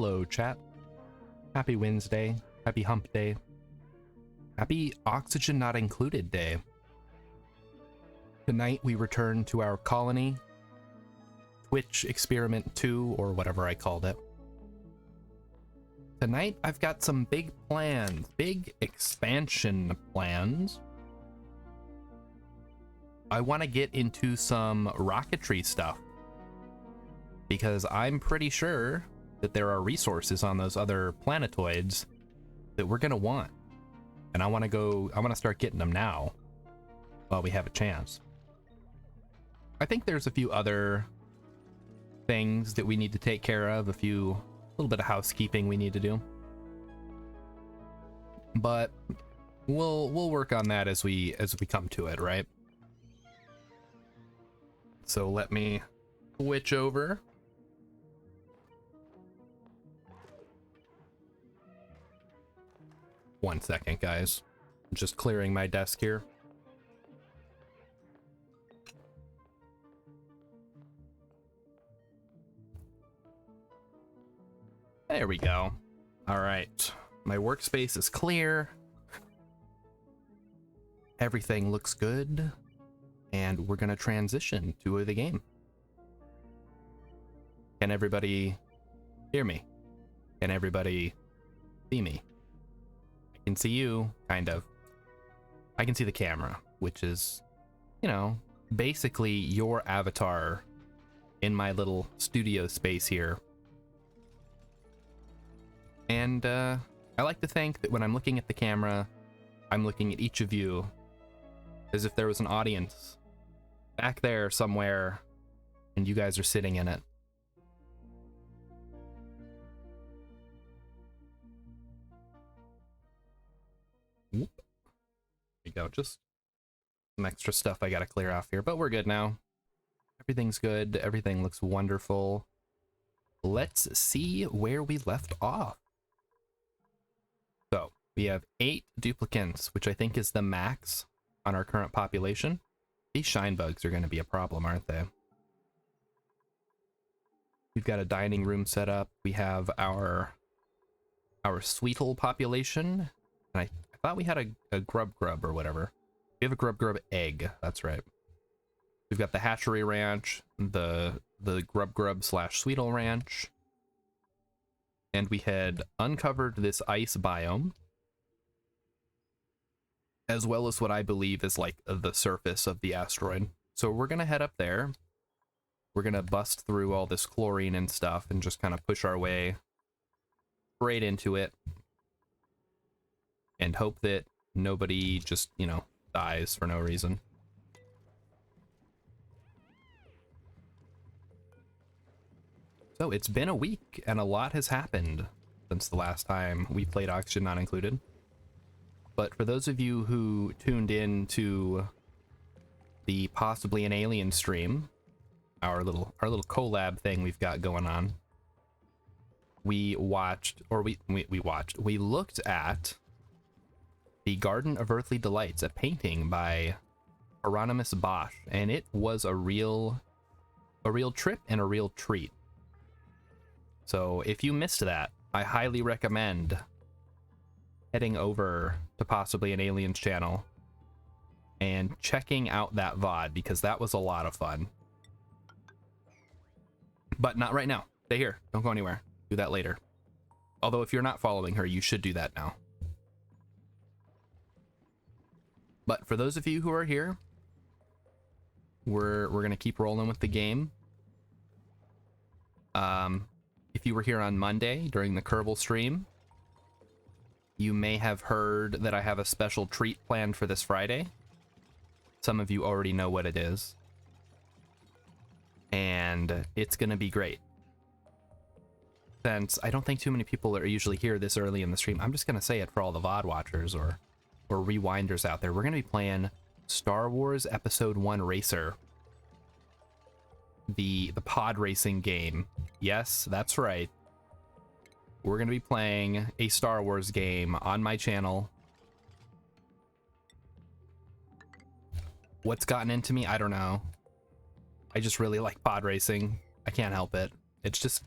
Hello, chat. Happy Wednesday. Happy Hump Day. Happy Oxygen Not Included Day. Tonight we return to our colony, Twitch Experiment 2, or whatever I called it. Tonight I've got some big plans, big expansion plans. I want to get into some rocketry stuff, because I'm pretty sure that there are resources on those other planetoids that we're gonna want. And I want to start getting them now while we have a chance. I think there's a few other things that we need to take care of, a little bit of housekeeping we need to do. But we'll work on that as we come to it, right? So let me switch over. One second, guys. Just clearing my desk here. There we go. All right. My workspace is clear. Everything looks good. And we're going to transition to the game. Can everybody hear me? Can everybody see me? I can see you, kind of. I can see the camera, which is, you know, basically your avatar in my little studio space here. And I like to think that when I'm looking at the camera, I'm looking at each of you as if there was an audience back there somewhere, and you guys are sitting in it. Whoop. There you go. Just some extra stuff I gotta clear off here, but we're good now. Everything's good. Everything looks wonderful. Let's see where we left off. So we have 8 duplicants, which I think is the max on our current population. These shine bugs are going to be a problem, aren't they? We've got a dining room set up. We have our Sweetle population. And I thought we had a grub or whatever. We have a grub egg. That's right. We've got the hatchery ranch, the grub slash Sweetle ranch. And we had uncovered this ice biome, as well as what I believe is like the surface of the asteroid. So we're gonna head up there. We're gonna bust through all this chlorine and stuff and just kind of push our way straight into it and hope that nobody just, you know, dies for no reason. So it's been a week and a lot has happened since the last time we played Oxygen Not Included. But for those of you who tuned in to the Possibly an Alien stream, our little collab thing we've got going on, we looked at The Garden of Earthly Delights, a painting by Hieronymus Bosch, and it was a real trip and a real treat. So if you missed that, I highly recommend heading over to Possibly an Alien's channel and checking out that VOD, because that was a lot of fun. But not right now. Stay here. Don't go anywhere. Do that later. Although if you're not following her, you should do that now. But for those of you who are here, we're going to keep rolling with the game. If you were here on Monday during the Kerbal stream, you may have heard that I have a special treat planned for this Friday. Some of you already know what it is. And it's going to be great. Since I don't think too many people are usually here this early in the stream, I'm just going to say it for all the VOD watchers or rewinders out there. We're going to be playing Star Wars Episode 1 Racer. The pod racing game. Yes, that's right. We're going to be playing a Star Wars game on my channel. What's gotten into me? I don't know. I just really like pod racing. I can't help it. It's just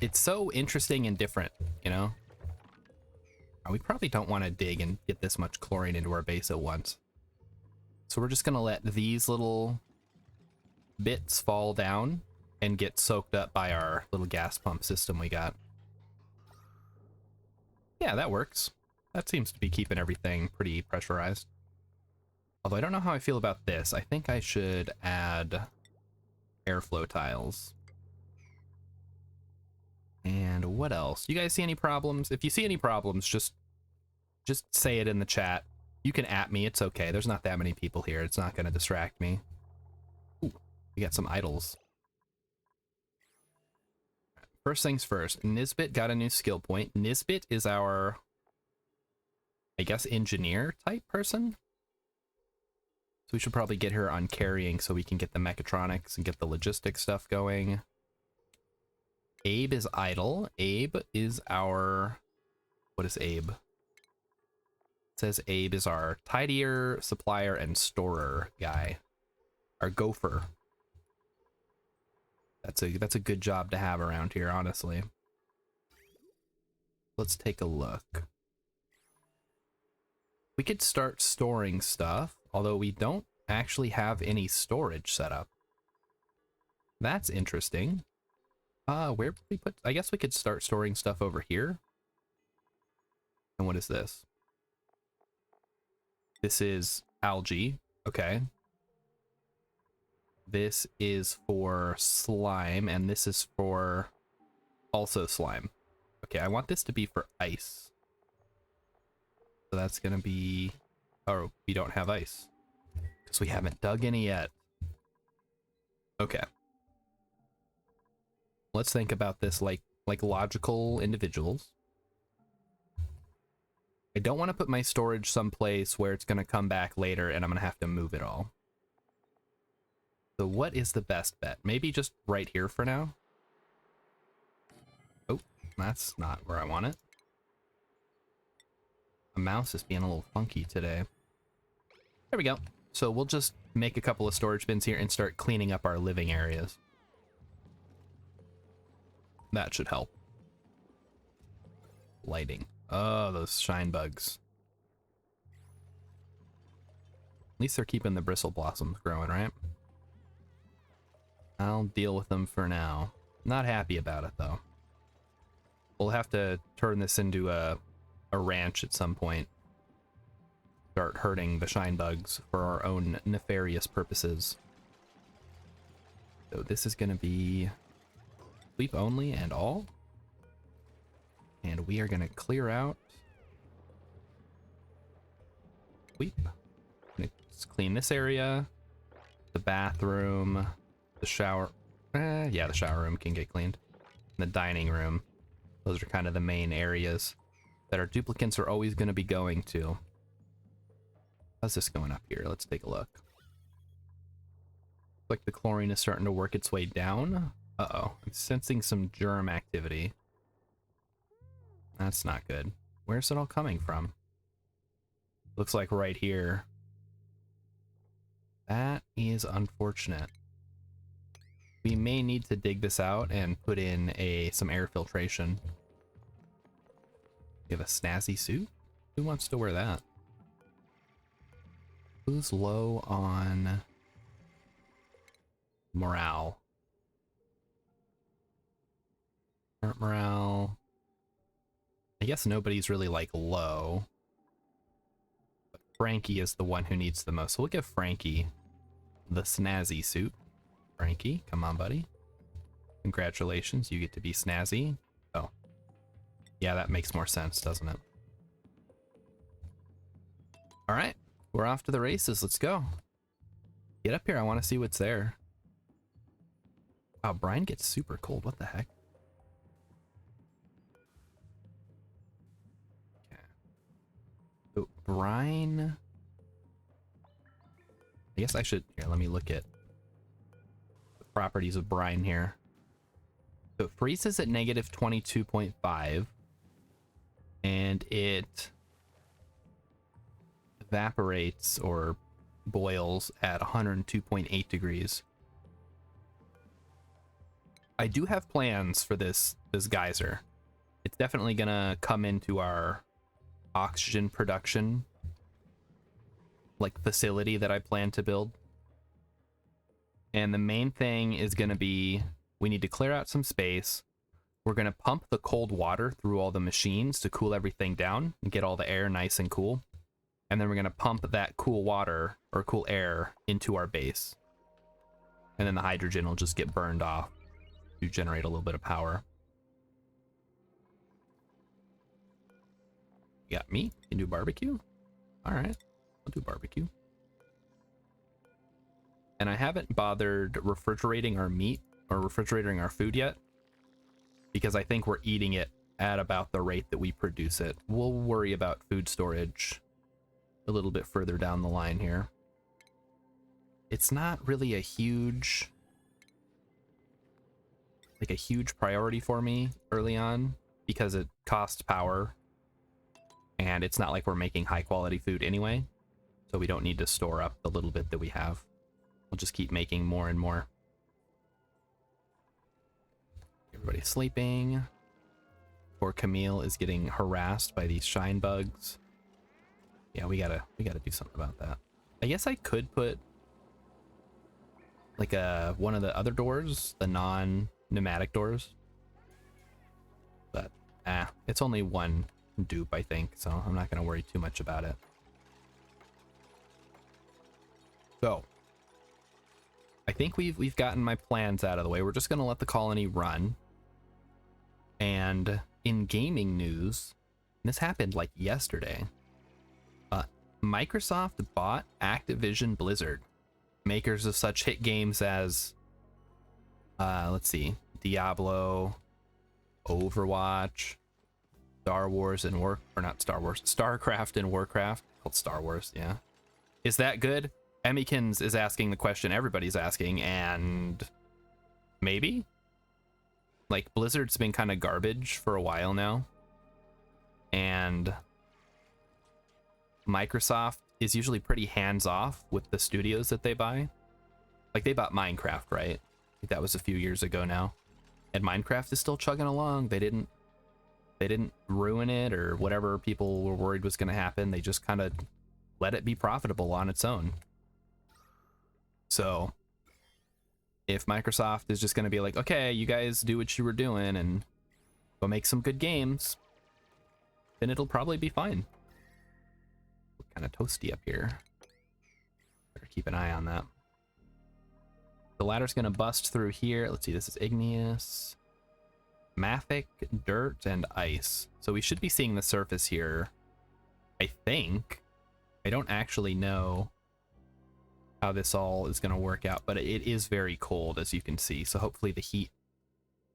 it's so interesting and different, you know? We probably don't want to dig and get this much chlorine into our base at once. So we're just going to let these little bits fall down and get soaked up by our little gas pump system we got. Yeah, that works. That seems to be keeping everything pretty pressurized. Although I don't know how I feel about this. I think I should add airflow tiles. And what else? You guys see any problems? If you see any problems, just say it in the chat. You can at me, it's okay. There's not that many people here. It's not going to distract me. Ooh, we got some idols. First things first, Nisbet got a new skill point. Nisbet is our, I guess, engineer type person. So we should probably get her on carrying so we can get the mechatronics and get the logistics stuff going. Abe is idle. Abe is our... What is Abe? It says Abe is our tidier, supplier, and storer guy. Our gopher. That's a good job to have around here, honestly. Let's take a look. We could start storing stuff, although we don't actually have any storage set up. That's interesting. Where would we put... I guess we could start storing stuff over here. And what is this? This is algae. Okay. This is for slime, and this is for also slime. Okay, I want this to be for ice. So that's gonna be... Oh, we don't have ice. Because we haven't dug any yet. Okay. Let's think about this like logical individuals. I don't want to put my storage someplace where it's going to come back later and I'm going to have to move it all. So what is the best bet? Maybe just right here for now. Oh, that's not where I want it. The mouse is being a little funky today. There we go. So we'll just make a couple of storage bins here and start cleaning up our living areas. That should help. Lighting. Oh, those shine bugs. At least they're keeping the bristle blossoms growing, right? I'll deal with them for now. Not happy about it, though. We'll have to turn this into a ranch at some point. Start hurting the shine bugs for our own nefarious purposes. So this is going to be sleep only and all. And we are going to clear out. Sweep. Let's clean this area. The bathroom. The shower. Yeah, the shower room can get cleaned. And the dining room. Those are kind of the main areas that our duplicants are always going to be going to. How's this going up here? Let's take a look. Looks like the chlorine is starting to work its way down. Uh-oh. I'm sensing some germ activity. That's not good. Where's it all coming from? Looks like right here. That is unfortunate. We may need to dig this out and put in some air filtration. You have a snazzy suit? Who wants to wear that? Who's low on morale? Morale. I guess nobody's really like low. But Frankie is the one who needs the most. So we'll give Frankie the snazzy suit. Frankie, come on, buddy. Congratulations, you get to be snazzy. Oh. Yeah, that makes more sense, doesn't it? Alright, we're off to the races. Let's go. Get up here, I want to see what's there. Wow, Brine gets super cold. What the heck? Okay. So, Brine... I guess I should... Here, let me look at the properties of Brine here. So it freezes at negative 22.5. And it evaporates or boils at 102.8 degrees. I do have plans for this geyser. It's definitely gonna come into our oxygen production like facility that I plan to build. And the main thing is gonna be, we need to clear out some space. We're gonna pump the cold water through all the machines to cool everything down and get all the air nice and cool. And then we're gonna pump that cool water or cool air into our base. And then the hydrogen will just get burned off to generate a little bit of power. You got meat? You can do barbecue? All right, I'll do barbecue. And I haven't bothered refrigerating our meat or refrigerating our food yet, because I think we're eating it at about the rate that we produce it. We'll worry about food storage a little bit further down the line here. It's not really a huge priority for me early on because it costs power and it's not like we're making high quality food anyway, so we don't need to store up the little bit that we have. We'll just keep making more and more. Everybody's sleeping. Poor Camille is getting harassed by these shine bugs. Yeah, we gotta do something about that. I guess I could put like one of the other doors, the non-pneumatic doors, but it's only one dupe, I think, so I'm not gonna worry too much about it. So I think we've gotten my plans out of the way. We're just gonna let the colony run. And in gaming news, this happened like yesterday, Microsoft bought Activision Blizzard, makers of such hit games as let's see, Diablo, Overwatch, Star Wars and StarCraft and Warcraft. Called Star Wars, yeah. Is that good? Emmykins is asking the question everybody's asking, and maybe? Like, Blizzard's been kind of garbage for a while now, and Microsoft is usually pretty hands-off with the studios that they buy. Like, they bought Minecraft, right? I think that was a few years ago now, and Minecraft is still chugging along. They didn't ruin it or whatever people were worried was going to happen. They just kind of let it be profitable on its own. So if Microsoft is just going to be like, okay, you guys do what you were doing and go make some good games, then it'll probably be fine. We're kind of toasty up here. Better keep an eye on that. The ladder's going to bust through here. Let's see, this is igneous, mafic, dirt, and ice. So we should be seeing the surface here, I think. I don't actually know how this all is going to work out, but it is very cold, as you can see. So hopefully the heat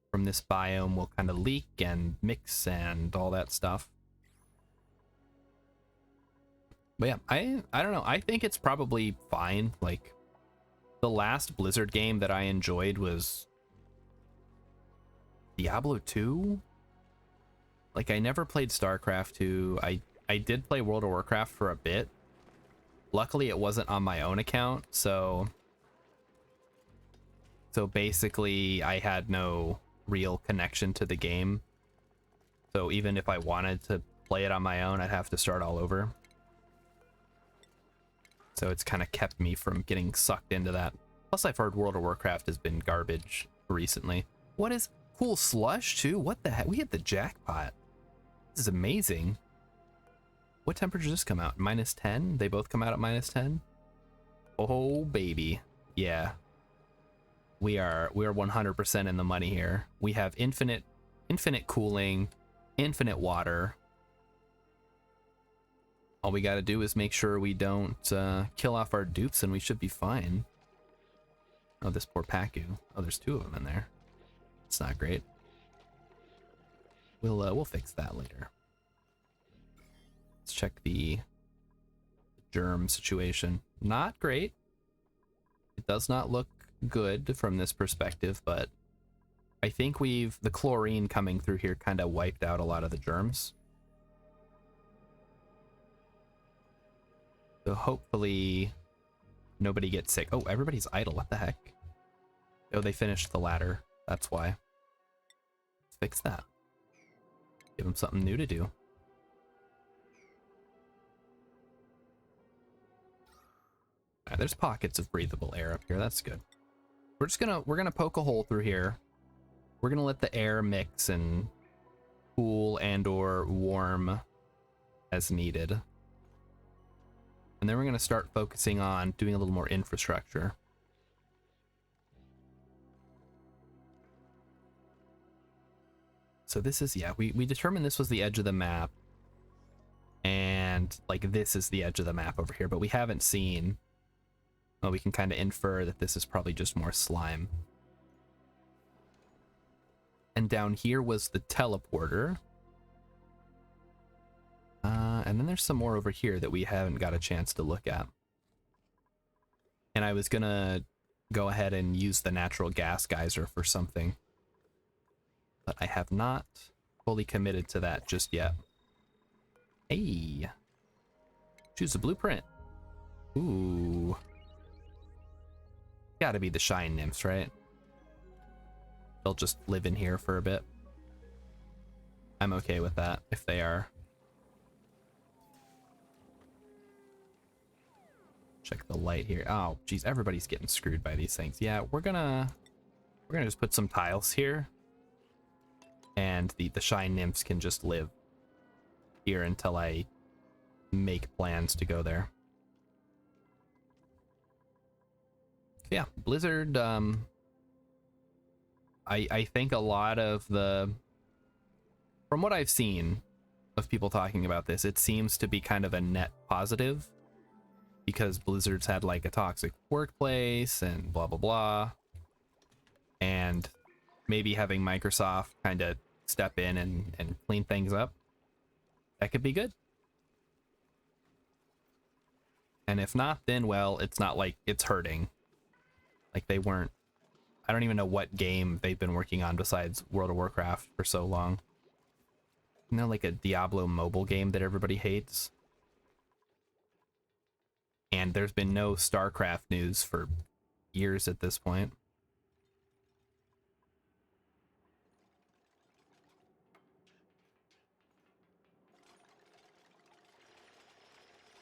from this biome will kind of leak and mix and all that stuff. But yeah, I don't know. I think it's probably fine. Like, the last Blizzard game that I enjoyed was Diablo 2. Like, I never played StarCraft 2. I did play World of Warcraft for a bit. Luckily, it wasn't on my own account, so basically I had no real connection to the game. So even if I wanted to play it on my own, I'd have to start all over. So it's kind of kept me from getting sucked into that. Plus, I've heard World of Warcraft has been garbage recently. What is cool slush too? What the heck? We hit the jackpot. This is amazing. What temperature does this come out? -10? They both come out at -10? Oh baby. Yeah. We are 100% in the money here. We have infinite cooling, infinite water. All we got to do is make sure we don't kill off our dupes, and we should be fine. Oh, this poor Pacu. Oh, there's 2 of them in there. It's not great. We'll fix that later. Let's check the germ situation. Not great. It does not look good from this perspective, but I think the chlorine coming through here kind of wiped out a lot of the germs. So hopefully nobody gets sick. Oh, everybody's idle. What the heck? Oh, they finished the ladder. That's why. Let's fix that. Give them something new to do. Alright, there's pockets of breathable air up here. That's good. We're gonna poke a hole through here. We're gonna let the air mix and cool and or warm as needed. And then we're gonna start focusing on doing a little more infrastructure. So this is, yeah, we determined this was the edge of the map. And like this is the edge of the map over here, but we haven't seen, well, we can kind of infer that this is probably just more slime. And down here was the teleporter. And then there's some more over here that we haven't got a chance to look at. And I was gonna go ahead and use the natural gas geyser for something, but I have not fully committed to that just yet. Hey, choose a blueprint. Ooh, gotta be the shine nymphs, right? They'll just live in here for a bit. I'm okay with that if they are. Check the light here. Oh, geez, everybody's getting screwed by these things. Yeah, we're gonna just put some tiles here, and the shine nymphs can just live here until I make plans to go there. Yeah, Blizzard. I think a lot of from what I've seen of people talking about this, it seems to be kind of a net positive, because Blizzard's had like a toxic workplace and blah blah blah, and maybe having Microsoft kind of step in and clean things up, that could be good. And if not, then well, it's not like it's hurting. Like they weren't, I don't even know what game they've been working on besides World of Warcraft for so long. You know, like a Diablo mobile game that everybody hates. And there's been no StarCraft news for years at this point.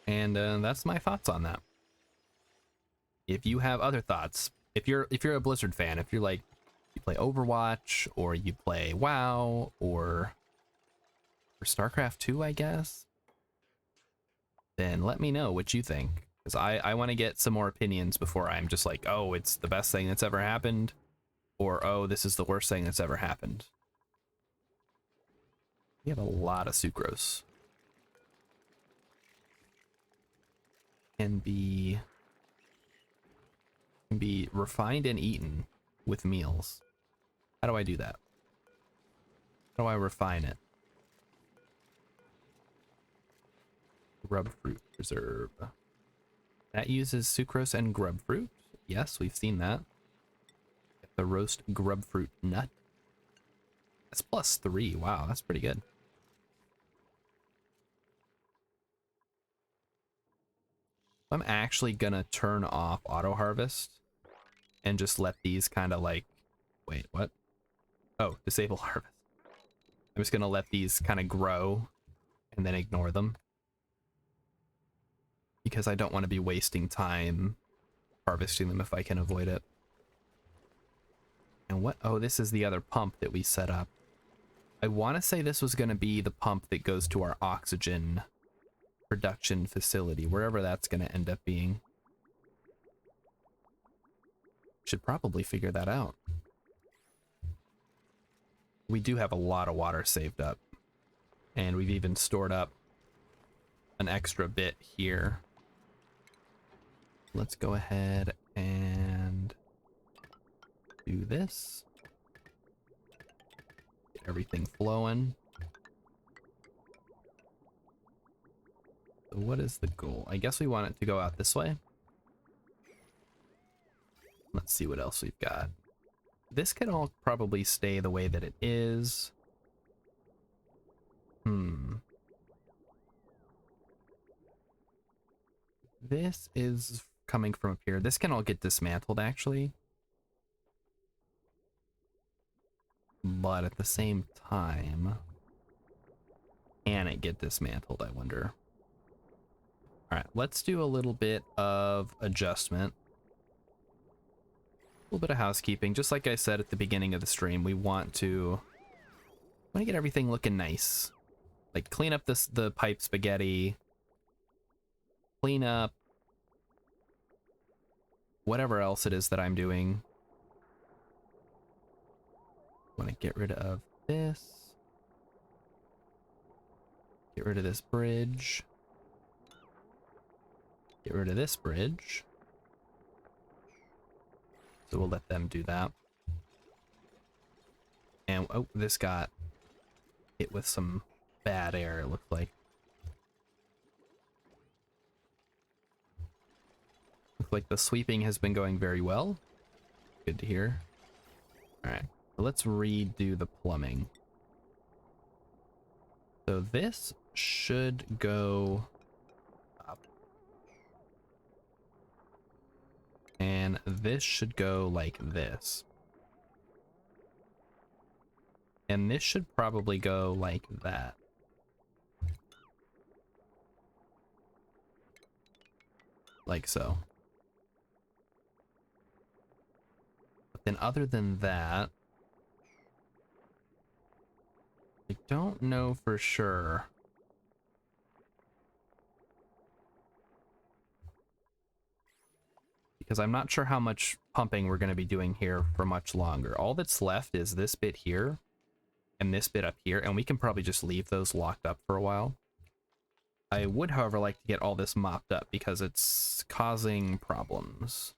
And that's my thoughts on that. If you have other thoughts, if you're a Blizzard fan, if you're like, you play Overwatch or you play WoW or StarCraft 2, I guess, then let me know what you think, because I want to get some more opinions before I'm just like, oh, it's the best thing that's ever happened, or oh, this is the worst thing that's ever happened. We have a lot of sucrose. Can be refined and eaten with meals. How do I do that? How do I refine it? Grub fruit preserve. That uses sucrose and grub fruit. Yes, we've seen that. The roast grub fruit nut. That's +3. Wow, that's pretty good. I'm actually gonna turn off auto harvest and just let these kind of like, wait, what? Oh, disable harvest. I'm just gonna let these kind of grow and then ignore them, because I don't want to be wasting time harvesting them if I can avoid it. And what? Oh, this is the other pump that we set up. I want to say this was going to be the pump that goes to our oxygen production facility, wherever that's going to end up being. Should probably figure that out. We do have a lot of water saved up, and we've even stored up an extra bit here. Let's go ahead and do this. Get everything flowing. So what is the goal? I guess we want it to go out this way. Let's see what else we've got. This can all probably stay the way that it is. This is coming from up here. This can all get dismantled, actually. but at the same time, can it get dismantled, I wonder? All right, let's do a little bit of adjustment. A little bit of housekeeping. Just like I said at the beginning of the stream, we want to get everything looking nice. Like clean up the pipe spaghetti, clean up whatever else it is that I'm doing. Want to get rid of this. Get rid of this bridge. Get rid of this bridge. So we'll let them do that. And oh, this got hit with some bad air, it looked like. Looks like the sweeping has been going very well. Good to hear. Alright, so let's redo the plumbing. So this should go up. And this should go like this. And this should probably go like that. Like so. But then other than that, I don't know for sure. Because I'm not sure how much pumping we're going to be doing here for much longer. All that's left is this bit here and this bit up here, and we can probably just leave those locked up for a while. I would, however, like to get all this mopped up because it's causing problems.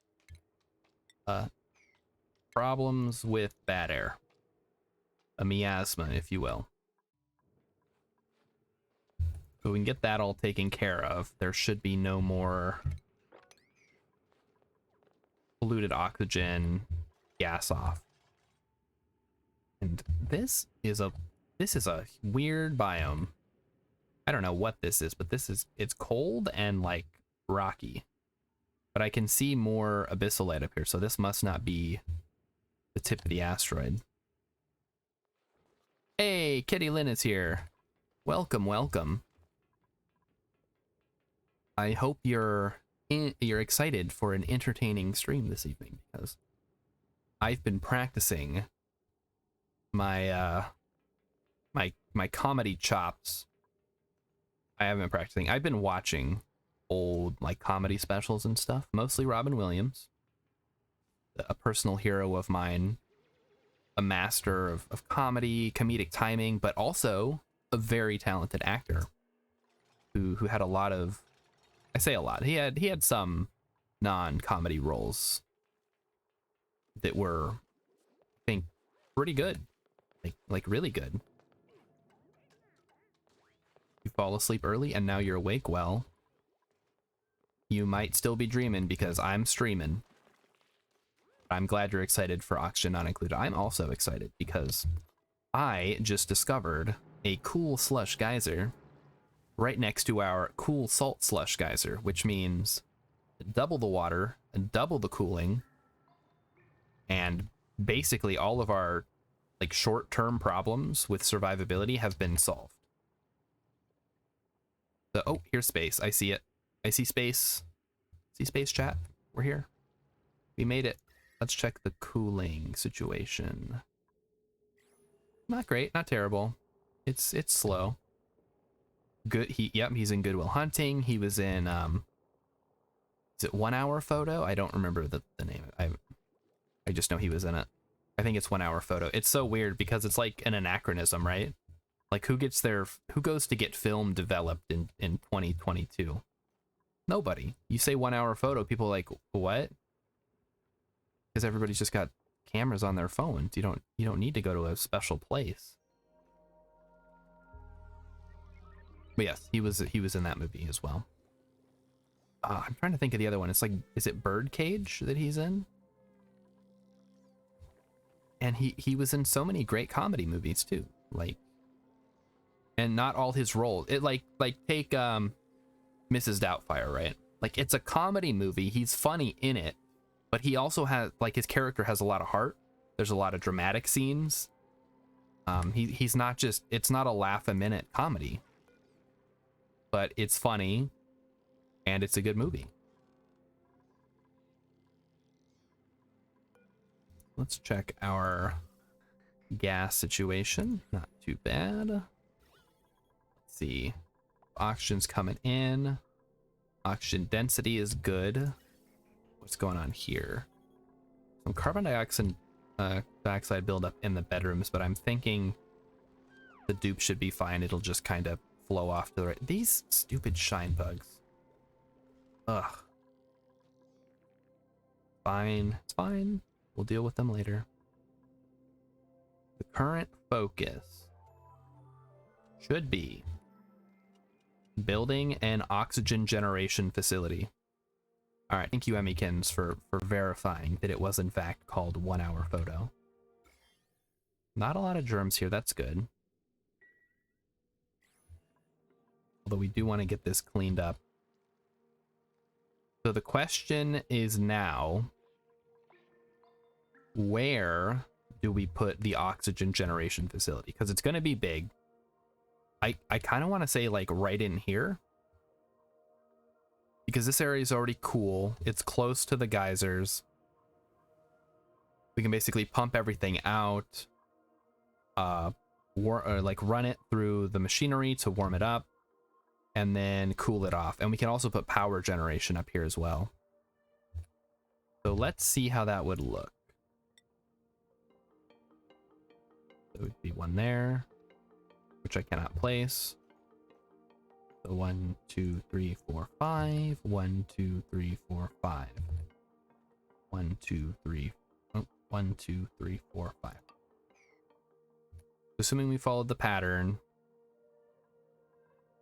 Problems with bad air. A miasma, if you will. So we can get that all taken care of. There should be no more polluted oxygen, gas off. And this is a weird biome. I don't know what this is, but it's cold and like rocky. But I can see more abyssalite up here, so this must not be the tip of the asteroid. Hey, Kitty Lynn is here. Welcome, welcome. I hope you're excited for an entertaining stream this evening, because I've been practicing my my comedy chops. I haven't been practicing. I've been watching old like comedy specials and stuff, mostly Robin Williams, a personal hero of mine, a master of comedy, comedic timing, but also a very talented actor who had a lot of, I say a lot, he had some non-comedy roles that were, I think, pretty good, like really good. You fall asleep early and now you're awake. Well, you might still be dreaming because I'm streaming. I'm glad you're excited for Oxygen Not Included. I'm also excited because I just discovered a cool slush geyser right next to our cool salt slush geyser, which means double the water and double the cooling, and basically all of our like short-term problems with survivability have been solved. So, oh, here's space. I see it. I see space. See space, chat? We're here. We made it. Let's check the cooling situation. Not great, not terrible. It's slow. Good. Yep, he's in Goodwill Hunting. He was in is it 1 Hour Photo? I don't remember the name. I just know he was in it. I think it's 1 Hour Photo. It's so weird because it's like an anachronism, right? Like who goes to get film developed in 2022? Nobody. You say 1 Hour Photo, people are like, what? Because everybody's just got cameras on their phones. You don't need to go to a special place. But yes, he was in that movie as well. I'm trying to think of the other one. It's like, is it Birdcage that he's in? And he was in so many great comedy movies too. Like, and not all his roles. It like take Mrs. Doubtfire, right? Like it's a comedy movie. He's funny in it, but he also has like his character has a lot of heart. There's a lot of dramatic scenes. He's not just, it's not a laugh a minute comedy, but it's funny and it's a good movie. Let's check our gas situation. Not too bad. Let's see. Oxygen's coming in. Oxygen density is good. What's going on here? Some carbon dioxide buildup in the bedrooms, but I'm thinking the dupe should be fine. It'll just kind of flow off to the right. These stupid shine bugs. Ugh. Fine. It's fine. We'll deal with them later. The current focus should be building an oxygen generation facility. All right, thank you, Emmykins, for verifying that it was in fact called 1 hour photo. Not a lot of germs here, that's good. Although we do want to get this cleaned up. So the question is now, where do we put the oxygen generation facility? Because it's going to be big. I kind of want to say like right in here, because this area is already cool. It's close to the geysers. We can basically pump everything out, or like run it through the machinery to warm it up, and then cool it off. And we can also put power generation up here as well. So let's see how that would look. There would be one there, which I cannot place. So 1, 2, 3, 4, 5. 1, 2, 3, 4, 5. 1, 2, 3. Oh, 1, 2, 3, 4, 5. Assuming we followed the pattern,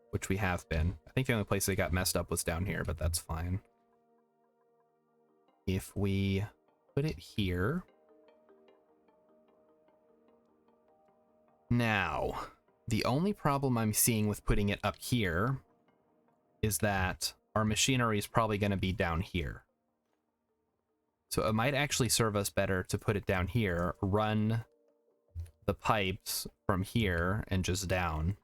which we have been. I think the only place they got messed up was down here, but that's fine. If we put it here. Now, the only problem I'm seeing with putting it up here is that our machinery is probably going to be down here. So it might actually serve us better to put it down here, run the pipes from here and just down,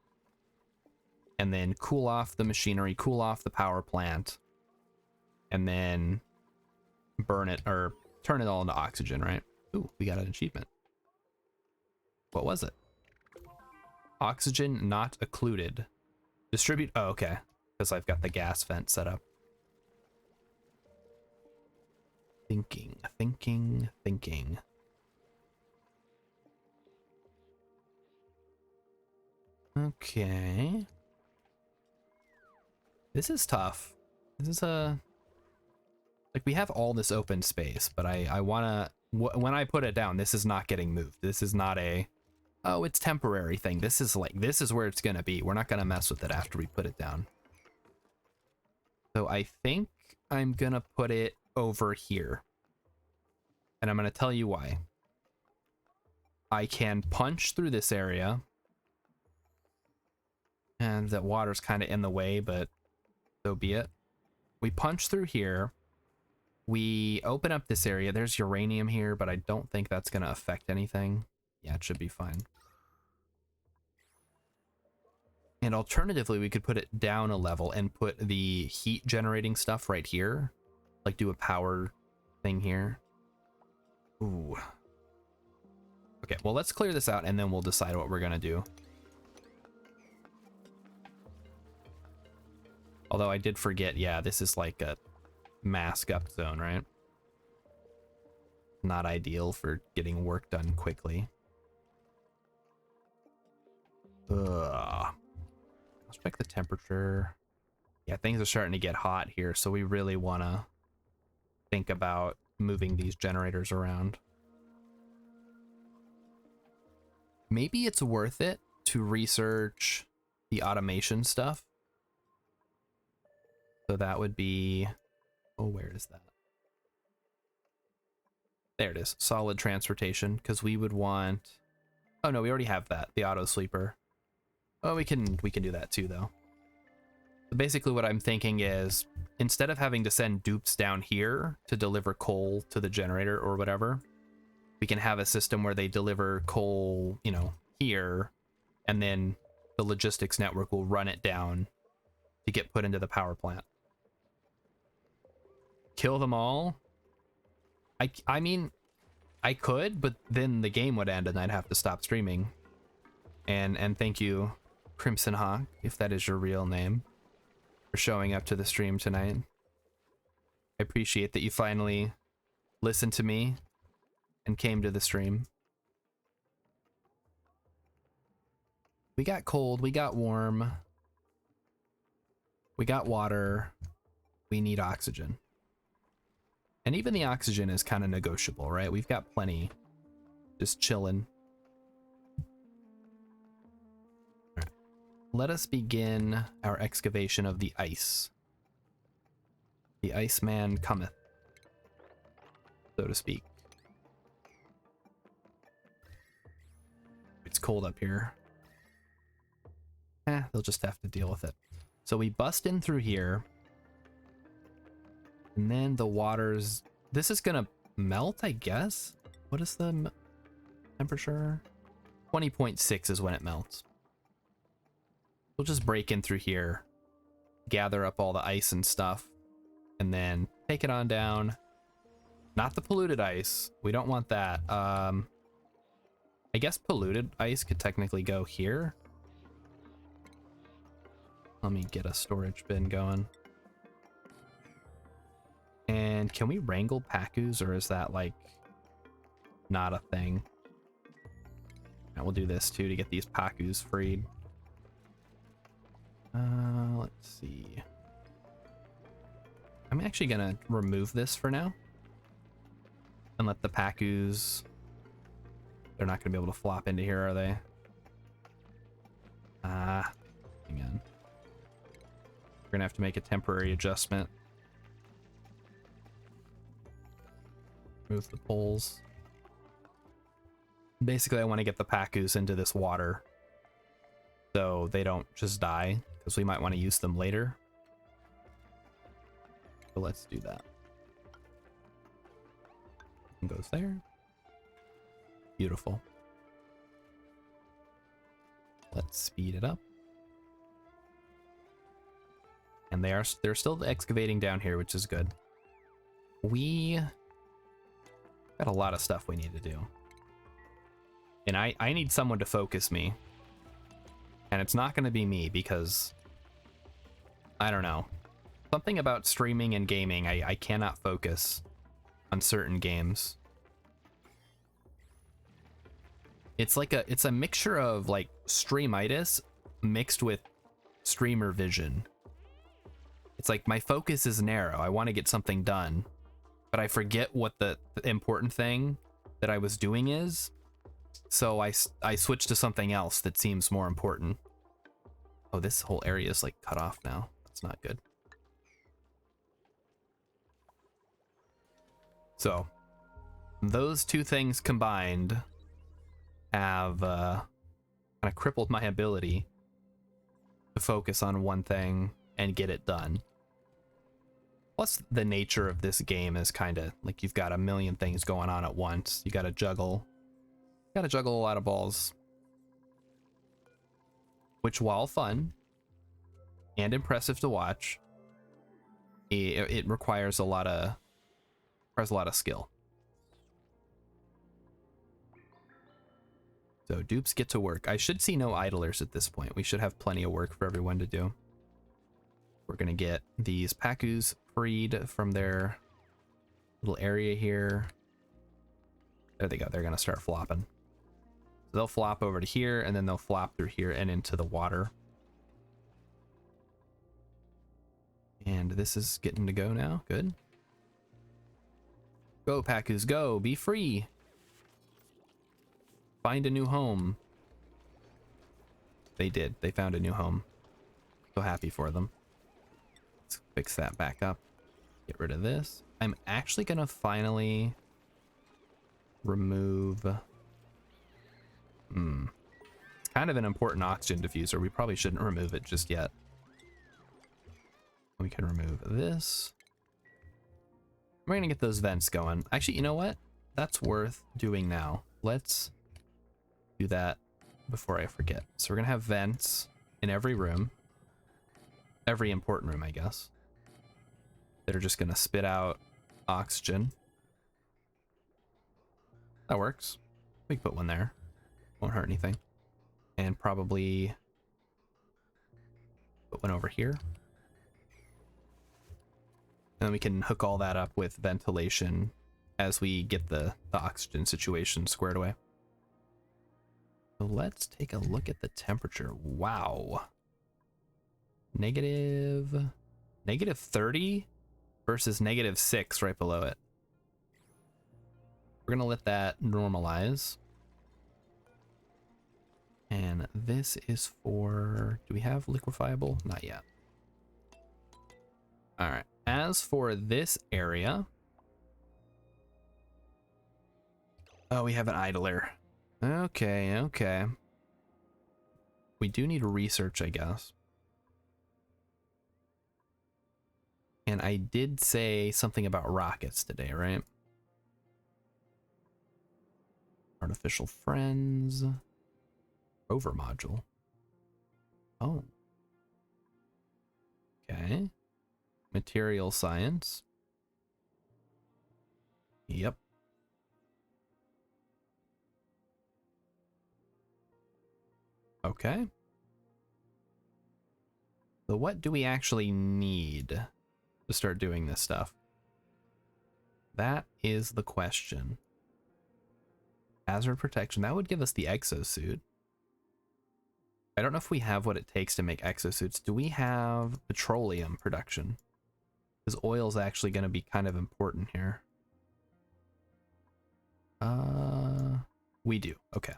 and then cool off the machinery, cool off the power plant, and then burn it, or turn it all into oxygen, right? Ooh, we got an achievement. What was it? Oxygen not occluded. Distribute. Oh, okay. Because I've got the gas vent set up. Thinking. Okay. This is tough. This is like, we have all this open space, but I want to, when I put it down, this is not getting moved. This is not a, oh, it's temporary thing. This is like, this is where it's going to be. We're not going to mess with it after we put it down. So I think I'm going to put it over here. And I'm going to tell you why. I can punch through this area. And the water's kind of in the way, but so be it. We punch through here. We open up this area. There's uranium here, but I don't think that's going to affect anything. Yeah, it should be fine. And alternatively, we could put it down a level and put the heat generating stuff right here. Like do a power thing here. Ooh. Okay, well, let's clear this out and then we'll decide what we're going to do. Although I did forget, yeah, this is like a mask up zone, right? Not ideal for getting work done quickly. Ugh. Let's check the temperature. Yeah, things are starting to get hot here, so we really want to think about moving these generators around. Maybe it's worth it to research the automation stuff. So that would be, oh, where is that? There it is, solid transportation, because we would want, oh no, we already have that, the auto sleeper. Oh, we can do that too, though. So basically what I'm thinking is, instead of having to send dupes down here to deliver coal to the generator or whatever, we can have a system where they deliver coal, you know, here, and then the logistics network will run it down to get put into the power plant. Kill them all? I mean, I could, but then the game would end and I'd have to stop streaming. And thank you, Crimson Hawk, if that is your real name, for showing up to the stream tonight. I appreciate that you finally listened to me and came to the stream. We got cold, we got warm, we got water, we need oxygen. And even the oxygen is kind of negotiable, right? We've got plenty just chilling. All right. Let us begin our excavation of the ice. The Iceman cometh, so to speak. It's cold up here. They'll just have to deal with it. So we bust in through here. And then the water's... This is gonna melt, I guess? What is the temperature? 20.6 is when it melts. We'll just break in through here, gather up all the ice and stuff, and then take it on down. Not the polluted ice. We don't want that. I guess polluted ice could technically go here. Let me get a storage bin going. And can we wrangle Pacus, or is that like not a thing? And we'll do this too to get these Pacus freed. Let's see. I'm actually gonna remove this for now and let the Pacus. They're not gonna be able to flop into here, are they? Hang on. We're gonna have to make a temporary adjustment. Move the poles. Basically, I want to get the Pacus into this water so they don't just die, because we might want to use them later. So let's do that. One goes there. Beautiful. Let's speed it up. And they're still excavating down here, which is good. We got a lot of stuff we need to do. And I need someone to focus me. And it's not going to be me because, I don't know. Something about streaming and gaming, I cannot focus on certain games. It's like it's a mixture of like streamitis mixed with streamer vision. It's like my focus is narrow. I want to get something done, but I forget what the important thing that I was doing is. So I switch to something else that seems more important. Oh, this whole area is like cut off now. That's not good. So those two things combined have kind of crippled my ability to focus on one thing and get it done. Plus, the nature of this game is kind of like you've got a million things going on at once. You got to juggle a lot of balls, which, while fun and impressive to watch, it requires a lot of skill. So dupes, get to work. I should see no idlers at this point. We should have plenty of work for everyone to do. We're gonna get these Pacus freed from their little area here. There they go. They're gonna start flopping. So they'll flop over to here, and then they'll flop through here and into the water. And this is getting to go now. Good. Go, Pacus, go. Be free. Find a new home. They did. They found a new home. So happy for them. Let's fix that back up. Get rid of this. I'm actually going to finally remove... It's kind of an important oxygen diffuser. We probably shouldn't remove it just yet. We can remove this. We're going to get those vents going. Actually, you know what? That's worth doing now. Let's do that before I forget. So we're gonna have vents in every room, every important room, I guess, that are just gonna spit out oxygen. That works. We can put one there. Won't hurt anything. And probably put one over here. And then we can hook all that up with ventilation as we get the oxygen situation squared away. So let's take a look at the temperature. Wow. -30 versus -6 right below it. We're gonna let that normalize. And this is for, do we have liquefiable? Not yet. All right. As for this area, oh, we have an idler. Okay, okay. We do need research, I guess. And I did say something about rockets today, right? Artificial friends. Rover module. Oh. Okay. Material science. Yep. Okay. So what do we actually need to start doing this stuff? That is the question. Hazard protection. That would give us the exosuit. I don't know if we have what it takes to make exosuits. Do we have petroleum production? Because oil is actually going to be kind of important here. We do. Okay.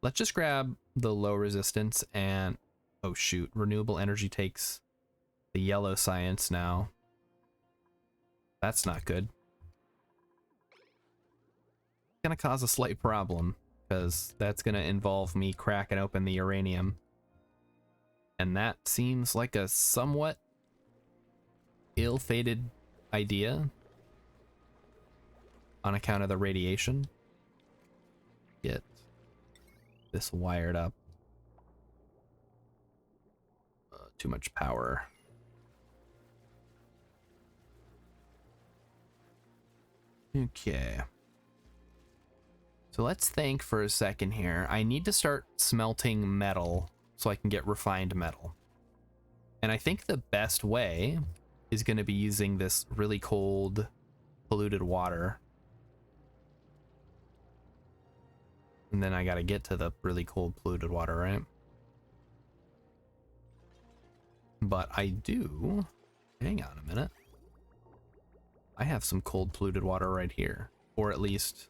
Let's just grab the low resistance and, oh shoot, renewable energy takes the yellow science now. That's not good. It's going to cause a slight problem, because that's going to involve me cracking open the uranium. And that seems like a somewhat ill-fated idea on account of the radiation. Get this wired up. Too much power. Okay. So let's think for a second here. I need to start smelting metal so I can get refined metal. And I think the best way is going to be using this really cold, polluted water. And then I got to get to the really cold, polluted water, right? But I do... Hang on a minute. I have some cold, polluted water right here. Or at least...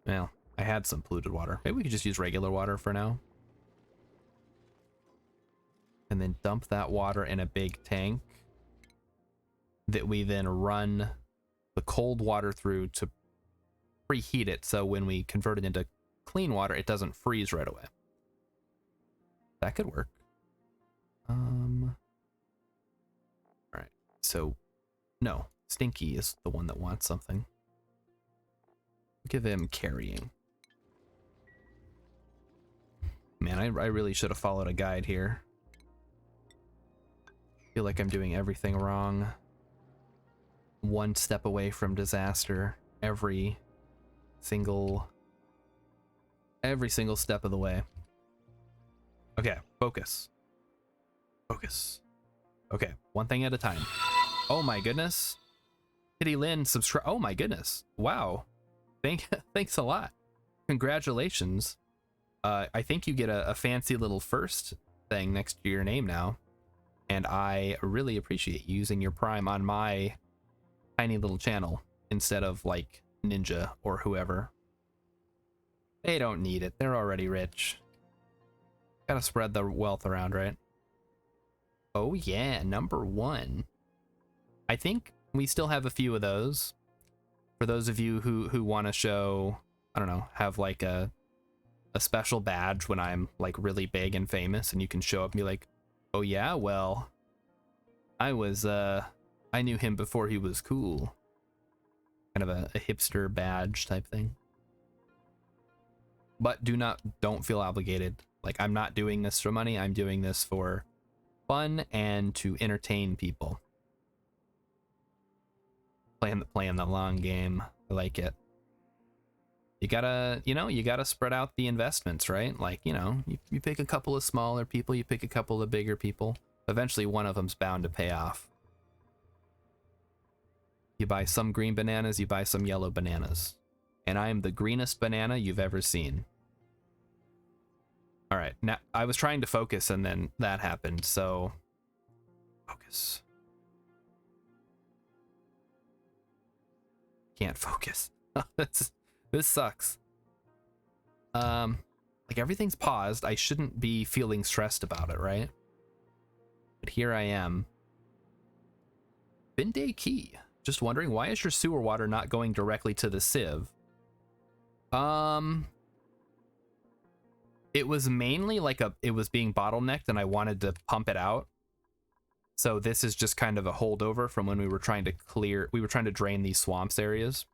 Well, I had some polluted water. Maybe we could just use regular water for now. And then dump that water in a big tank that we then run the cold water through to preheat it, so when we convert it into clean water, it doesn't freeze right away. That could work. All right. So, no, Stinky is the one that wants something. Give him carrying. Man, I really should have followed a guide here. Feel like I'm doing everything wrong. One step away from disaster every single step of the way. Okay, focus. Focus. Okay, one thing at a time. Oh my goodness. Kitty Lynn, subscribe. Oh my goodness. Wow. Thanks a lot. Congratulations. I think you get a fancy little first thing next to your name now. And I really appreciate using your Prime on my tiny little channel instead of like Ninja or whoever. They don't need it. They're already rich. Gotta spread the wealth around, right? Oh yeah, #1. I think we still have a few of those. For those of you who want to show, I don't know, have like a special badge when I'm like really big and famous, and you can show up and be like, oh yeah, well, I knew him before he was cool. Kind of a hipster badge type thing. But don't feel obligated. Like, I'm not doing this for money. I'm doing this for fun and to entertain people. Playing the long game. I like it. You gotta spread out the investments, right? Like, you pick a couple of smaller people, you pick a couple of bigger people. Eventually one of them's bound to pay off. You buy some green bananas, you buy some yellow bananas. And I am the greenest banana you've ever seen. All right, now I was trying to focus and then that happened, so focus. Can't focus. This sucks. Like, everything's paused. I shouldn't be feeling stressed about it, right? But here I am. Bin Day Key. Just wondering, why is your sewer water not going directly to the sieve? It was mainly like it was being bottlenecked and I wanted to pump it out. So this is just kind of a holdover from when we were trying to drain these swamps areas.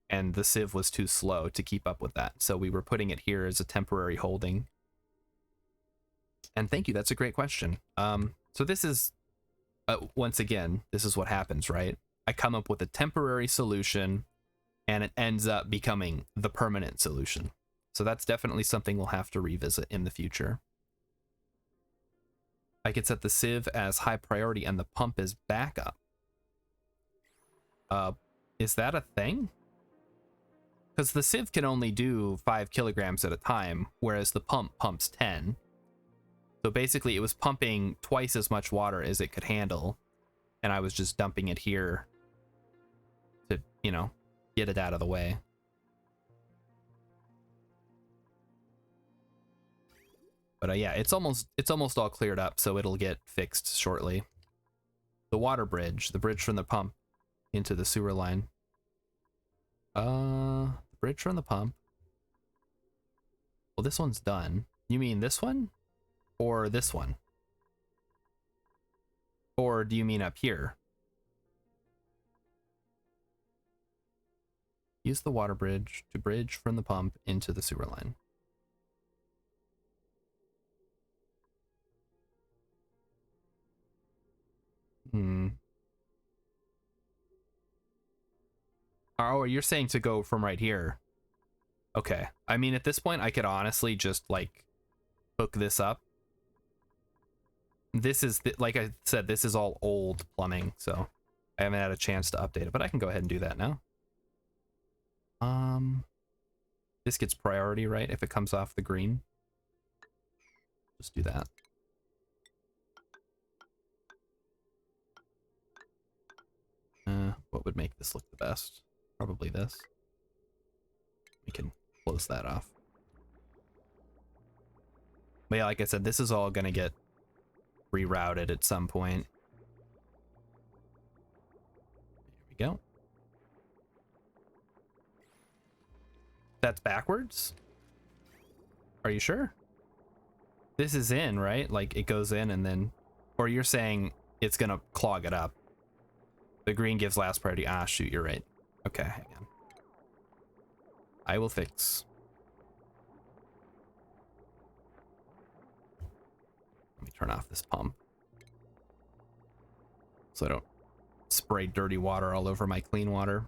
And the sieve was too slow to keep up with that. So we were putting it here as a temporary holding. And thank you, that's a great question. So this is, once again, this is what happens, right? I come up with a temporary solution and it ends up becoming the permanent solution. So that's definitely something we'll have to revisit in the future. I could set the sieve as high priority and the pump as backup. Is that a thing? Because the sieve can only do 5 kilograms at a time, whereas the pump pumps 10. So basically it was pumping twice as much water as it could handle, and I was just dumping it here to, get it out of the way. But yeah, it's almost all cleared up, so it'll get fixed shortly. The water bridge, the bridge from the pump into the sewer line. The bridge from the pump. Well, this one's done. You mean this one? Or this one? Or do you mean up here? Use the water bridge to bridge from the pump into the sewer line. Oh, you're saying to go from right here. Okay. I mean, at this point, I could honestly just, like, hook this up. This is, like I said, this is all old plumbing, so I haven't had a chance to update it, but I can go ahead and do that now. This gets priority, right? If it comes off the green. Just do that. What would make this look the best? Probably this. We can close that off. But yeah, like I said, this is all gonna get rerouted at some point. There we go. That's backwards? Are you sure? This is in, right? Like, it goes in and then... Or you're saying it's gonna clog it up. The green gives last priority. Ah, shoot, you're right. Okay, hang on. I will fix. Let me turn off this pump, so I don't spray dirty water all over my clean water.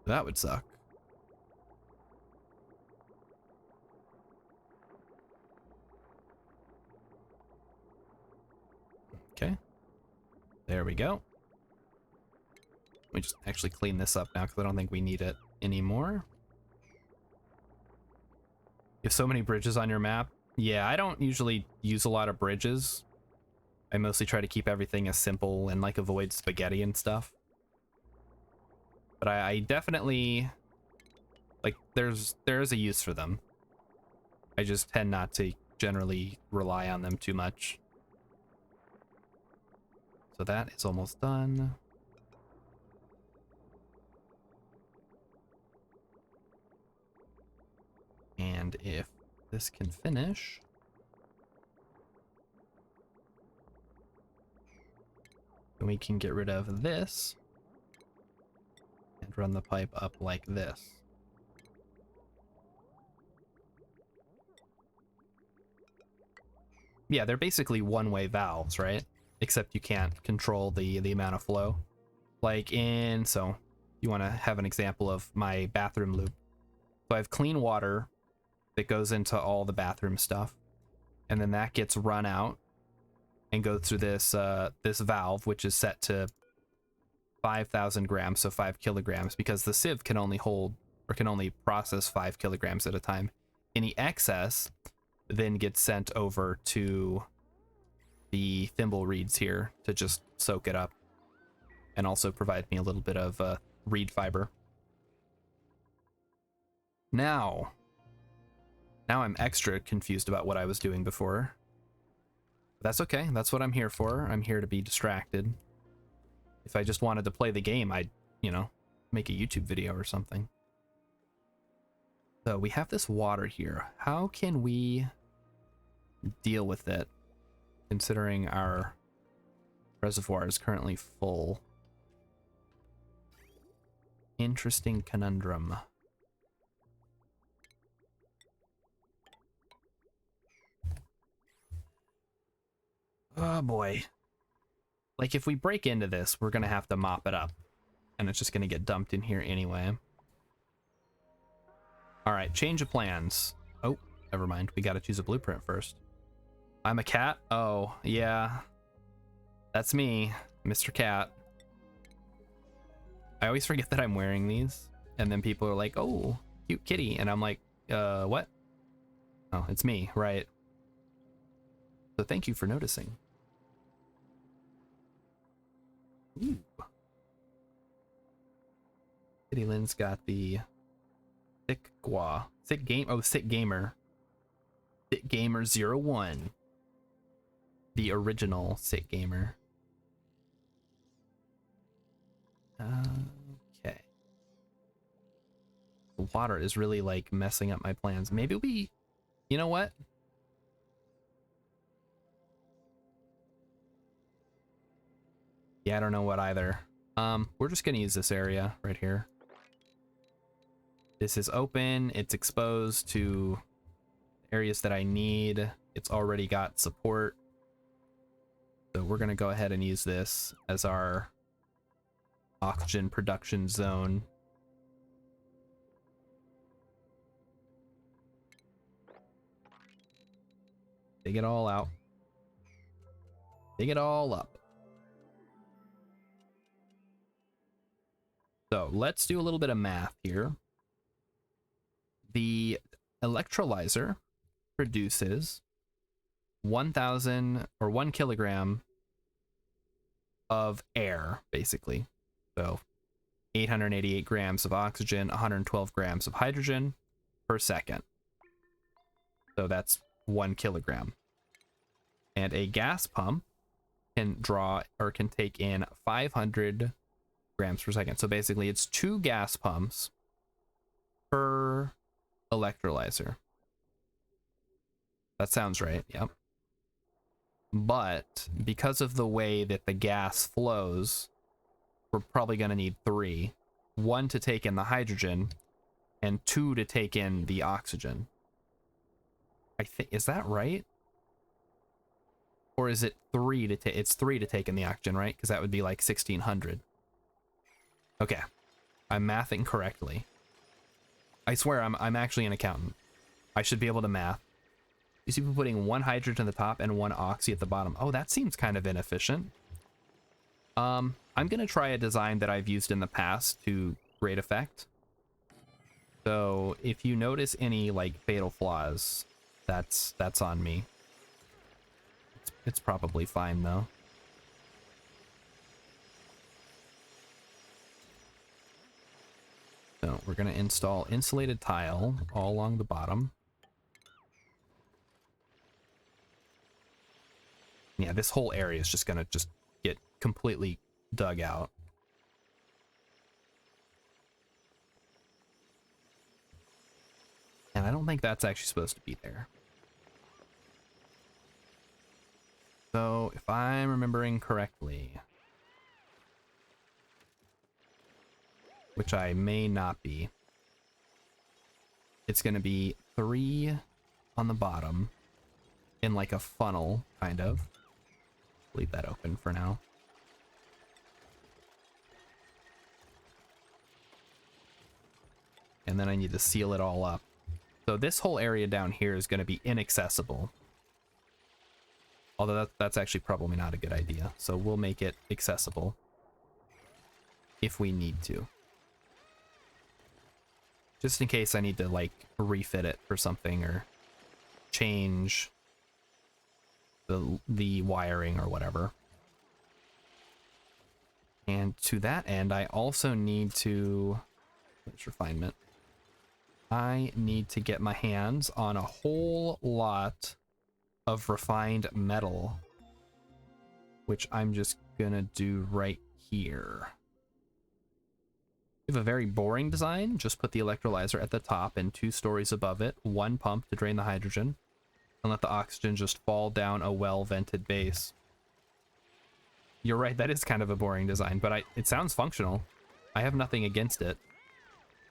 That would suck. Okay. There we go. Let me just actually clean this up now because I don't think we need it anymore. You have so many bridges on your map. Yeah, I don't usually use a lot of bridges. I mostly try to keep everything as simple and like avoid spaghetti and stuff. But I definitely like there's a use for them. I just tend not to generally rely on them too much. So that is almost done. And if this can finish, then we can get rid of this and run the pipe up like this. yeah, they're basically one-way valves, right? Except you can't control the amount of flow. Like so you want to have an example of my bathroom loop. So I have clean water that goes into all the bathroom stuff, and then that gets run out and goes through this this valve, which is set to 5,000 grams, so 5 kilograms, because the sieve can only hold or can only process 5 kilograms at a time. Any excess then gets sent over to the thimble reeds here to just soak it up and also provide me a little bit of reed fiber. Now I'm extra confused about what I was doing before. That's okay. That's what I'm here for. I'm here to be distracted. If I just wanted to play the game, I'd, you know, make a YouTube video or something. So we have this water here. How can we deal with it, considering our reservoir is currently full? Interesting conundrum. Oh boy. Like, if we break into this, we're gonna have to mop it up, and it's just gonna get dumped in here anyway. All right, change of plans. Oh, never mind. We gotta choose a blueprint first. I'm a cat? Oh, yeah. That's me, Mr. Cat. I always forget that I'm wearing these, and then people are like, oh, cute kitty, and I'm like, what? Oh, it's me, right. So thank you for noticing. Ooh. Kitty Lynn's got the Sick Gamer 01. The original Sick Gamer. Okay. The water is really like messing up my plans. Maybe we, you know what? Yeah, I don't know what either. We're just gonna use this area right here. This is open, it's exposed to areas that I need. It's already got support. So we're gonna go ahead and use this as our oxygen production zone. Dig it all out. Dig it all up. So let's do a little bit of math here. The electrolyzer produces 1,000 or 1 kilogram of air, basically. So 888 grams of oxygen, 112 grams of hydrogen per second. So that's 1 kilogram. And a gas pump can draw or can take in 500 grams per second. So basically it's 2 gas pumps per electrolyzer. That sounds right, yep. But because of the way that the gas flows, we're probably going to need 3. 1 to take in the hydrogen and 2 to take in the oxygen. I think, is that right? Or is it 3 to take? It's 3 to take in the oxygen, right? Because that would be like 1,600. Okay, I'm mathing correctly. I swear I'm actually an accountant. I should be able to math. You see people putting 1 hydrogen at the top and 1 oxy at the bottom. Oh, that seems kind of inefficient. I'm gonna try a design that I've used in the past to great effect. So if you notice any like fatal flaws, that's on me. It's probably fine though. So we're gonna install insulated tile all along the bottom. Yeah, this whole area is just gonna get completely dug out. And I don't think that's actually supposed to be there. So if I'm remembering correctly, which I may not be, it's gonna be 3 on the bottom in like a funnel, kind of. Leave that open for now. And then I need to seal it all up. So this whole area down here is going to be inaccessible. Although that's actually probably not a good idea. So we'll make it accessible if we need to. Just in case I need to like refit it for something or change the wiring or whatever. And to that end, I also need to, where's refinement? I need to get my hands on a whole lot of refined metal, which I'm just gonna do right here. We have a very boring design. Just put the electrolyzer at the top and 2 stories above it, 1 pump to drain the hydrogen, and let the oxygen just fall down a well-vented base. You're right, that is kind of a boring design, but it sounds functional. I have nothing against it.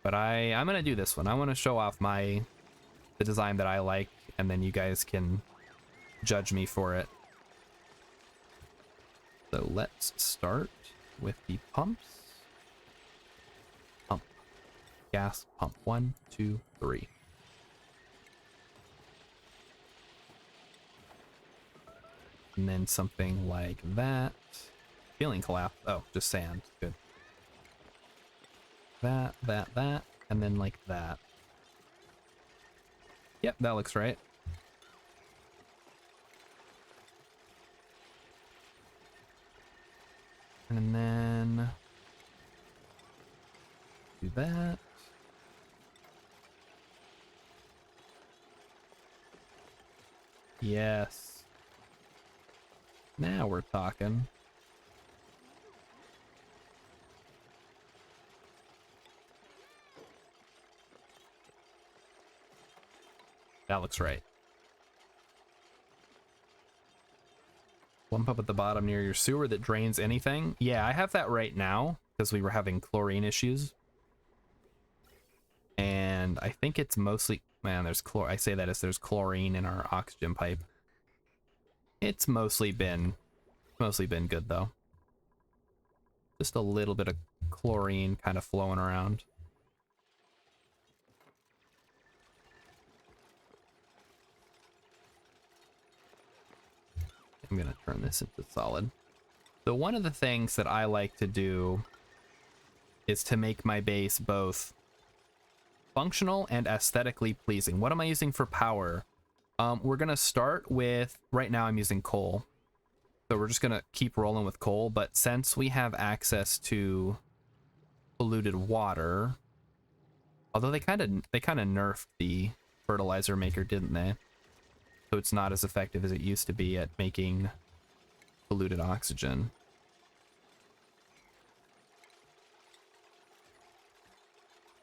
But I'm gonna do this one. I want to show off the design that I like, and then you guys can judge me for it. So let's start with the pumps. Pump. Gas pump. 1, 2, 3. And then something like that. Feeling collapse. Oh, just sand. Good. That, and then like that. Yep, that looks right. And then do that. Yes. Now we're talking. That looks right. 1 pump at the bottom near your sewer that drains anything. Yeah, I have that right now because we were having chlorine issues. And I think it's mostly, man, there's I say that as there's chlorine in our oxygen pipe. It's mostly been good though. Just a little bit of chlorine kind of flowing around. I'm gonna turn this into solid. So one of the things that I like to do is to make my base both functional and aesthetically pleasing. What am I using for power? We're gonna start with, right now I'm using coal. So we're just gonna keep rolling with coal, but since we have access to polluted water, although they kind of nerfed the fertilizer maker, didn't they? So it's not as effective as it used to be at making polluted oxygen.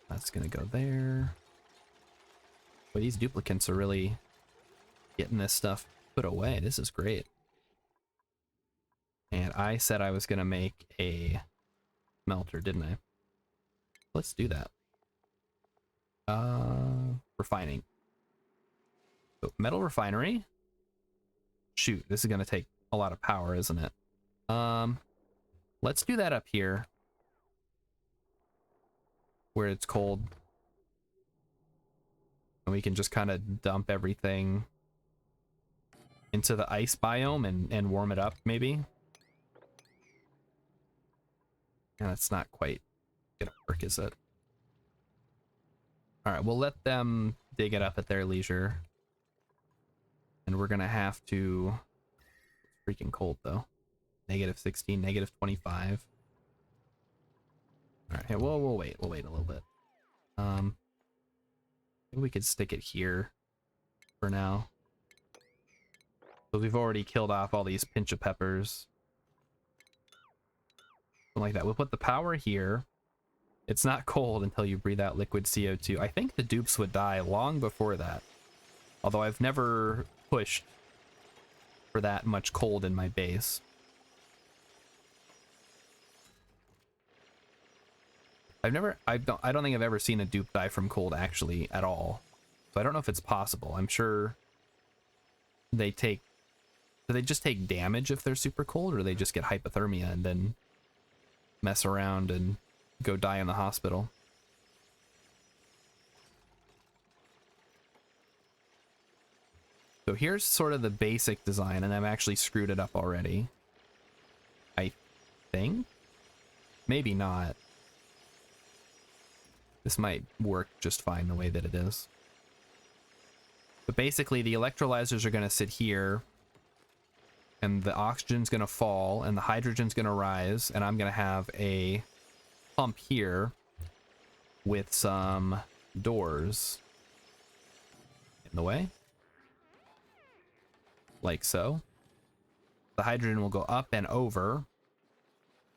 That's gonna go there. But these duplicants are really getting this stuff put away. This is great. And I said I was gonna make a melter, didn't I? Let's do that. Refining. So metal refinery. Shoot, this is gonna take a lot of power, isn't it? Let's do that up here where it's cold. And we can just kind of dump everything into the ice biome and warm it up, maybe. And it's not quite gonna work, is it? All right, we'll let them dig it up at their leisure. And we're gonna have to, it's freaking cold though. -16, -25. All right, we'll wait a little bit. Maybe we could stick it here for now. So we've already killed off all these pinch of peppers. Something like that. We'll put the power here. It's not cold until you breathe out liquid CO2. I think the dupes would die long before that. Although I've never pushed for that much cold in my base. I don't think I've ever seen a dupe die from cold actually at all. So I don't know if it's possible. I'm sure they take, do they just take damage if they're super cold, or they just get hypothermia and then mess around and go die in the hospital? So here's sort of the basic design, and I've actually screwed it up already. I think? Maybe not. This might work just fine the way that it is. But basically, the electrolyzers are going to sit here, and the oxygen's going to fall, and the hydrogen's going to rise, and I'm going to have a pump here with some doors in the way. Like so. The hydrogen will go up and over,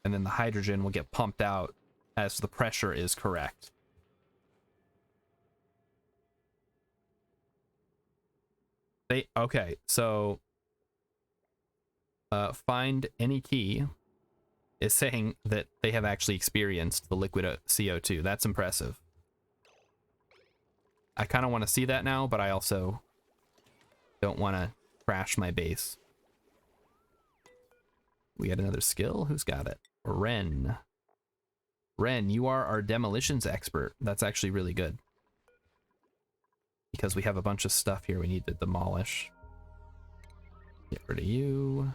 and then the hydrogen will get pumped out as the pressure is correct. Okay, so find any key is saying that they have actually experienced the liquid CO2. That's impressive. I kind of want to see that now, but I also don't want to crash my base. We got another skill. Who's got it? Ren. Ren, you are our demolitions expert. That's actually really good, because we have a bunch of stuff here we need to demolish. Get rid of you.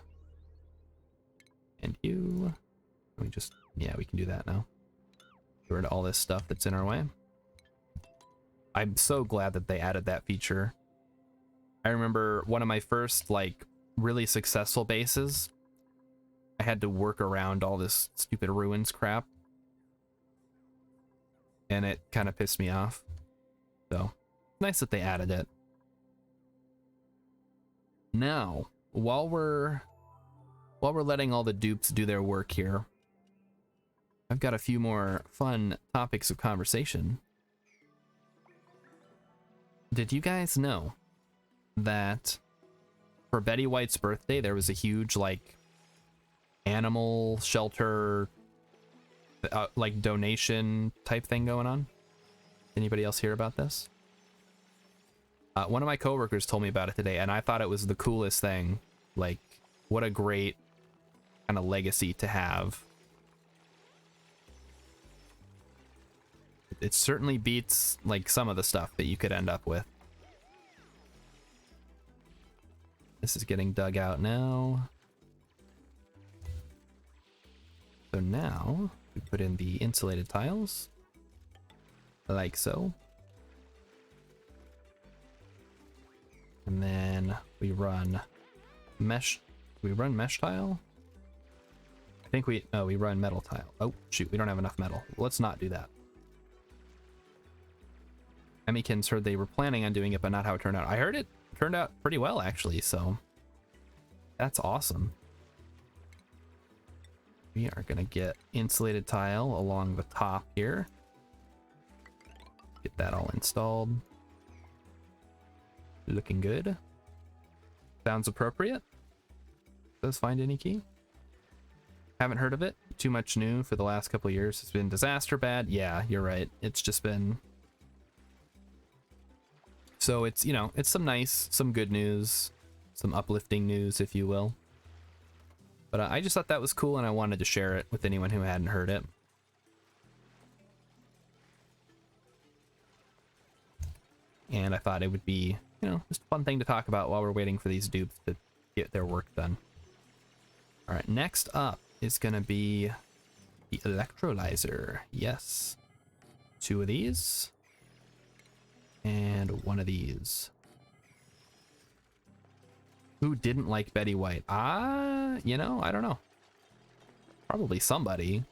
And you. We just, yeah, we can do that now. Get rid of all this stuff that's in our way. I'm so glad that they added that feature. I remember one of my first, like, really successful bases, I had to work around all this stupid ruins crap, and it kind of pissed me off. So, nice that they added it. Now, while we're letting all the dupes do their work here, I've got a few more fun topics of conversation. Did you guys know that for Betty White's birthday there was a huge, like, animal shelter like donation type thing going on? Anybody else hear about this? One of my coworkers told me about it today, and I thought it was the coolest thing. Like, what a great kind of legacy to have. It certainly beats, like, some of the stuff that you could end up with. This is getting dug out now. So now we put in the insulated tiles, like so. And then we run mesh. We run mesh tile. I think we run metal tile. Oh shoot, we don't have enough metal. Let's not do that. Emmykins heard they were planning on doing it, but not how it turned out. I heard it turned out pretty well, actually, so that's awesome. We are gonna get insulated tile along the top here. Get that all installed. Looking good. Sounds appropriate. Does find any key? Haven't heard of it. Too much new for the last couple of years. It's been disaster bad. Yeah, you're right. It's just been... So it's, you know, it's some good news, some uplifting news, if you will. But I just thought that was cool, and I wanted to share it with anyone who hadn't heard it. And I thought it would be, you know, just a fun thing to talk about while we're waiting for these dupes to get their work done. All right, next up is going to be the Electrolyzer. Yes. 2 of these. And 1 of these. Who didn't like Betty White? You know, I don't know. Probably somebody.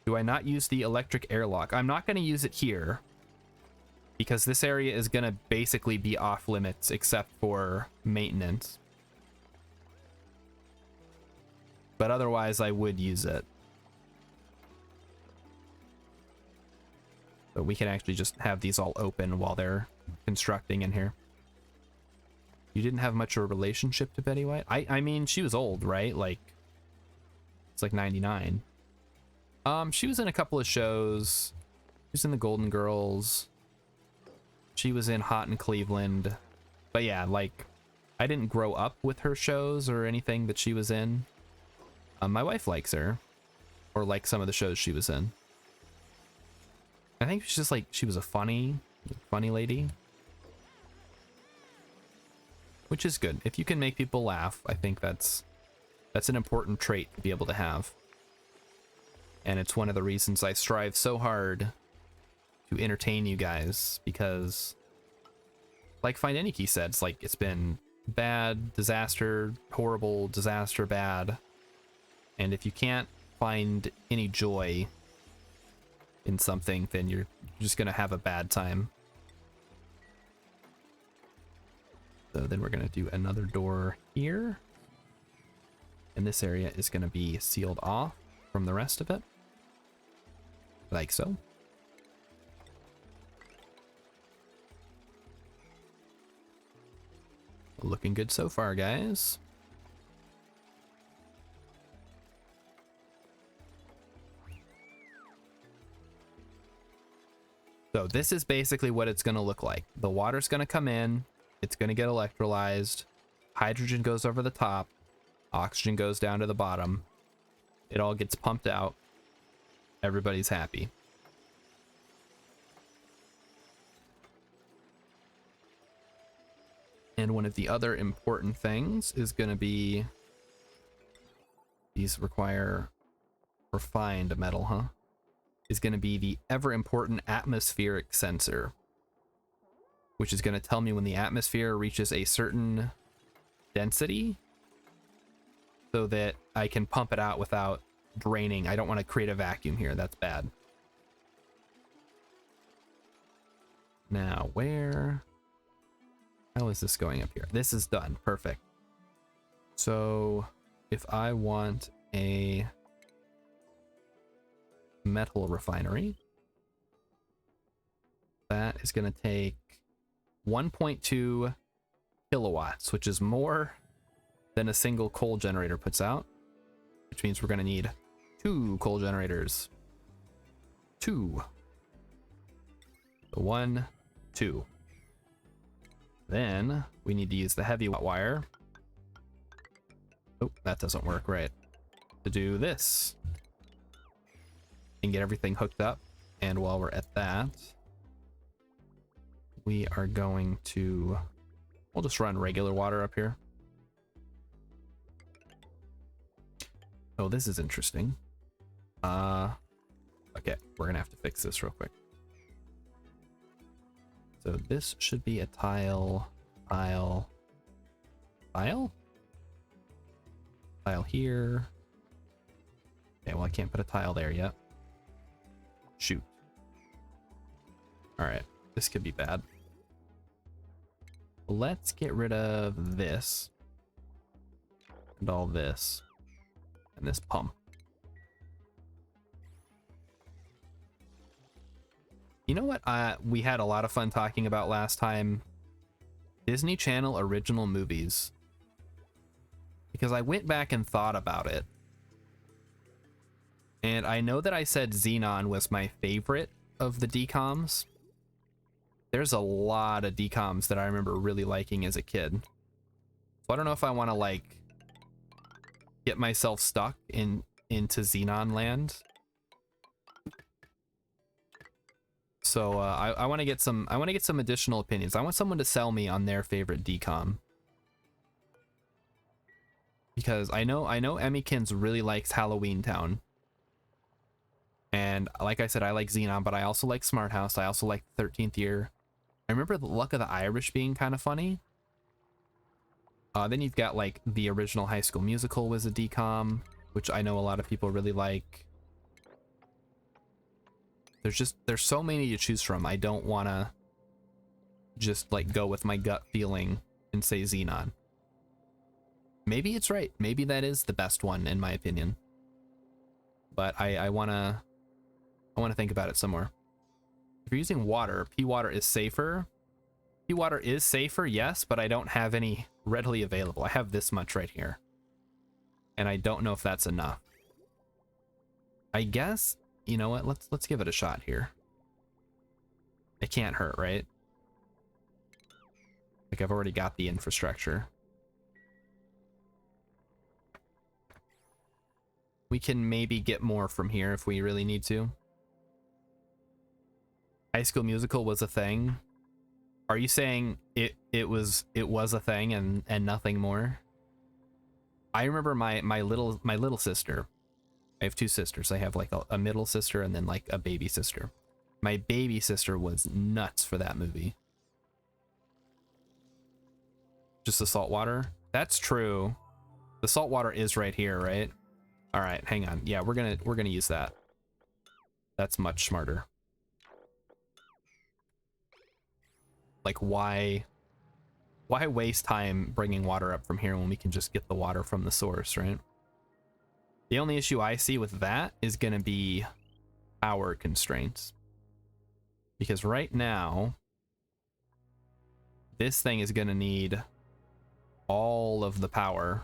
Do I not use the electric airlock? I'm not going to use it here, because this area is going to basically be off limits except for maintenance. But otherwise, I would use it. But we can actually just have these all open while they're constructing in here. You didn't have much of a relationship to Betty White? I mean, she was old, right? Like, it's like 99. She was in a couple of shows. She was in the Golden Girls. She was in Hot in Cleveland. But yeah, like, I didn't grow up with her shows or anything that she was in. My wife likes her, or likes some of the shows she was in. I think she's just like, she was a funny lady. Which is good. If you can make people laugh, I think that's an important trait to be able to have. And it's one of the reasons I strive so hard to entertain you guys, because like Find Any Key said, it's like, it's been bad, disaster, horrible, disaster, bad. And if you can't find any joy in something, then you're just gonna have a bad time. So then we're gonna do another door here. And this area is gonna be sealed off from the rest of it. Like so. Looking good so far, guys. So this is basically what it's going to look like. The water's going to come in. It's going to get electrolyzed. Hydrogen goes over the top. Oxygen goes down to the bottom. It all gets pumped out. Everybody's happy. And one of the other important things is going to be, these require refined metal, huh? Is going to be the ever important atmospheric sensor, which is going to tell me when the atmosphere reaches a certain density so that I can pump it out without draining. I don't want to create a vacuum here. That's bad. Now, how is this going up here? This is done. Perfect. So if I want a metal refinery, that is going to take 1.2 kilowatts, which is more than a single coal generator puts out, which means we're going to need 2 coal generators. 2. So 1, 2. Then we need to use the heavy wire. Oh, that doesn't work right. To do this and get everything hooked up. And while we're at that, we are going to, we'll just run regular water up here. Oh, this is interesting. Okay, we're gonna have to fix this real quick. So this should be a tile here. Okay, well, I can't put a tile there yet. Shoot. All right, this could be bad. Let's get rid of this and all this and this pump. You know what we had a lot of fun talking about last time? Disney Channel original movies. Because I went back and thought about it. And I know that I said Xenon was my favorite of the DCOMs. There's a lot of DCOMs that I remember really liking as a kid. So I don't know if I want to like get myself stuck into Xenon land. So I want to get some additional opinions. I want someone to sell me on their favorite DCOM. Because I know Emmykins really likes Halloween Town. And like I said, I like Xenon, but I also like Smart House. I also like 13th Year. I remember the Luck of the Irish being kind of funny. Then you've got like the original High School Musical was a DCOM, which I know a lot of people really like. There's so many to choose from. I don't want to just like go with my gut feeling and say Xenon. Maybe it's right. Maybe that is the best one in my opinion. But I want to think about it some more. If you're using water, P water is safer. P water is safer, yes, but I don't have any readily available. I have this much right here. And I don't know if that's enough. I guess, you know what? Let's give it a shot here. It can't hurt, right? Like I've already got the infrastructure. We can maybe get more from here if we really need to. High School Musical was a thing. Are you saying it was a thing and nothing more? I remember my little sister. I have two sisters. I have like a middle sister and then like a baby sister. My baby sister was nuts for that movie. Just the salt water? That's true. The salt water is right here, right? All right, hang on. Yeah, we're gonna use that. That's much smarter. Like, why waste time bringing water up from here when we can just get the water from the source, right? The only issue I see with that is gonna be power constraints. Because right now, this thing is gonna need all of the power.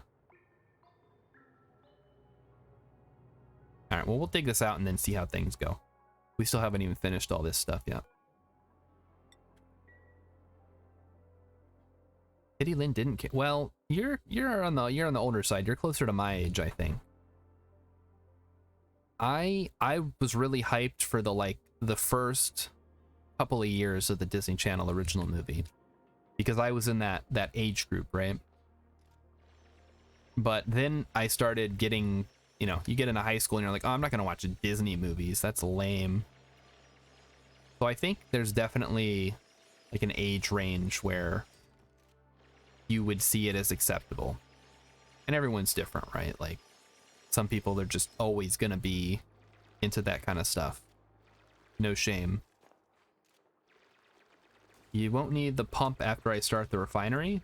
All right, well, we'll dig this out and then see how things go. We still haven't even finished all this stuff yet. Kitty Lynn didn't care. Well, you're on the older side. You're closer to my age, I think. I was really hyped for the first couple of years of the Disney Channel original movie because I was in that age group, right? But then I started getting, you know, you get into high school and you're like, oh, I'm not gonna watch Disney movies. That's lame. So I think there's definitely like an age range where you would see it as acceptable. And everyone's different, right? Like some people, they're just always gonna be into that kind of stuff. No shame. You won't need the pump after I start the refinery.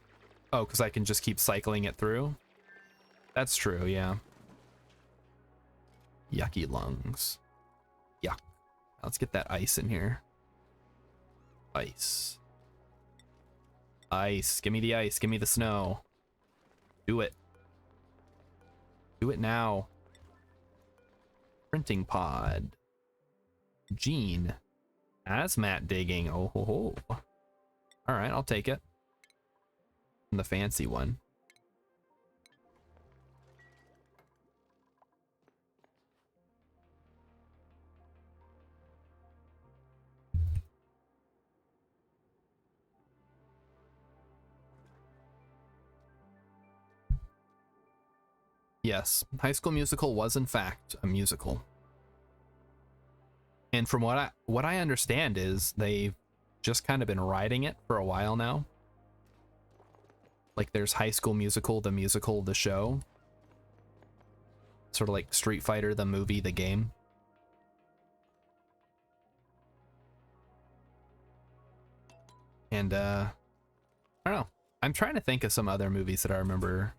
Oh, because I can just keep cycling it through. That's true, yeah. Yucky lungs. Yuck. Let's get that ice in here. Ice. Ice. Give me the ice. Give me the snow. Do it. Do it now. Printing pod. Gene. Hazmat digging. Oh ho ho. Alright, I'll take it. The fancy one. Yes, High School Musical was in fact a musical. And from what I understand is they've just kind of been riding it for a while now. Like there's High School Musical, the show. Sort of like Street Fighter, the movie, the game. And I don't know. I'm trying to think of some other movies that I remember.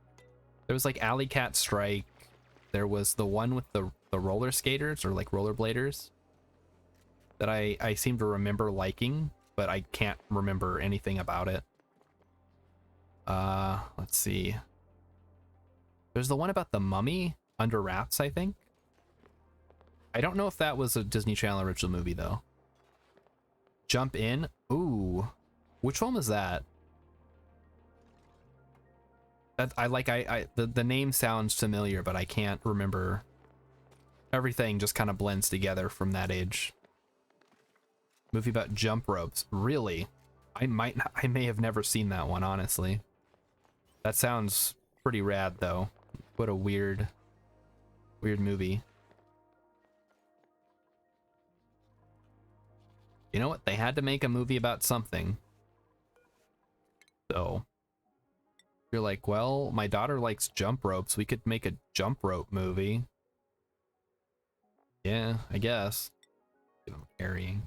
There was like Alley Cat Strike. There was the one with the roller skaters or like rollerbladers that I seem to remember liking, but I can't remember anything about it. Let's see. There's the one about the mummy under wraps, I think. I don't know if that was a Disney Channel original movie though. Jump In. Ooh. Which one was that? The name sounds familiar, but I can't remember. Everything just kind of blends together from that age. Movie about jump ropes. Really? I may have never seen that one, honestly. That sounds pretty rad though. What a weird movie. You know what? They had to make a movie about something. So you're like, well, my daughter likes jump ropes. We could make a jump rope movie. Yeah, I guess. I'm carrying.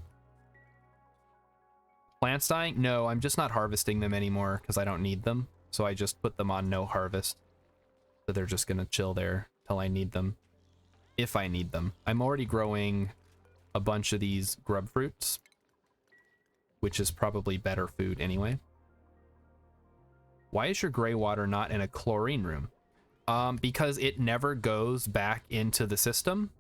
Plants dying? No, I'm just not harvesting them anymore because I don't need them. So I just put them on no harvest. So they're just gonna chill there till I need them. If I need them. I'm already growing a bunch of these grub fruits, which is probably better food anyway. Why is your gray water not in a chlorine room? Because it never goes back into the system.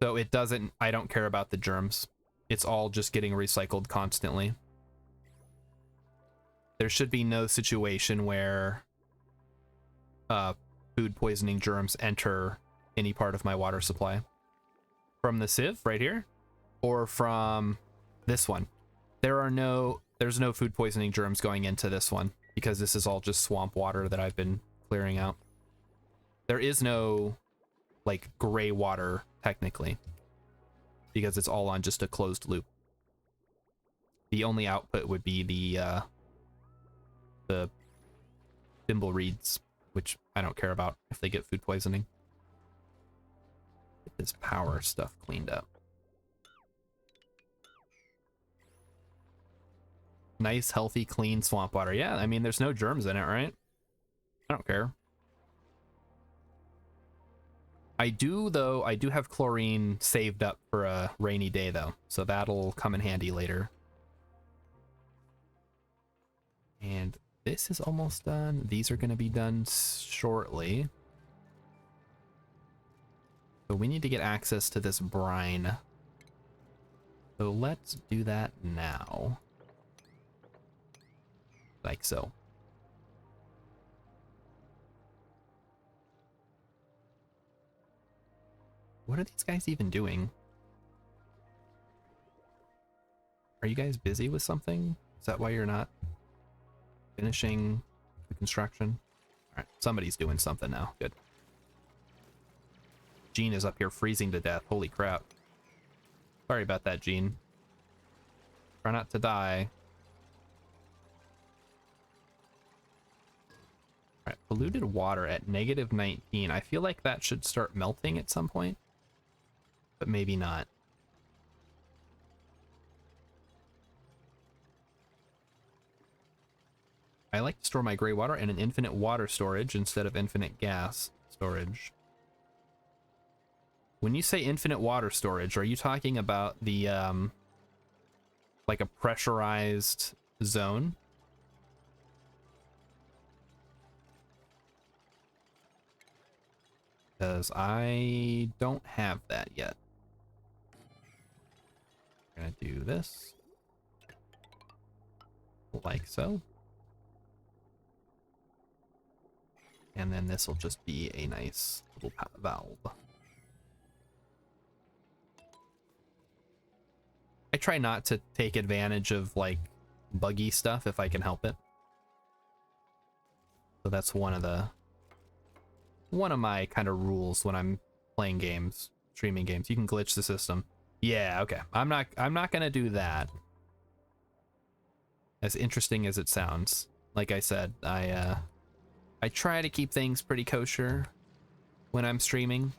So it doesn't, I don't care about the germs. It's all just getting recycled constantly. There should be no situation where food poisoning germs enter any part of my water supply. From the sieve right here, or from this one. There's no food poisoning germs going into this one because this is all just swamp water that I've been clearing out. There is no like gray water technically because it's all on just a closed loop. The only output would be the thimble reeds, which I don't care about if they get food poisoning. Get this power stuff cleaned up. Nice, healthy, clean swamp water. Yeah, I mean, there's no germs in it, right? I don't care. I do have chlorine saved up for a rainy day, though, so that'll come in handy later. And this is almost done. These are going to be done shortly. So we need to get access to this brine. So let's do that now. Like so. What are these guys even doing? Are you guys busy with something? Is that why you're not finishing the construction? Alright, somebody's doing something now. Good. Gene is up here freezing to death. Holy crap. Sorry about that, Gene. Try not to die. Alright, polluted water at -19. I feel like that should start melting at some point, but maybe not. I like to store my gray water in an infinite water storage instead of infinite gas storage. When you say infinite water storage, are you talking about the, like a pressurized zone? Because I don't have that yet. I'm gonna do this. Like so. And then this will just be a nice little valve. I try not to take advantage of like buggy stuff if I can help it. So that's one of my kind of rules when I'm playing games, streaming games. You can glitch the system. Yeah, okay. I'm not gonna do that. As interesting as it sounds. Like I said, I try to keep things pretty kosher when I'm streaming,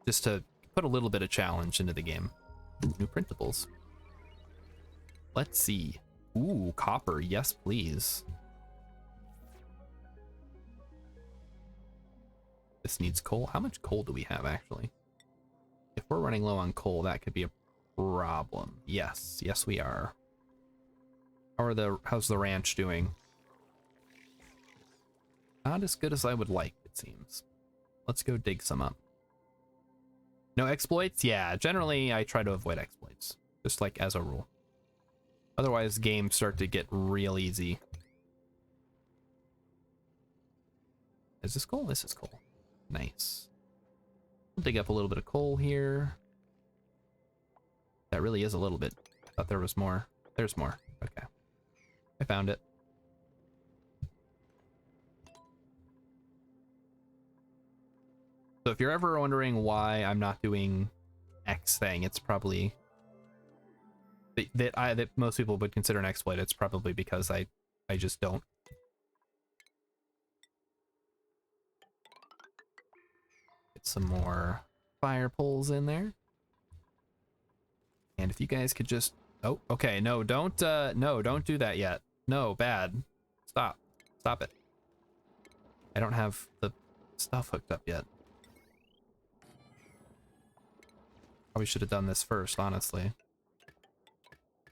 just to put a little bit of challenge into the game. Ooh, new printables. Let's see. Ooh, copper. Yes, please. This needs coal. How much coal do we have, actually? If we're running low on coal, that could be a problem. Yes. Yes, we are. How's the ranch doing? Not as good as I would like, it seems. Let's go dig some up. No exploits? Yeah, generally I try to avoid exploits, just like as a rule. Otherwise, games start to get real easy. Is this coal? This is coal. Nice. We'll dig up a little bit of coal here. That really is a little bit. I thought there was more. There's more. Okay. I found it. So if you're ever wondering why I'm not doing X thing, it's probably that most people would consider an exploit. It's probably because I just don't. Get some more fire poles in there. And if you guys could just, oh, okay, no, don't do that yet. No, bad. Stop it. I don't have the stuff hooked up yet. Probably should have done this first, honestly.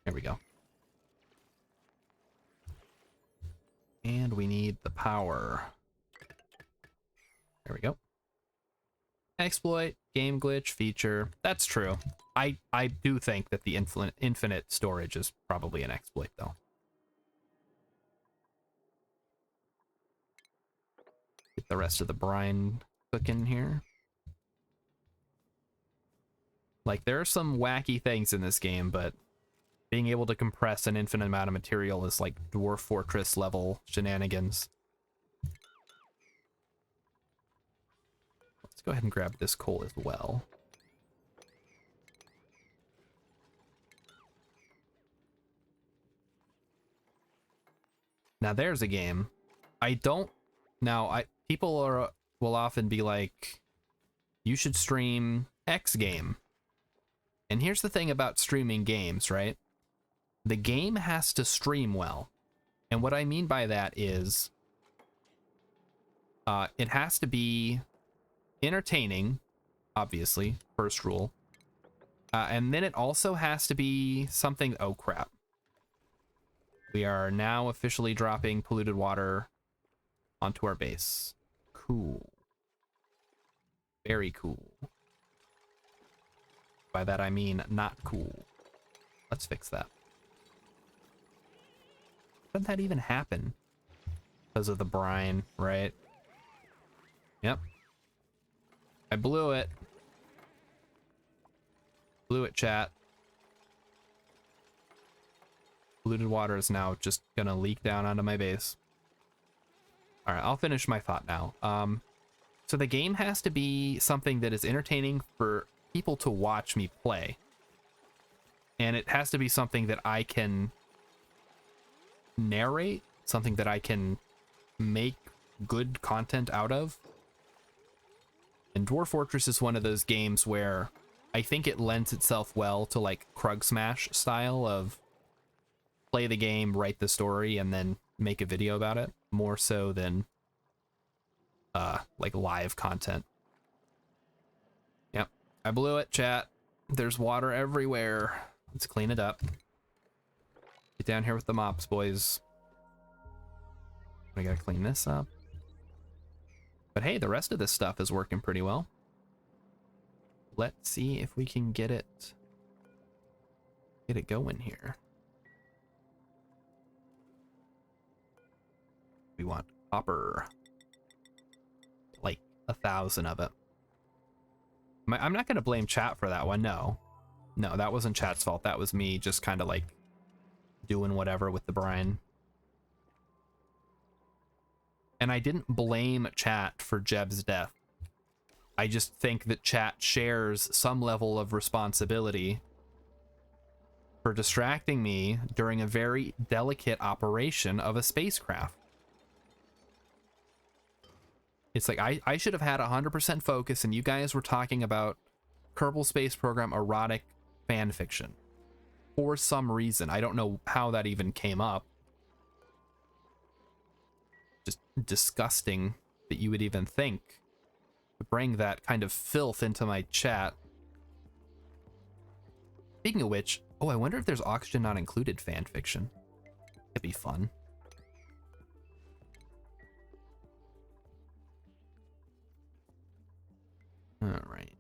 Here we go. And we need the power. There we go. Exploit, game glitch, feature. That's true. I do think that the infinite storage is probably an exploit, though. Get the rest of the brine cooking here. Like, there are some wacky things in this game, but being able to compress an infinite amount of material is like Dwarf Fortress level shenanigans. Let's go ahead and grab this coal as well. Now there's a game. People will often be like, you should stream X game. And here's the thing about streaming games, right? The game has to stream well. And what I mean by that is it has to be entertaining, obviously, first rule. And then it also has to be something... Oh, crap. We are now officially dropping polluted water onto our base. Cool. Very cool. By that I mean not cool. Let's fix that. Doesn't that even happen? Because of the brine, right? Yep. I blew it. Blew it, chat. Polluted water is now just gonna leak down onto my base. Alright, I'll finish my thought now. So the game has to be something that is entertaining for people to watch me play. And it has to be something that I can narrate, something that I can make good content out of. And Dwarf Fortress is one of those games where I think it lends itself well to like Krug Smash style of play the game, write the story, and then make a video about it, more so than like live content. Yep, I blew it, chat. There's water everywhere. Let's clean it up. Get down here with the mops, boys. I gotta clean this up. But hey, the rest of this stuff is working pretty well. Let's see if we can get it going here. We want copper. Like 1,000 of it. I'm not gonna blame chat for that one, no. No, that wasn't chat's fault. That was me just kind of like doing whatever with the brine. And I didn't blame chat for Jeb's death. I just think that chat shares some level of responsibility for distracting me during a very delicate operation of a spacecraft. It's like I should have had 100% focus, and you guys were talking about Kerbal Space Program erotic fan fiction. For some reason. I don't know how that even came up. Just disgusting that you would even think to bring that kind of filth into my chat. Speaking of which, oh, I wonder if there's Oxygen Not Included fan fiction. It'd be fun. All right.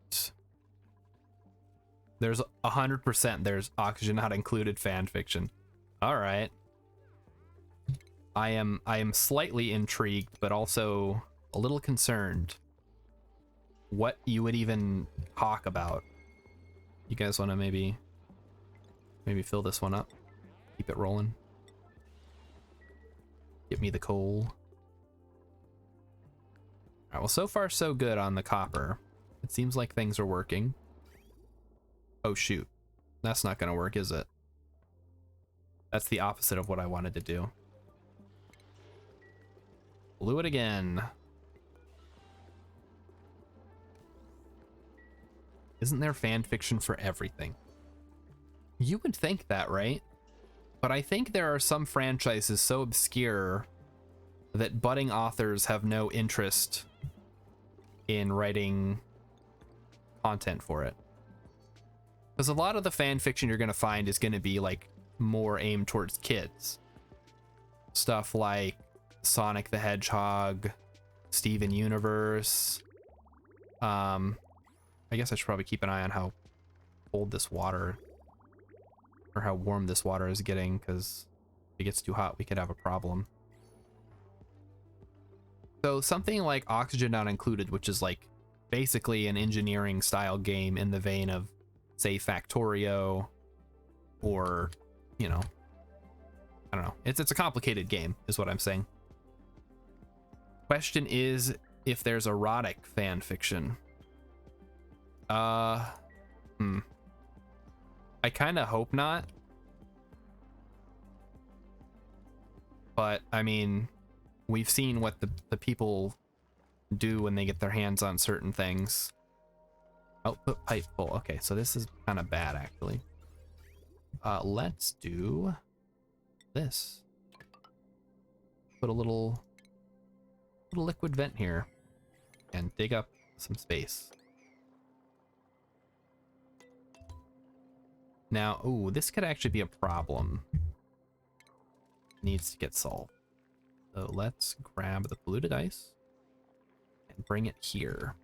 There's 100% there's Oxygen Not Included fan fiction. All right. I am slightly intrigued, but also a little concerned what you would even talk about. You guys want to maybe fill this one up? Keep it rolling. Get me the coal. All right, well, so far so good on the copper. It seems like things are working. Oh shoot, that's not gonna work, is it? That's the opposite of what I wanted to do. Blew it again. Isn't there fan fiction for everything? You would think that, right? But I think there are some franchises so obscure that budding authors have no interest in writing content for it. Because a lot of the fan fiction you're going to find is going to be like more aimed towards kids. Stuff like Sonic the Hedgehog, Steven Universe. I guess I should probably keep an eye on how cold this water, or how warm this water is getting, because if it gets too hot, we could have a problem. So something like Oxygen Not Included, which is like basically an engineering style game in the vein of say Factorio, or, you know, I don't know. It's a complicated game, is what I'm saying. Question is if there's erotic fan fiction. I kind of hope not. But, I mean, we've seen what the people do when they get their hands on certain things. Output pipe full. Okay, so this is kind of bad, actually. Let's do this. Put a little liquid vent here and dig up some space. Now, ooh, this could actually be a problem. Needs to get solved. So let's grab the polluted ice and bring it here.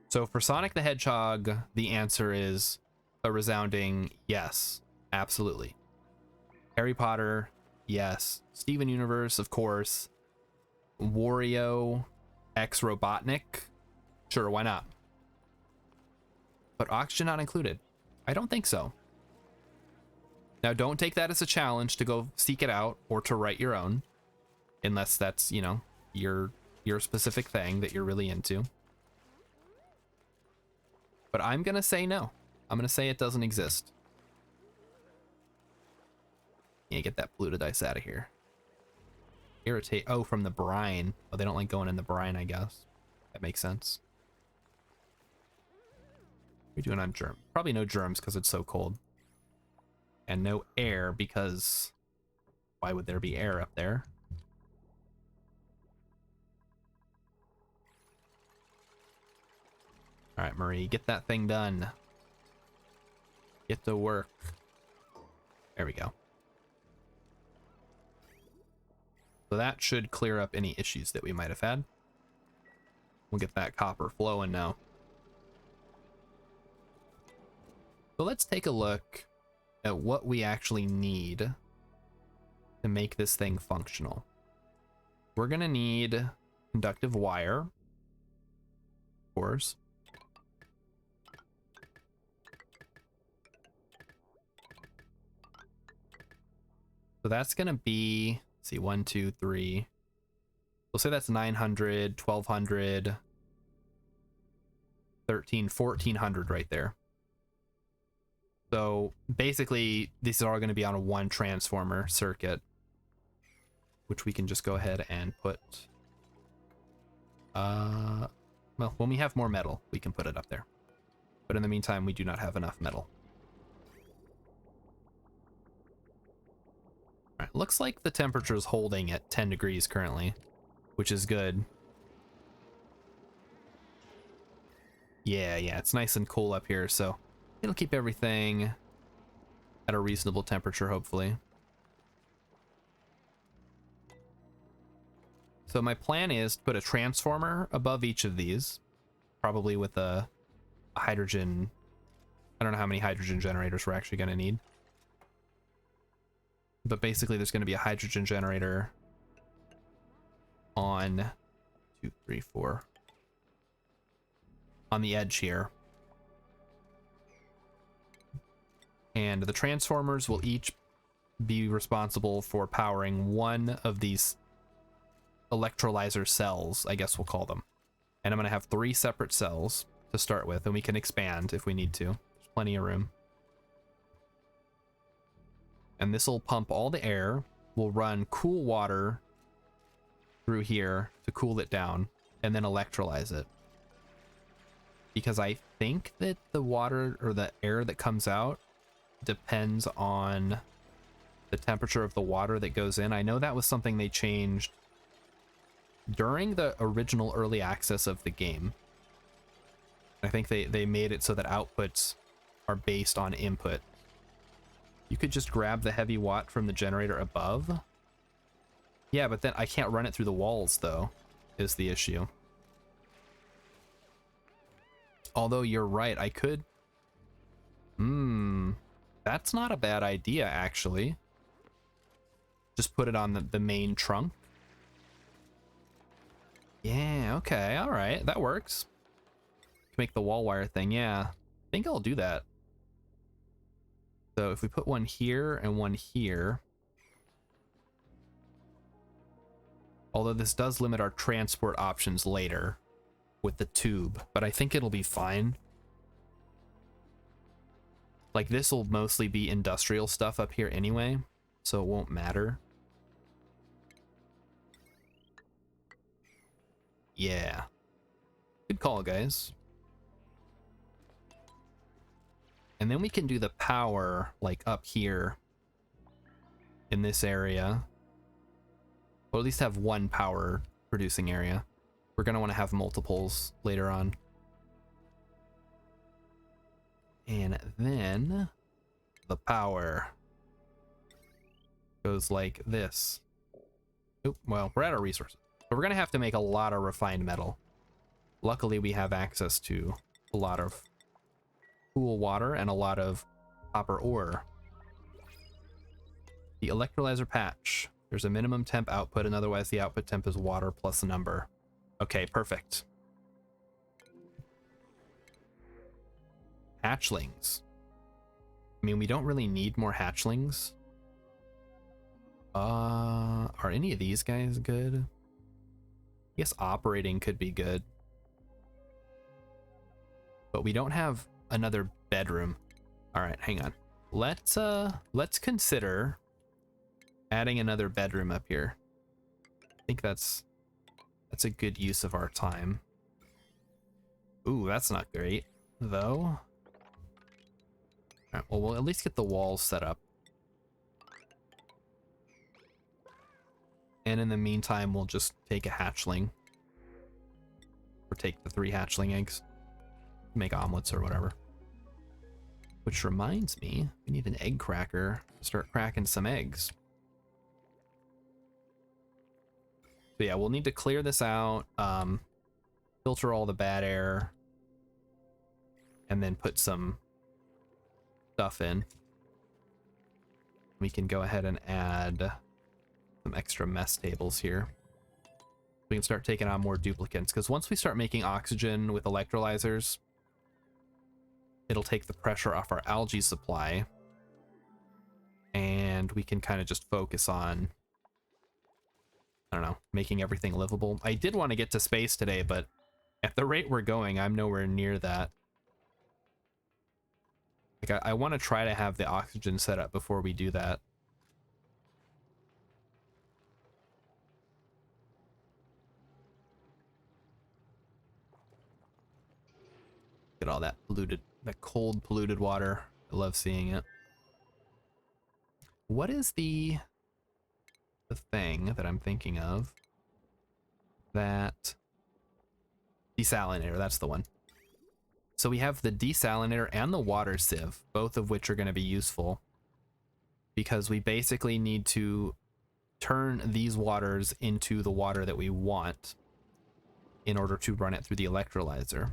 So for Sonic the Hedgehog, the answer is a resounding yes, absolutely. Harry Potter, yes. Steven Universe, of course. Wario X Robotnik, sure, why not? But oxygen not included. I don't think so. Now, don't take that as a challenge to go seek it out or to write your own, unless that's, you know, your specific thing that you're really into. But I'm gonna say no. I'm gonna say it doesn't exist. Yeah, get that polluted ice out of here. Irritate. Oh, from the brine. Oh, they don't like going in the brine, I guess. That makes sense. What are we doing on germ? Probably no germs because it's so cold. And no air because why would there be air up there? All right, Marie, get that thing done. Get to work. There we go. So that should clear up any issues that we might have had. We'll get that copper flowing now. So let's take a look at what we actually need to make this thing functional. We're gonna need conductive wire, of course. So that's gonna be, let's see, 1, 2, 3. We'll say that's 900, 1200, 13, 1400 right there. So basically, these are all going to be on a one transformer circuit, which we can just go ahead and put. Well, when we have more metal, we can put it up there. But in the meantime, we do not have enough metal. All right, looks like the temperature is holding at 10 degrees currently, which is good. Yeah, it's nice and cool up here, so it'll keep everything at a reasonable temperature, hopefully. So my plan is to put a transformer above each of these, probably with a hydrogen. I don't know how many hydrogen generators we're actually going to need. But basically there's going to be a hydrogen generator on 2, 3, 4 on the edge here. And the transformers will each be responsible for powering one of these electrolyzer cells, I guess we'll call them. And I'm going to have 3 separate cells to start with, and we can expand if we need to. There's plenty of room. And this will pump all the air. We'll run cool water through here to cool it down, and then electrolyze it. Because I think that the water or the air that comes out depends on the temperature of the water that goes in. I know that was something they changed during the original early access of the game. I think they made it so that outputs are based on input. You could just grab the heavy watt from the generator above. Yeah, but then I can't run it through the walls, though, is the issue. Although you're right, I could... That's not a bad idea, actually. Just put it on the main trunk. Yeah, okay, all right, that works. Make the wall wire thing, yeah. I think I'll do that. So if we put one here and one here, although this does limit our transport options later with the tube, but I think it'll be fine. Like, this will mostly be industrial stuff up here anyway, so it won't matter. Yeah. Good call, guys. And then we can do the power, like, up here in this area. Or at least have one power producing area. We're going to want to have multiples later on. And then the power goes like this. Oop, well, we're out of resources. But we're going to have to make a lot of refined metal. Luckily, we have access to a lot of cool water and a lot of copper ore. The electrolyzer patch. There's a minimum temp output, and otherwise the output temp is water plus a number. Okay, perfect. Hatchlings. I mean, we don't really need more hatchlings. Are any of these guys good? I guess operating could be good. But we don't have another bedroom. All right, hang on. Let's consider adding another bedroom up here. I think that's a good use of our time. Ooh, that's not great, though. All right, well, we'll at least get the walls set up. And in the meantime, we'll just take a hatchling. Or take the 3 hatchling eggs. Make omelets or whatever. Which reminds me, we need an egg cracker to start cracking some eggs. So yeah, we'll need to clear this out, filter all the bad air, and then put some stuff in. We can go ahead and add some extra mess tables here. We can start taking on more duplicates, because once we start making oxygen with electrolyzers, it'll take the pressure off our algae supply, and we can kind of just focus on, I don't know, making everything livable. I did want to get to space today, but at the rate we're going, I'm nowhere near that. Like, I want to try to have the oxygen set up before we do that. Get all that polluted, that cold polluted water. I love seeing it. What is the thing that I'm thinking of? That desalinator, that's the one. So we have the desalinator and the water sieve, both of which are going to be useful because we basically need to turn these waters into the water that we want in order to run it through the electrolyzer.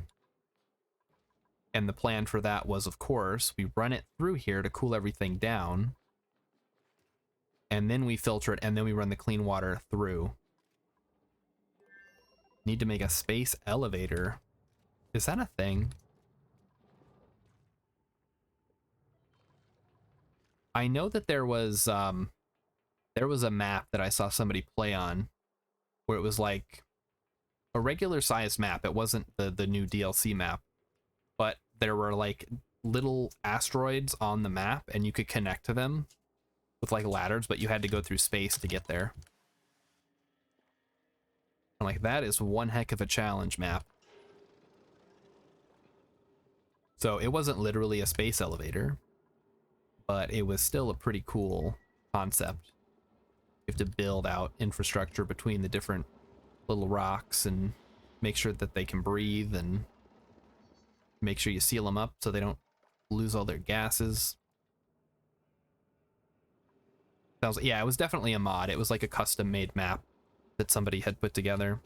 And the plan for that was, of course, we run it through here to cool everything down, and then we filter it, and then we run the clean water through. Need to make a space elevator. Is that a thing? I know that there was a map that I saw somebody play on where it was like a regular sized map. It wasn't the new DLC map, but there were like little asteroids on the map and you could connect to them with like ladders, but you had to go through space to get there. I'm like, that is one heck of a challenge map. So it wasn't literally a space elevator, but it was still a pretty cool concept. You have to build out infrastructure between the different little rocks and make sure that they can breathe and make sure you seal them up so they don't lose all their gases. Sounds, yeah, it was definitely a mod. It was like a custom made map that somebody had put together.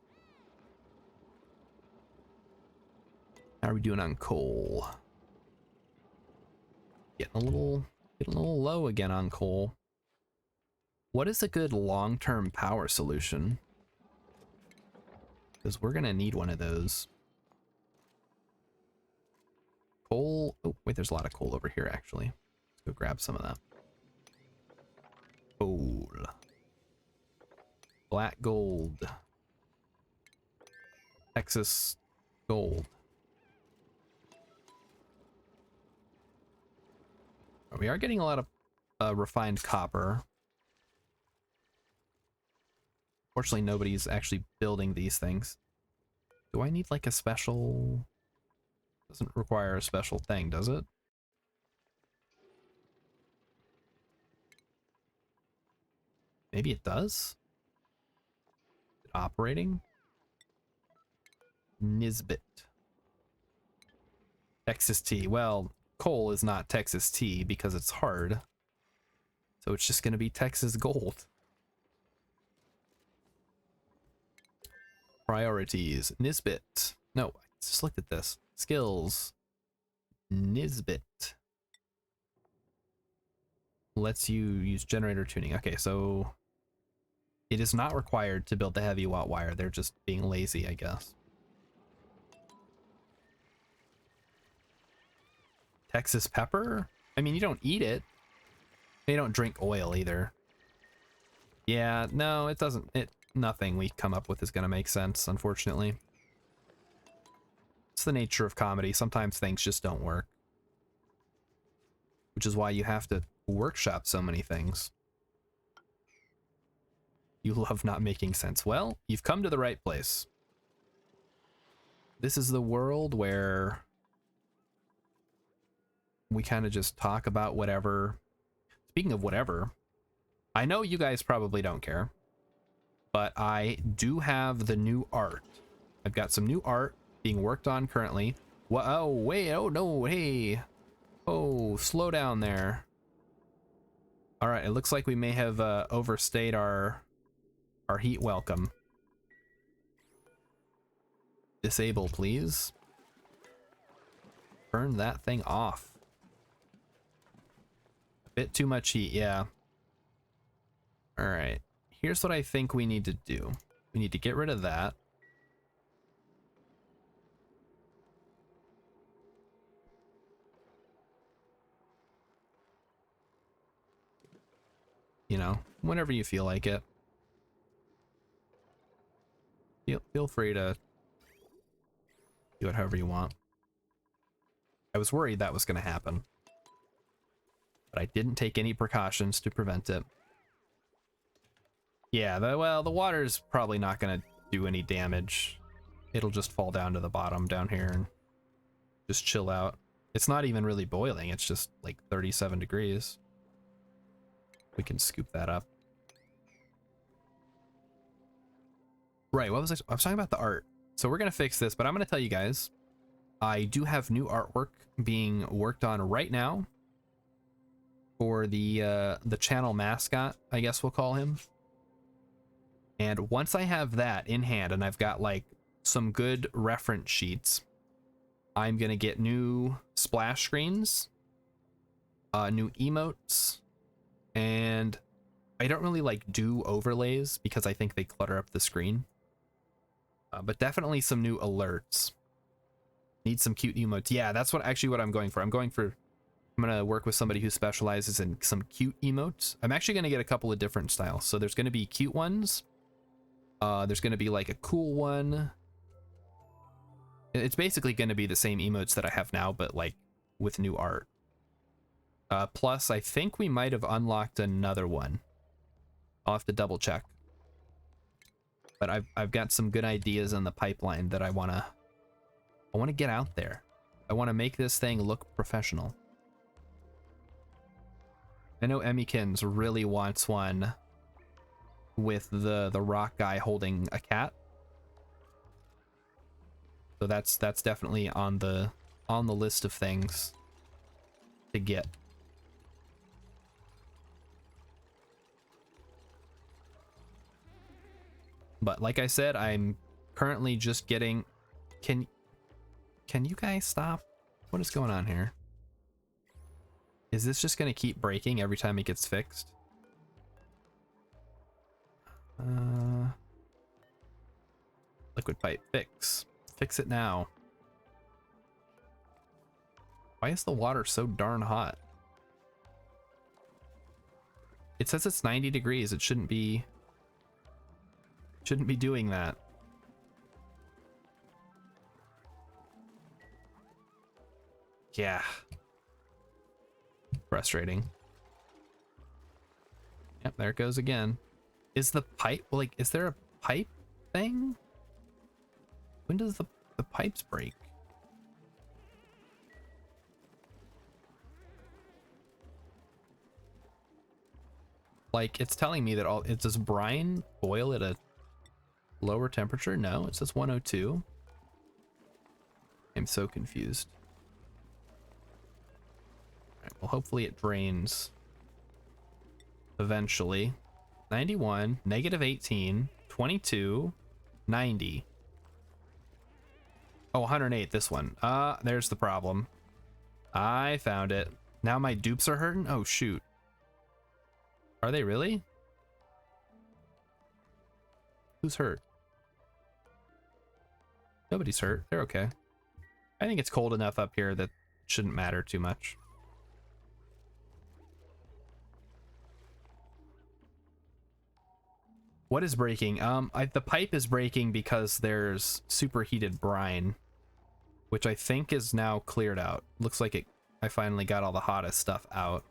How are we doing on coal? Getting a little low again on coal. What is a good long-term power solution? because we're gonna need one of those. Coal. Oh, wait, there's a lot of coal over here, actually. Let's go grab some of that. Coal. Black gold. Texas gold. We are getting a lot of refined copper. Fortunately, nobody's actually building these things. Do I need like a special... Doesn't require a special thing, does it? Maybe it does? Is it operating? Nisbet. Texas tea. Well, coal is not Texas tea because it's hard. So it's just going to be Texas gold. Priorities. Nisbet. No, I just looked at this. Skills. Nisbet. Lets you use generator tuning. Okay, so it is not required to build the heavy watt wire. They're just being lazy, I guess. Texas pepper? I mean, you don't eat it. You don't drink oil either. Yeah, no, it doesn't. Nothing we come up with is going to make sense, unfortunately. It's the nature of comedy. Sometimes things just don't work. Which is why you have to workshop so many things. You love not making sense. Well, you've come to the right place. This is the world where we kind of just talk about whatever. Speaking of whatever, I know you guys probably don't care, but I do have the new art. I've got some new art being worked on currently. Oh, wait, oh no, hey. Oh, slow down there. All right, it looks like we may have overstayed our heat welcome. Disable, please. Turn that thing off. A bit too much heat, yeah. All right, here's what I think we need to do. We need to get rid of that. You know, whenever you feel like it. Feel free to do it however you want. I was worried that was going to happen, but I didn't take any precautions to prevent it. Yeah, well, the water's probably not going to do any damage. It'll just fall down to the bottom down here and just chill out. It's not even really boiling. It's just like 37 degrees. We can scoop that up. Right, what was I was talking about the art. So we're going to fix this, but I'm going to tell you guys, I do have new artwork being worked on right now for the channel mascot, I guess we'll call him. And once I have that in hand and I've got like some good reference sheets, I'm going to get new splash screens, new emotes, and I don't really like do overlays because I think they clutter up the screen. But definitely some new alerts. Need some cute emotes. Yeah, that's what I'm going for. I'm going to work with somebody who specializes in some cute emotes. I'm actually going to get a couple of different styles. So there's going to be cute ones. There's going to be like a cool one. It's basically going to be the same emotes that I have now, but like with new art. Plus, I think we might have unlocked another one. I'll have to double check. But I've got some good ideas in the pipeline that I want to get out there. I want to make this thing look professional. I know Emmykins really wants one with the rock guy holding a cat. So that's definitely on the list of things to get. But like I said, I'm currently just getting... Can you guys stop? What is going on here? Is this just going to keep breaking every time it gets fixed? Liquid pipe, fix. Fix it now. Why is the water so darn hot? It says it's 90 degrees. It shouldn't be doing that. Yeah. Frustrating. Yep, there it goes again. Is the pipe, like, is there a pipe thing? When does the pipes break? Like, it's telling me that does brine boil at a lower temperature? No, it says 102. I'm so confused. All right, well, hopefully it drains eventually. 91, negative 18, 22, 90. Oh, 108, this one. There's the problem. I found it. Now my dupes are hurting? Oh, shoot. Are they really? Who's hurt? Nobody's hurt. They're okay. I think it's cold enough up here that it shouldn't matter too much. What is breaking? The pipe is breaking because there's superheated brine, which I think is now cleared out. Looks like I finally got all the hottest stuff out.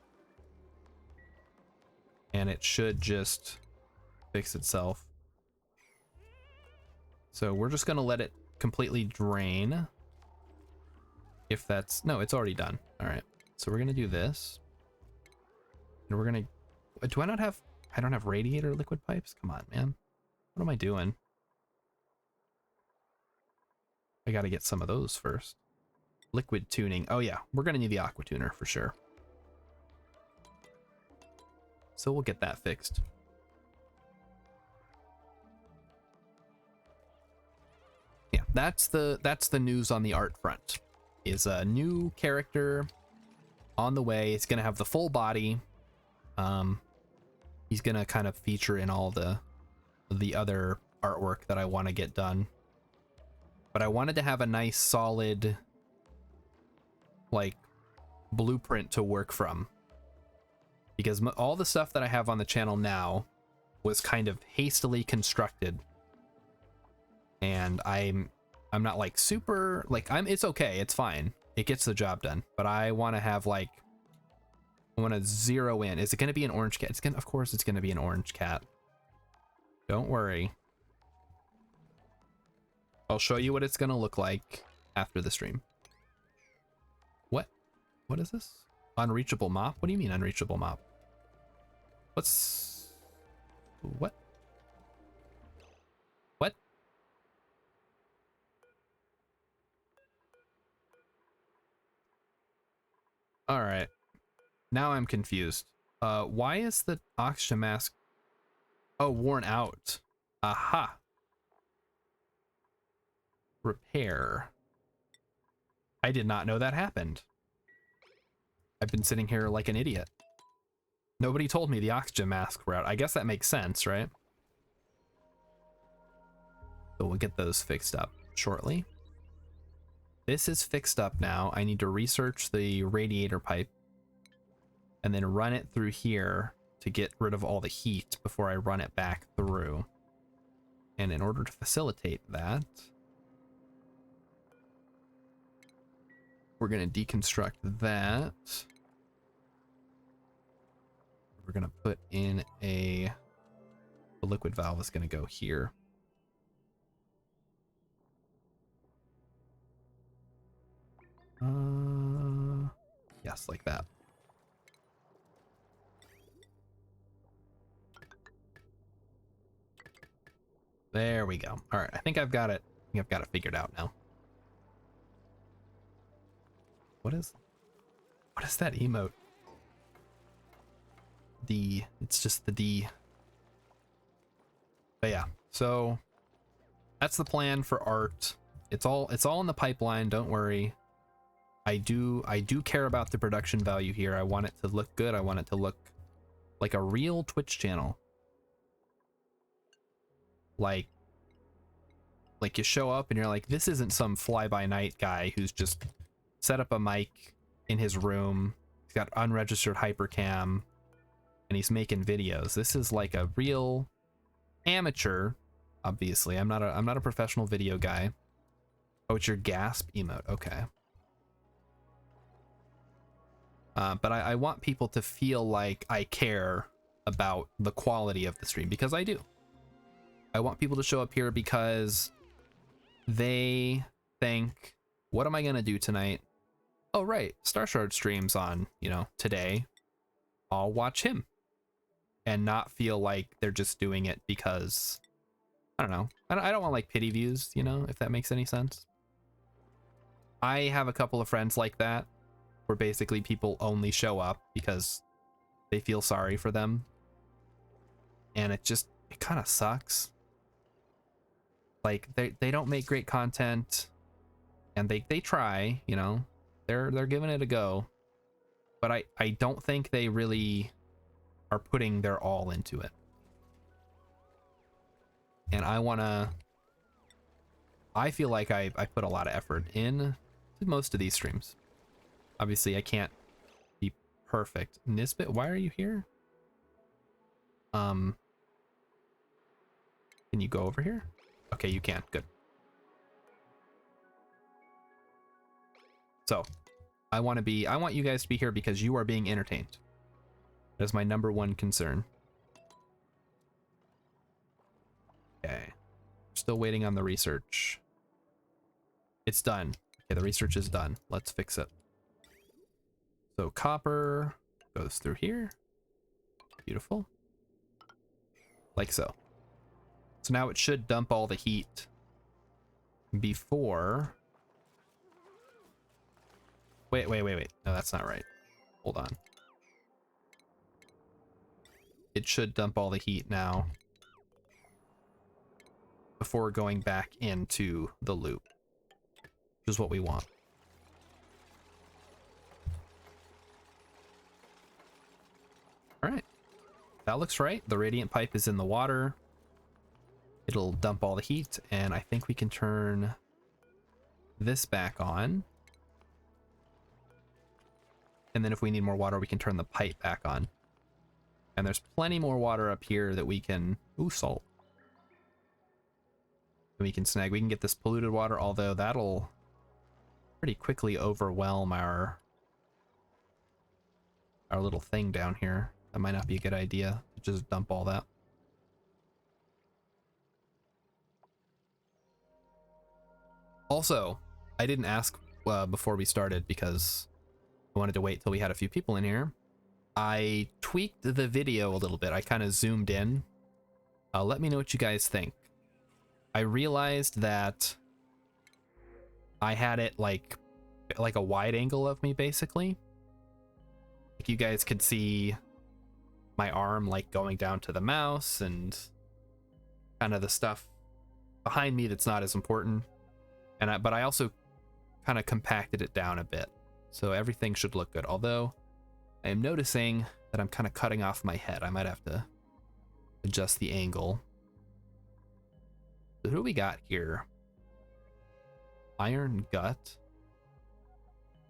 And it should just fix itself. So we're just gonna let it completely drain. If that's, no, it's already done. All right, so we're gonna do this. And we're gonna, I don't have radiator liquid pipes? Come on, man. What am I doing? I gotta get some of those first. Liquid tuning. Oh yeah, we're gonna need the aqua tuner for sure. So we'll get that fixed. Yeah, that's the news on the art front. Is a new character on the way. It's gonna have the full body. He's gonna kind of feature in all the other artwork that I want to get done. But I wanted to have a nice solid like blueprint to work from. Because all the stuff that I have on the channel now was kind of hastily constructed, and I'm not like super like it's okay, it's fine, it gets the job done, but I want to have like, I want to zero in. Is it going to be an orange cat? Of course it's going to be an orange cat. Don't worry, I'll show you what it's going to look like after the stream. What is this? Unreachable mop? What do you mean unreachable mop? What? All right. Now I'm confused. Why is the oxygen mask, oh, worn out? Aha. Repair. I did not know that happened. I've been sitting here like an idiot. Nobody told me the oxygen masks were out. I guess that makes sense, right? So we'll get those fixed up shortly. This is fixed up now. I need to research the radiator pipe and then run it through here to get rid of all the heat before I run it back through. And in order to facilitate that, we're going to deconstruct that. We're going to put in the liquid valve is going to go here. Yes, like that. There we go. All right, I think I've got it. I think I've got it figured out now. What is that emote? D. It's just the D. But yeah, so that's the plan for art. It's all in the pipeline, don't worry. I do care about the production value here. I want it to look good. I want it to look like a real Twitch channel. Like Like, you show up and you're like, this isn't some fly-by-night guy who's just set up a mic in his room. He's got unregistered hypercam and he's making videos. This is like a real amateur. Obviously, I'm not a professional video guy. Oh, it's your gasp emote. Okay. But I want people to feel like I care about the quality of the stream, because I do. I want people to show up here because they think, what am I going to do tonight? Oh, right. Starshard streams on, you know, today. I'll watch him. And not feel like they're just doing it because, I don't know. I don't want like pity views, you know, if that makes any sense. I have a couple of friends like that, where basically people only show up because they feel sorry for them. And it kind of sucks. Like, they don't make great content, and they try, you know, they're giving it a go, but I don't think they really are putting their all into it. And I feel like I put a lot of effort in to most of these streams. Obviously, I can't be perfect. Nisbet, why are you here? Can you go over here? Okay, you can. Good. So, I want you guys to be here because you are being entertained. That is my #1 concern. Okay. Still waiting on the research. It's done. Okay, the research is done. Let's fix it. So copper goes through here. Beautiful. Like so. So now it should dump all the heat before... Wait. No, that's not right. Hold on. It should dump all the heat now before going back into the loop, which is what we want. All right. That looks right. The radiant pipe is in the water. It'll dump all the heat, and I think we can turn this back on. And then if we need more water, we can turn the pipe back on. And there's plenty more water up here that we can... Ooh, salt. We can snag. We can get this polluted water, although that'll pretty quickly overwhelm our little thing down here. That might not be a good idea to just dump all that. Also, I didn't ask before we started because I wanted to wait till we had a few people in here. I tweaked the video a little bit. I kind of zoomed in. Let me know what you guys think. I realized that I had it like a wide angle of me, basically. Like, you guys could see my arm like going down to the mouse and kind of the stuff behind me that's not as important. But I also kind of compacted it down a bit, so everything should look good. Although I am noticing that I'm kind of cutting off my head. I might have to adjust the angle. So who do we got here? Iron gut.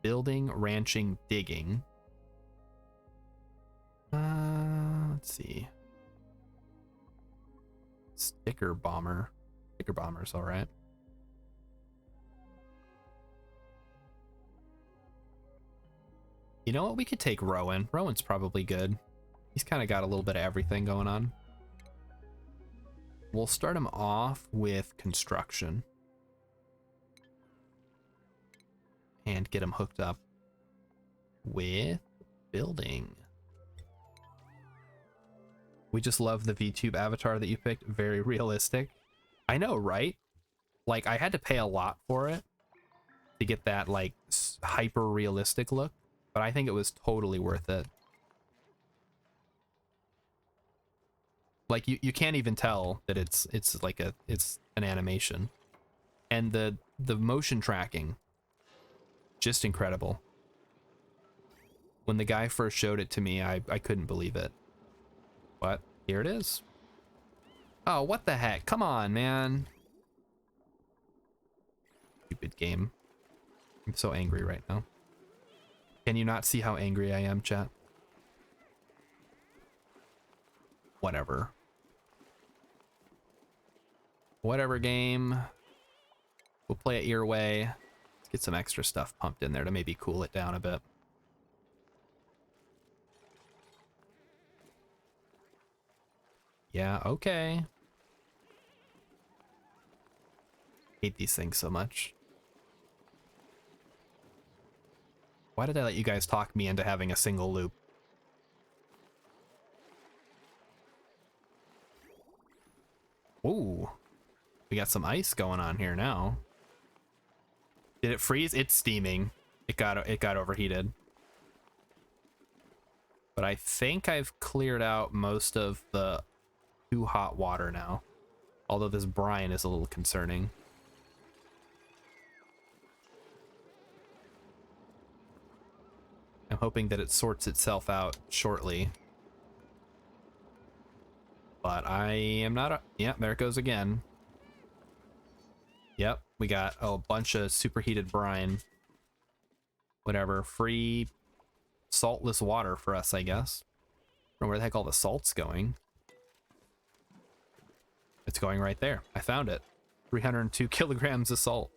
Building, ranching, digging. Let's see. Sticker bomber. Sticker bomber's all right. You know what? We could take Rowan. Rowan's probably good. He's kind of got a little bit of everything going on. We'll start him off with construction. And get him hooked up with building. We just love the VTube avatar that you picked. Very realistic. I know, right? Like, I had to pay a lot for it to get that, like, hyper realistic look. But I think it was totally worth it. Like, you can't even tell that it's an animation. And the motion tracking, just incredible. When the guy first showed it to me, I couldn't believe it. But here it is. Oh, what the heck? Come on, man. Stupid game. I'm so angry right now. Can you not see how angry I am, chat? Whatever. Whatever, game. We'll play it your way. Let's get some extra stuff pumped in there to maybe cool it down a bit. Yeah, okay. Hate these things so much. Why did I let you guys talk me into having a single loop? Ooh. We got some ice going on here now. Did it freeze? It's steaming. It got overheated. But I think I've cleared out most of the too hot water now. Although this brine is a little concerning. I'm hoping that it sorts itself out shortly. But I am not yeah, there it goes again. Yep, we got a bunch of superheated brine. Whatever, free saltless water for us, I guess. I don't know where the heck all the salt's going. It's going right there. I found it. 302 kilograms of salt.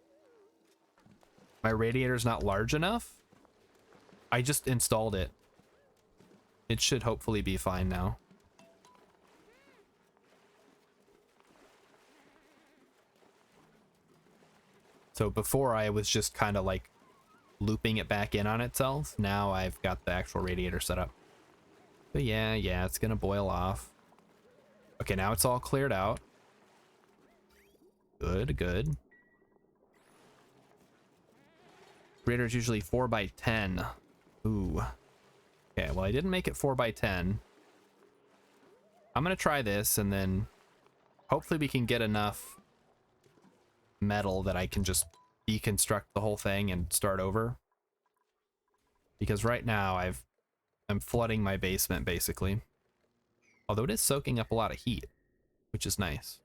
My radiator's not large enough? I just installed it. It should hopefully be fine now. So before I was just kind of like looping it back in on itself. Now I've got the actual radiator set up. But yeah, it's gonna boil off. Okay, now it's all cleared out. Good, good. Radiator's usually 4x10. Ooh. Okay, well I didn't make it 4x10. I'm gonna try this and then hopefully we can get enough metal that I can just deconstruct the whole thing and start over. Because right now I'm flooding my basement basically. Although it is soaking up a lot of heat, which is nice.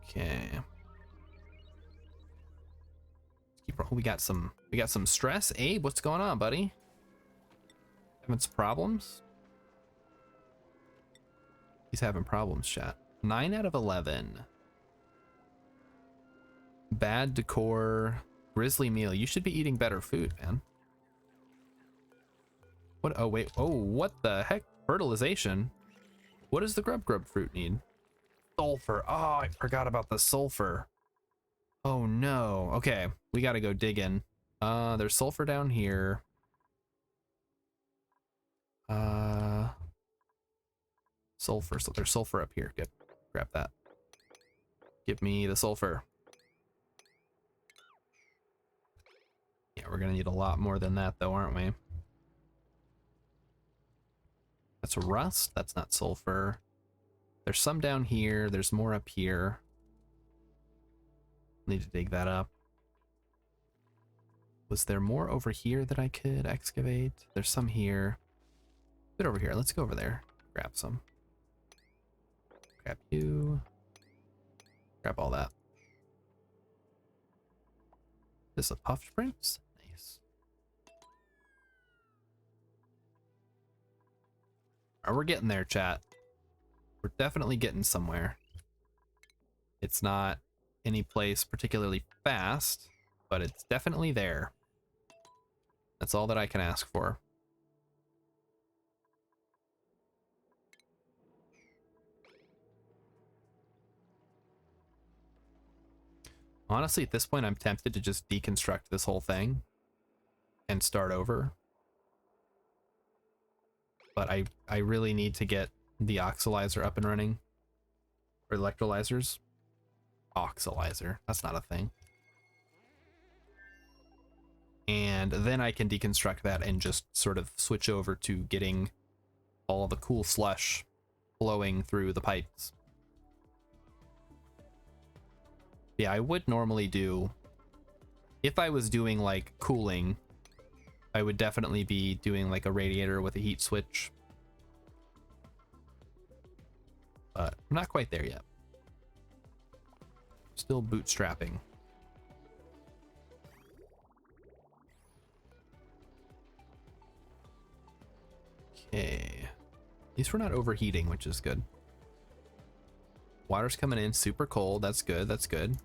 Okay. We got some stress. Abe, what's going on, buddy? Having some problems? He's having problems, chat. 9 out of 11. Bad decor. Grizzly meal. You should be eating better food, man. What? Oh, wait. Oh, what the heck? Fertilization? What does the grub fruit need? Sulfur. Oh, I forgot about the sulfur. Oh, no. Okay. We got to go dig in. There's sulfur down here. Sulfur. So there's sulfur up here. Good. Grab that. Give me the sulfur. Yeah, we're gonna need a lot more than that though, aren't we? That's rust. That's not sulfur. There's some down here. There's more up here. Need to dig that up. Was there more over here that I could excavate? There's some here. Bit over here. Let's go over there. Grab some. Grab you. Grab all that. This a puff sprints? Nice. Alright, we're getting there, chat. We're definitely getting somewhere. It's not any place particularly fast, but it's definitely there. That's all that I can ask for. Honestly, at this point, I'm tempted to just deconstruct this whole thing and start over. But I really need to get the oxylizer up and running. Or electrolyzers. Oxylizer. That's not a thing. And then I can deconstruct that and just sort of switch over to getting all the cool slush flowing through the pipes. Yeah, I would normally do, if I was doing like cooling, I would definitely be doing like a radiator with a heat switch. but I'm not quite there yet. Still bootstrapping. Okay. At least we're not overheating, which is good. Water's coming in super cold. That's good. That's good.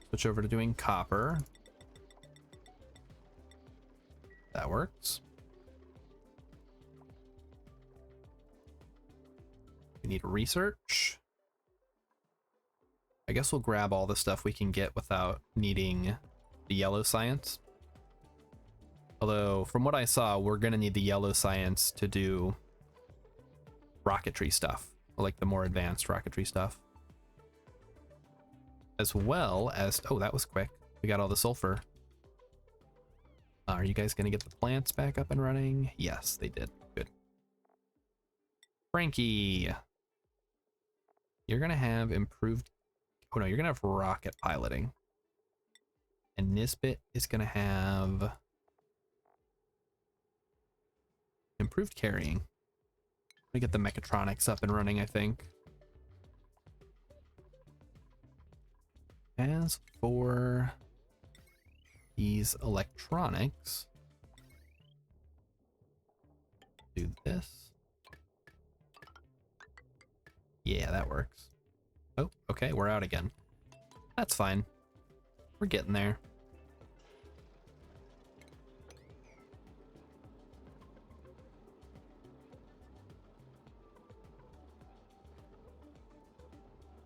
Switch over to doing copper. That works. We need research. I guess we'll grab all the stuff we can get without needing the yellow science. Although, from what I saw, we're going to need the yellow science to do rocketry stuff, like the more advanced rocketry stuff. As well as, oh, that was quick. We got all the sulfur. Are you guys going to get the plants back up and running? Yes, they did. Good. Frankie, you're going to have improved, oh no, you're going to have rocket piloting. And Nisbet is going to have improved carrying. We get the mechatronics up and running, I think. As for these electronics, do this. Yeah, that works. Oh, okay, we're out again. That's fine. We're getting there.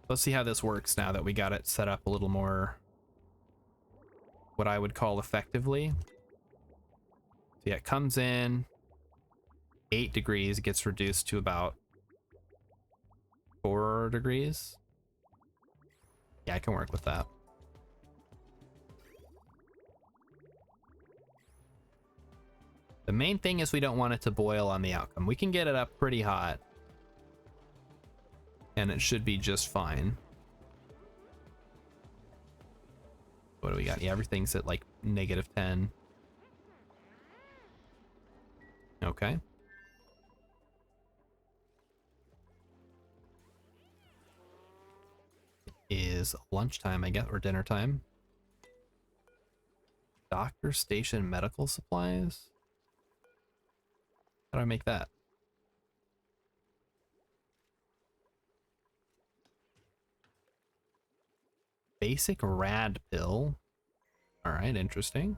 Let's see how this works now that we got it set up a little more what I would call effectively. So yeah, it comes in 8 degrees, it gets reduced to about 4 degrees. Yeah, I can work with that. The main thing is we don't want it to boil on the outcome. We can get it up pretty hot, and it should be just fine. What do we got? Yeah, everything's at like -10. Okay. It is lunchtime, I guess, or dinner time. Doctor station medical supplies? How do I make that? Basic rad pill. All right, interesting.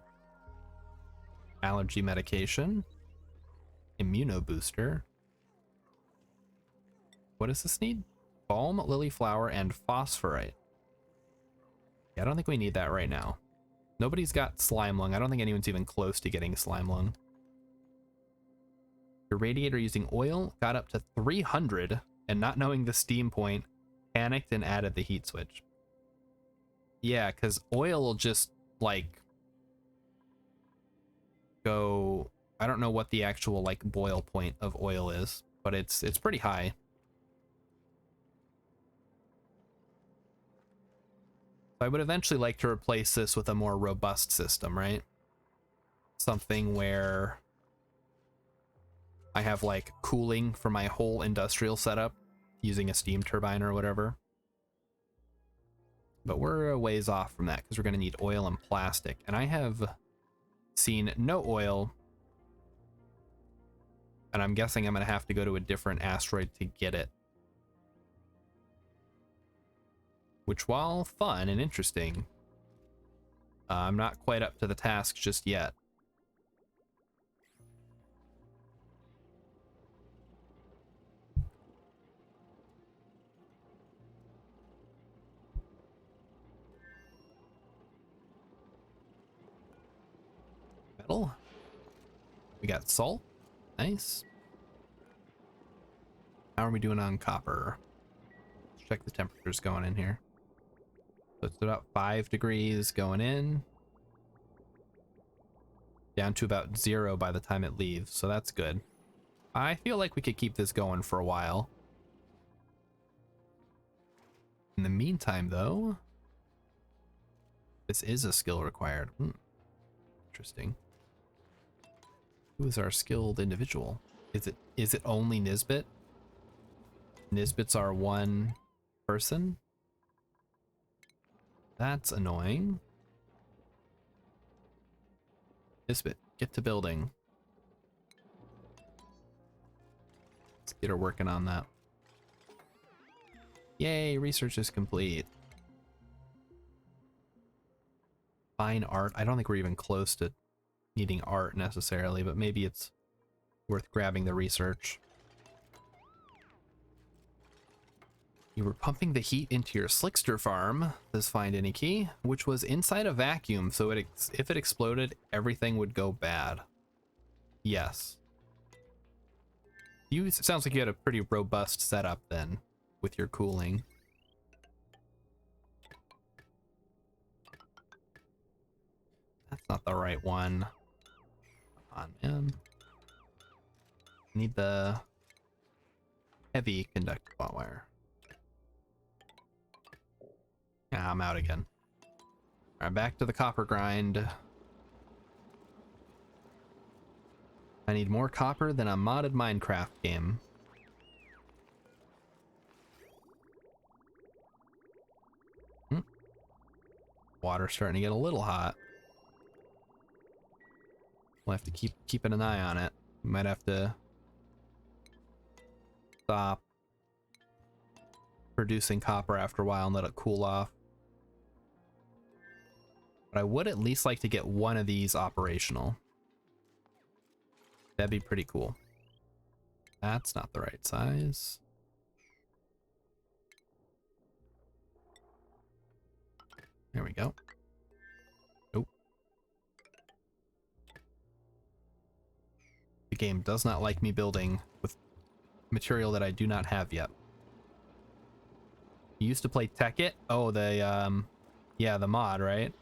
Allergy medication. Immuno booster. What does this need? Balm, lily flower, and phosphorite. Yeah, I don't think we need that right now. Nobody's got slime lung. I don't think anyone's even close to getting slime lung. Your radiator using oil got up to 300, and not knowing the steam point, panicked and added the heat switch. Yeah, because oil will just, like, go... I don't know what the actual, like, boil point of oil is, but it's pretty high. I would eventually like to replace this with a more robust system, right? Something where I have, like, cooling for my whole industrial setup using a steam turbine or whatever. But we're a ways off from that because we're going to need oil and plastic. And I have seen no oil. And I'm guessing I'm going to have to go to a different asteroid to get it. Which, while fun and interesting, I'm not quite up to the task just yet. Metal. We got salt. Nice. How are we doing on copper? Let's check the temperatures going in here. So it's about 5 degrees going in. Down to about 0 by the time it leaves, so that's good. I feel like we could keep this going for a while. In the meantime, though, this is a skill required. Interesting. Who is our skilled individual? Is it only Nisbet? Nisbets are one person. That's annoying. Nisbet, get to building. Let's get her working on that. Yay, research is complete. Fine art. I don't think we're even close to needing art necessarily, but maybe it's worth grabbing the research. You were pumping the heat into your Slickster farm, says Find Any Key, which was inside a vacuum, so if it exploded, everything would go bad. Yes. It sounds like you had a pretty robust setup then, with your cooling. That's not the right one. Come on, man. Need the heavy conductor ball wire. Yeah, I'm out again. Alright, back to the copper grind. I need more copper than a modded Minecraft game. Water's starting to get a little hot. We'll have to keep keeping an eye on it. We might have to stop producing copper after a while and let it cool off. But I would at least like to get one of these operational. That'd be pretty cool. That's not the right size. There we go. Nope. The game does not like me building with material that I do not have yet. You used to play Tekkit? Oh, yeah, the mod, right?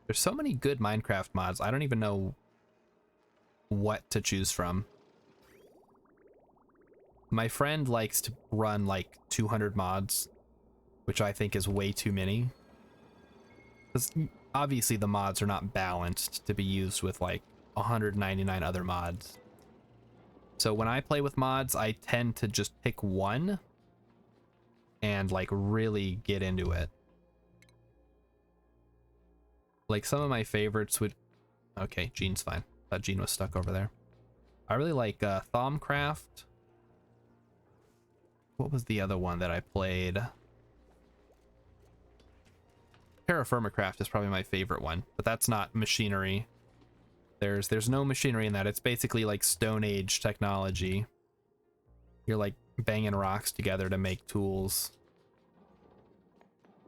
There's so many good Minecraft mods, I don't even know what to choose from. My friend likes to run like 200 mods, which I think is way too many. Because obviously the mods are not balanced to be used with like 199 other mods. So when I play with mods, I tend to just pick one and like really get into it. Like some of my favorites would... Okay, Gene's fine. Thought Gene was stuck over there. I really like Thaumcraft. What was the other one that I played? Terraformacraft is probably my favorite one, but that's not machinery. There's no machinery in that. It's basically like Stone Age technology. You're like banging rocks together to make tools.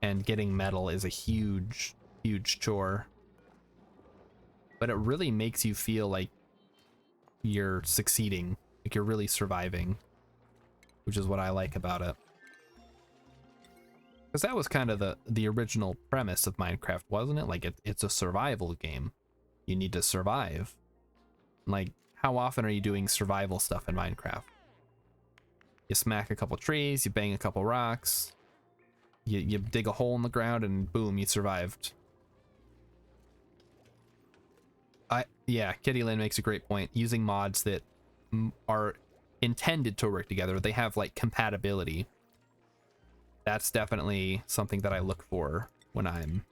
And getting metal is a huge chore. But it really makes you feel like you're succeeding, like you're really surviving, which is what I like about it. Because that was kind of the original premise of Minecraft, wasn't it? Like it's a survival game. You need to survive. Like, how often are you doing survival stuff in Minecraft? You smack a couple trees, you bang a couple rocks, you dig a hole in the ground, and boom, you survived. Yeah, Kitty Lynn makes a great point. Using mods that are intended to work together, they have like compatibility. That's definitely something that I look for when I'm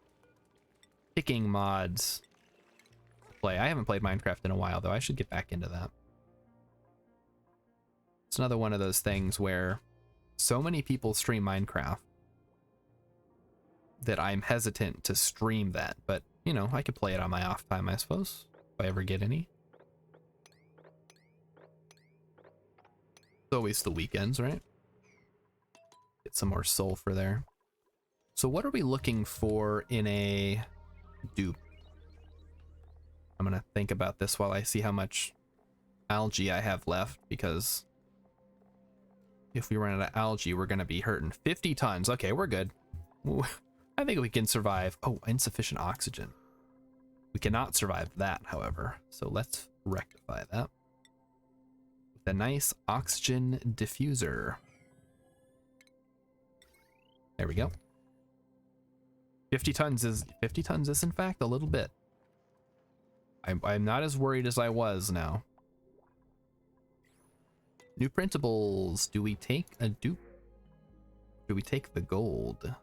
picking mods to play. I haven't played Minecraft in a while though. I should get back into that. It's another one of those things where so many people stream Minecraft that I'm hesitant to stream that, but you know, I could play it on my off time, I suppose, if I ever get any. It's always the weekends, right? Get some more sulfur there. So what are we looking for in a dupe? I'm gonna think about this while I see how much algae I have left, because if we run out of algae, we're gonna be hurting. 50 tons. Okay, we're good. I think we can survive. Oh, insufficient oxygen. We cannot survive that, however. So let's rectify that with a nice oxygen diffuser. There we go. 50 tons is in fact a little bit. I'm not as worried as I was now. New printables. Do we take a dupe? Do we take the gold?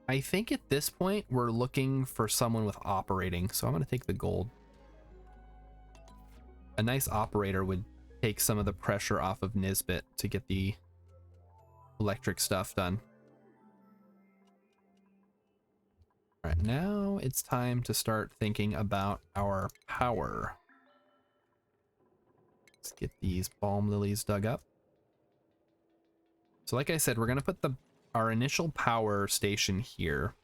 I think at this point we're looking for someone with operating, so I'm gonna take the gold. A nice operator would take some of the pressure off of Nisbet to get the electric stuff done. All right, now it's time to start thinking about our power. Let's get these balm lilies dug up. So like I said, we're gonna put our initial power station here.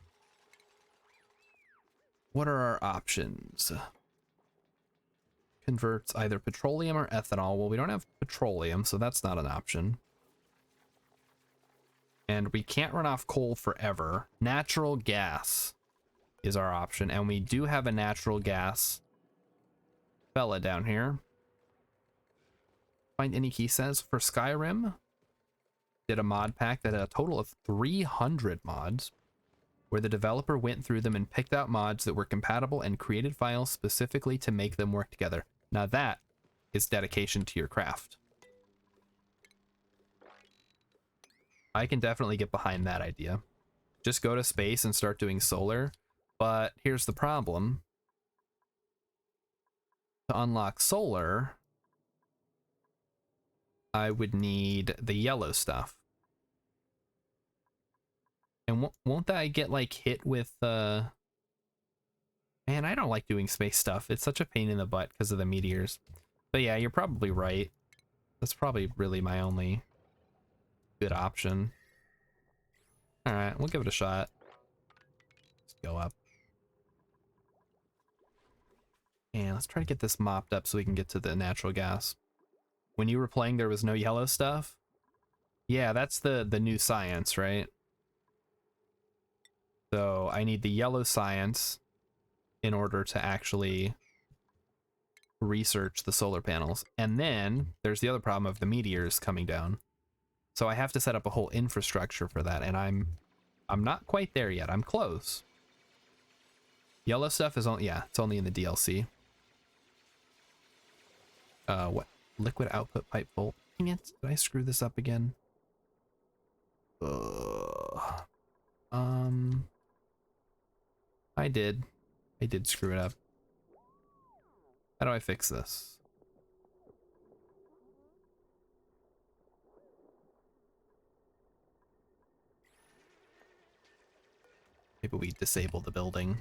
What are our options? Converts either petroleum or ethanol. Well, we don't have petroleum, so that's not an option. And we can't run off coal forever. Natural gas is our option, and we do have a natural gas fella down here. Find any key says for Skyrim. Did a mod pack that had a total of 300 mods, where the developer went through them and picked out mods that were compatible and created files specifically to make them work together. Now that is dedication to your craft. I can definitely get behind that idea. Just go to space and start doing solar. But here's the problem. To unlock solar, I would need the yellow stuff. And won't that get like hit with man, I don't like doing space stuff. It's such a pain in the butt because of the meteors. But yeah, you're probably right. That's probably really my only good option. All right, we'll give it a shot. Let's go up. And let's try to get this mopped up so we can get to the natural gas. When you were playing, there was no yellow stuff? Yeah, that's the new science, right? So I need the yellow science in order to actually research the solar panels. And then there's the other problem of the meteors coming down. So I have to set up a whole infrastructure for that, and I'm not quite there yet. I'm close. Yellow stuff is only, yeah, it's only in the DLC. What? Liquid output pipe bolt. Dang it, did I screw this up again? I did screw it up. How do I fix this? Maybe we disable the building.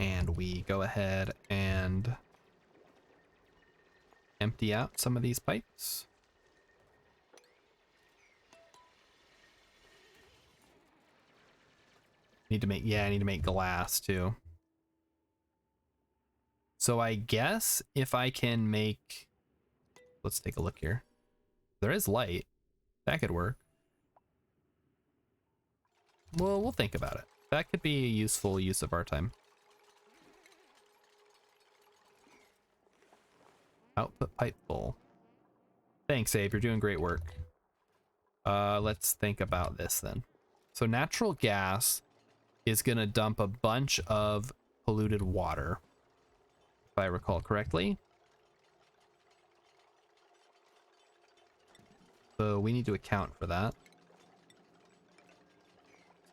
And we go ahead and empty out some of these pipes. Need to make, yeah, I need to make glass too. So I guess if I can make, let's take a look here. There is light. That could work. Well, we'll think about it. That could be a useful use of our time. Output pipe full. Thanks, Abe. You're doing great work. Let's think about this then. So natural gas is going to dump a bunch of polluted water, if I recall correctly. So we need to account for that.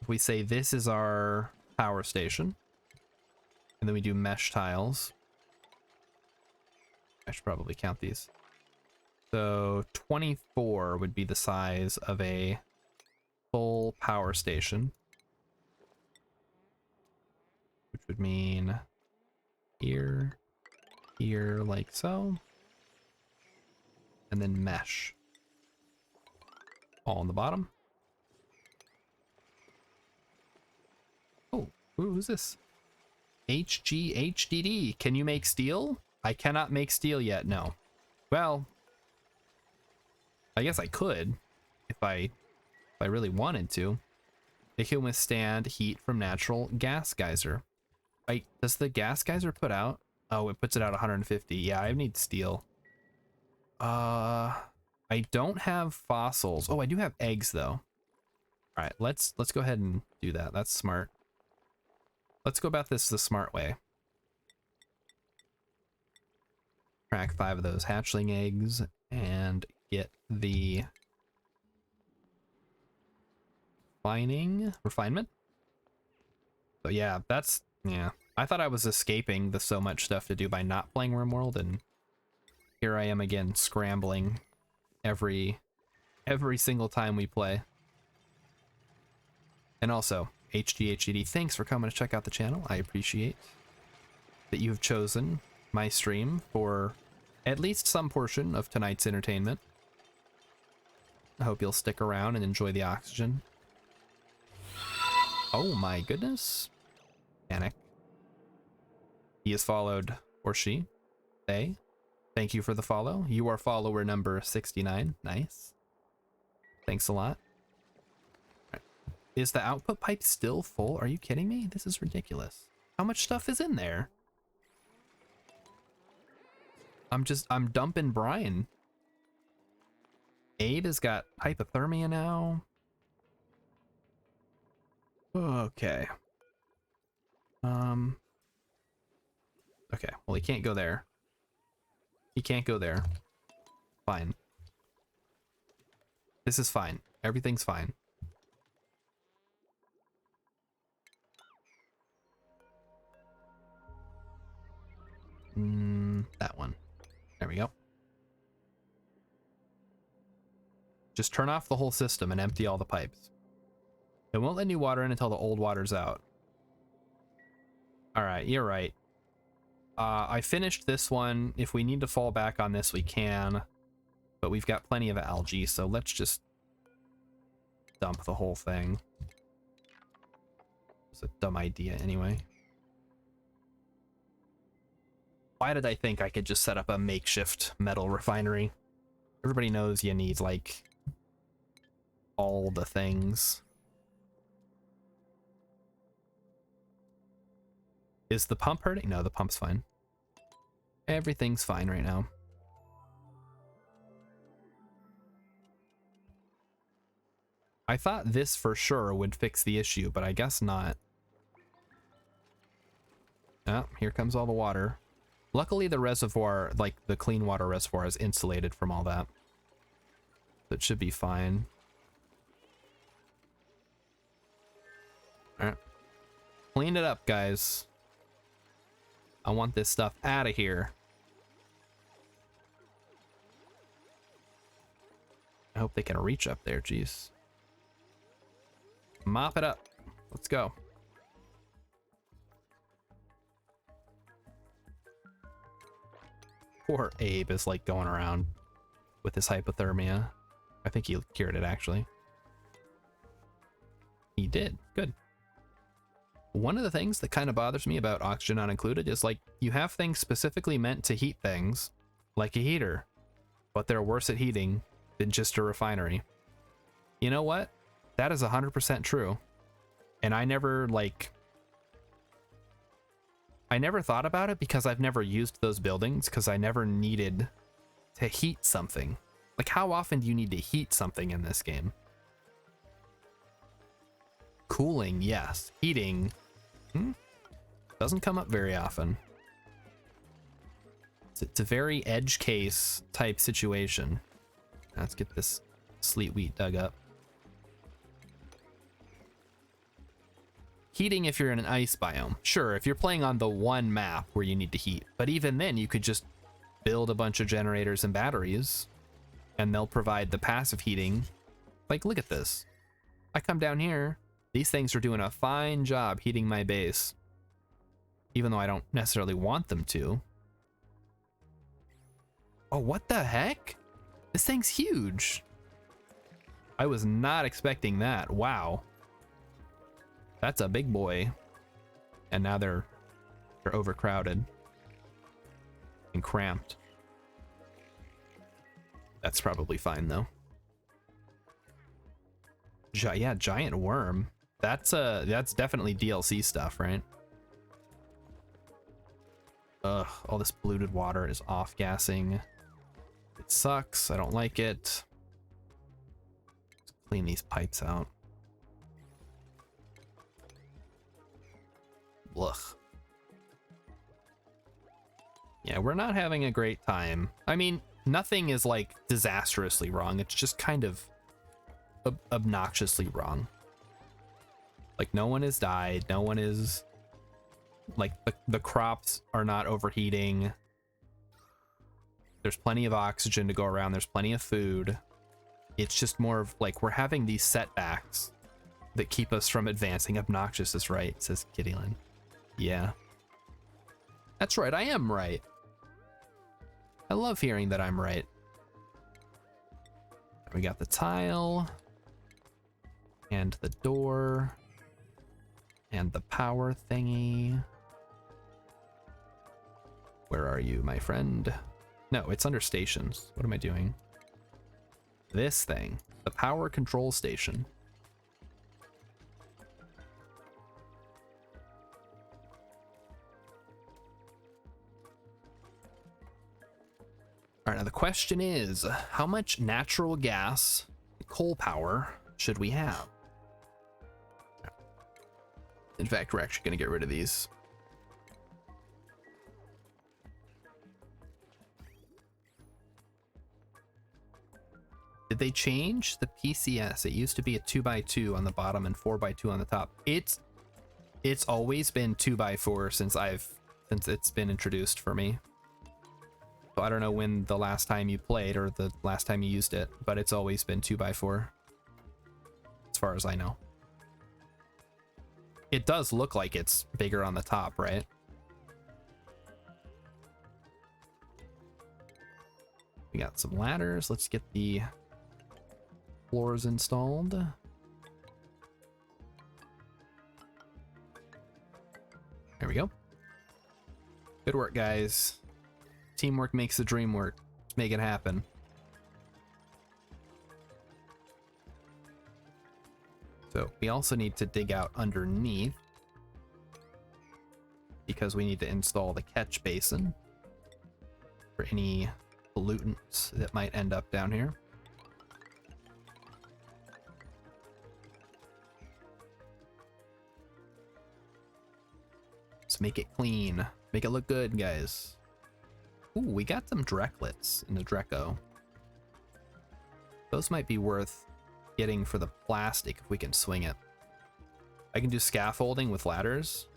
If we say this is our power station, and then we do mesh tiles. I should probably count these. So 24 would be the size of a full power station, which would mean here, here, like so, and then mesh all on the bottom. Oh, who's this? HGHDD. Can you make steel? I cannot make steel yet, no. Well, I guess I could if I really wanted to. It can withstand heat from natural gas geyser. Does the gas geyser put out? Oh, it puts it out 150. Yeah, I need steel. I don't have fossils. Oh, I do have eggs though. All right, let's go ahead and do that. That's smart. Let's go about this the smart way. crack 5 of those hatchling eggs and get the refinement. So yeah, I thought I was escaping the so much stuff to do by not playing RimWorld, and here I am again scrambling every single time we play. And also, HGHED, thanks for coming to check out the channel. I appreciate that you've chosen my stream for at least some portion of tonight's entertainment. I hope you'll stick around and enjoy the oxygen. Oh my goodness. Panic. He is followed, or she, they. Thank you for the follow. You are follower number 69. Nice. Thanks a lot. Right. Is the output pipe still full? Are you kidding me? This is ridiculous. How much stuff is in there? I'm dumping Brine. Abe has got hypothermia now. Okay. Okay, well, he can't go there. He can't go there. Fine. This is fine. Everything's fine. That one. There we go. Just turn off the whole system and empty all the pipes. It won't let new water in until the old water's out. All right, you're right. I finished this one. If we need to fall back on this, we can. But we've got plenty of algae, so let's just dump the whole thing. It's a dumb idea anyway. Why did I think I could just set up a makeshift metal refinery? Everybody knows you need, like, all the things. Is the pump hurting? No, the pump's fine. Everything's fine right now. I thought this for sure would fix the issue, but I guess not. Oh, here comes all the water. Luckily the reservoir, like the clean water reservoir, is insulated from all that. So it should be fine. Alright. Clean it up, guys. I want this stuff out of here. I hope they can reach up there, jeez. Mop it up. Let's go. Poor Abe is like going around with his hypothermia. I think he cured it, actually. He did. Good. One of the things that kind of bothers me about Oxygen Not Included is, like, you have things specifically meant to heat things, like a heater, but they're worse at heating than just a refinery. You know what? That is 100% true. And I never thought about it because I've never used those buildings, because I never needed to heat something. Like, how often do you need to heat something in this game? Cooling, yes. Heating, doesn't come up very often. It's a very edge case type situation. Let's get this sleet wheat dug up. Heating if you're in an ice biome. Sure, if you're playing on the one map where you need to heat. But even then, you could just build a bunch of generators and batteries, and they'll provide the passive heating. Like, look at this. I come down here. These things are doing a fine job heating my base, even though I don't necessarily want them to. Oh, what the heck? This thing's huge. I was not expecting that. Wow. That's a big boy. And now they're overcrowded and cramped. That's probably fine though. Yeah, giant worm. That's definitely DLC stuff, right? Ugh, all this polluted water is off-gassing. It sucks. I don't like it. Let's clean these pipes out. Ugh. Yeah, we're not having a great time. I mean, nothing is like disastrously wrong. It's just kind of obnoxiously wrong. Like no one has died. No one is like the crops are not overheating. There's plenty of oxygen to go around. There's plenty of food. It's just more of like we're having these setbacks that keep us from advancing. Obnoxious is right, says Kittylin. Yeah. That's right, I am right. I love hearing that I'm right. We got the tile. And the door. And the power thingy. Where are you, my friend? No, it's under stations. What am I doing? This thing. The power control station. All right, now the question is, how much natural gas, coal power should we have? In fact, we're actually going to get rid of these. Did they change the PCS? It used to be a 2x2 on the bottom and 4x2 on the top. It's always been 2x4 since it's been introduced for me. So I don't know when the last time you played or the last time you used it, but it's always been 2x4 as far as I know. It does look like it's bigger on the top, right? We got some ladders. Let's get the floors installed. There we go. Good work, guys. Teamwork makes the dream work. Let's make it happen. So we also need to dig out underneath because we need to install the catch basin for any pollutants that might end up down here. Let's make it clean. Make it look good, guys. Ooh, we got some Drecklets in the Dreco. Those might be worth getting for the plastic if we can swing it. I can do scaffolding with ladders.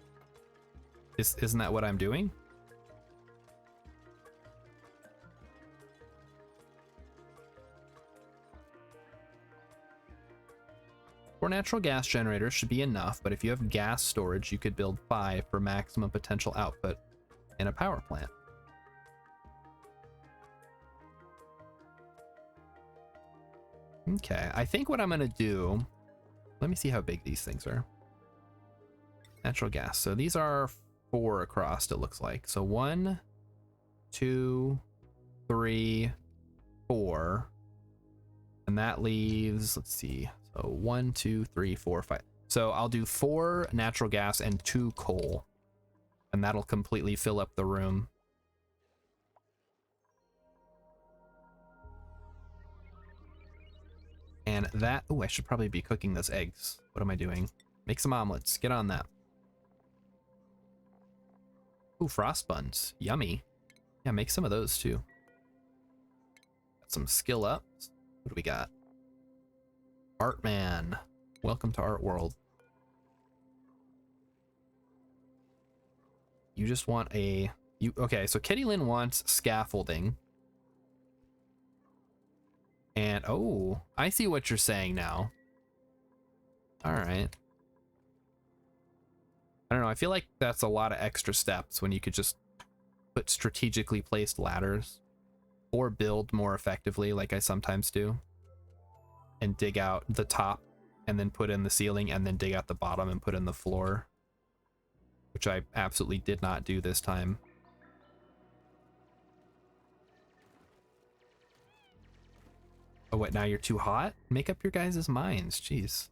Isn't that what I'm doing? Four natural gas generators should be enough, but if you have gas storage, you could build 5 for maximum potential output in a power plant. Okay, I think what I'm gonna do, let me see how big these things are. Natural gas, so these are 4 across, it looks like. So 1, 2, 3, 4, and that leaves, let's see, so 1, 2, 3, 4, 5. So I'll do 4 natural gas and 2 coal, and that'll completely fill up the room. And that, oh, I should probably be cooking those eggs. What am I doing? Make some omelets. Get on that. Ooh, frost buns. Yummy. Yeah, make some of those too. Got some skill ups. What do we got? Artman. Welcome to Art World. You just want a... Okay, so Kittylin wants scaffolding. And, oh, I see what you're saying now. All right. I don't know. I feel like that's a lot of extra steps when you could just put strategically placed ladders or build more effectively like I sometimes do and dig out the top and then put in the ceiling and then dig out the bottom and put in the floor, which I absolutely did not do this time. Oh, what, now you're too hot? Make up your guys' minds, jeez.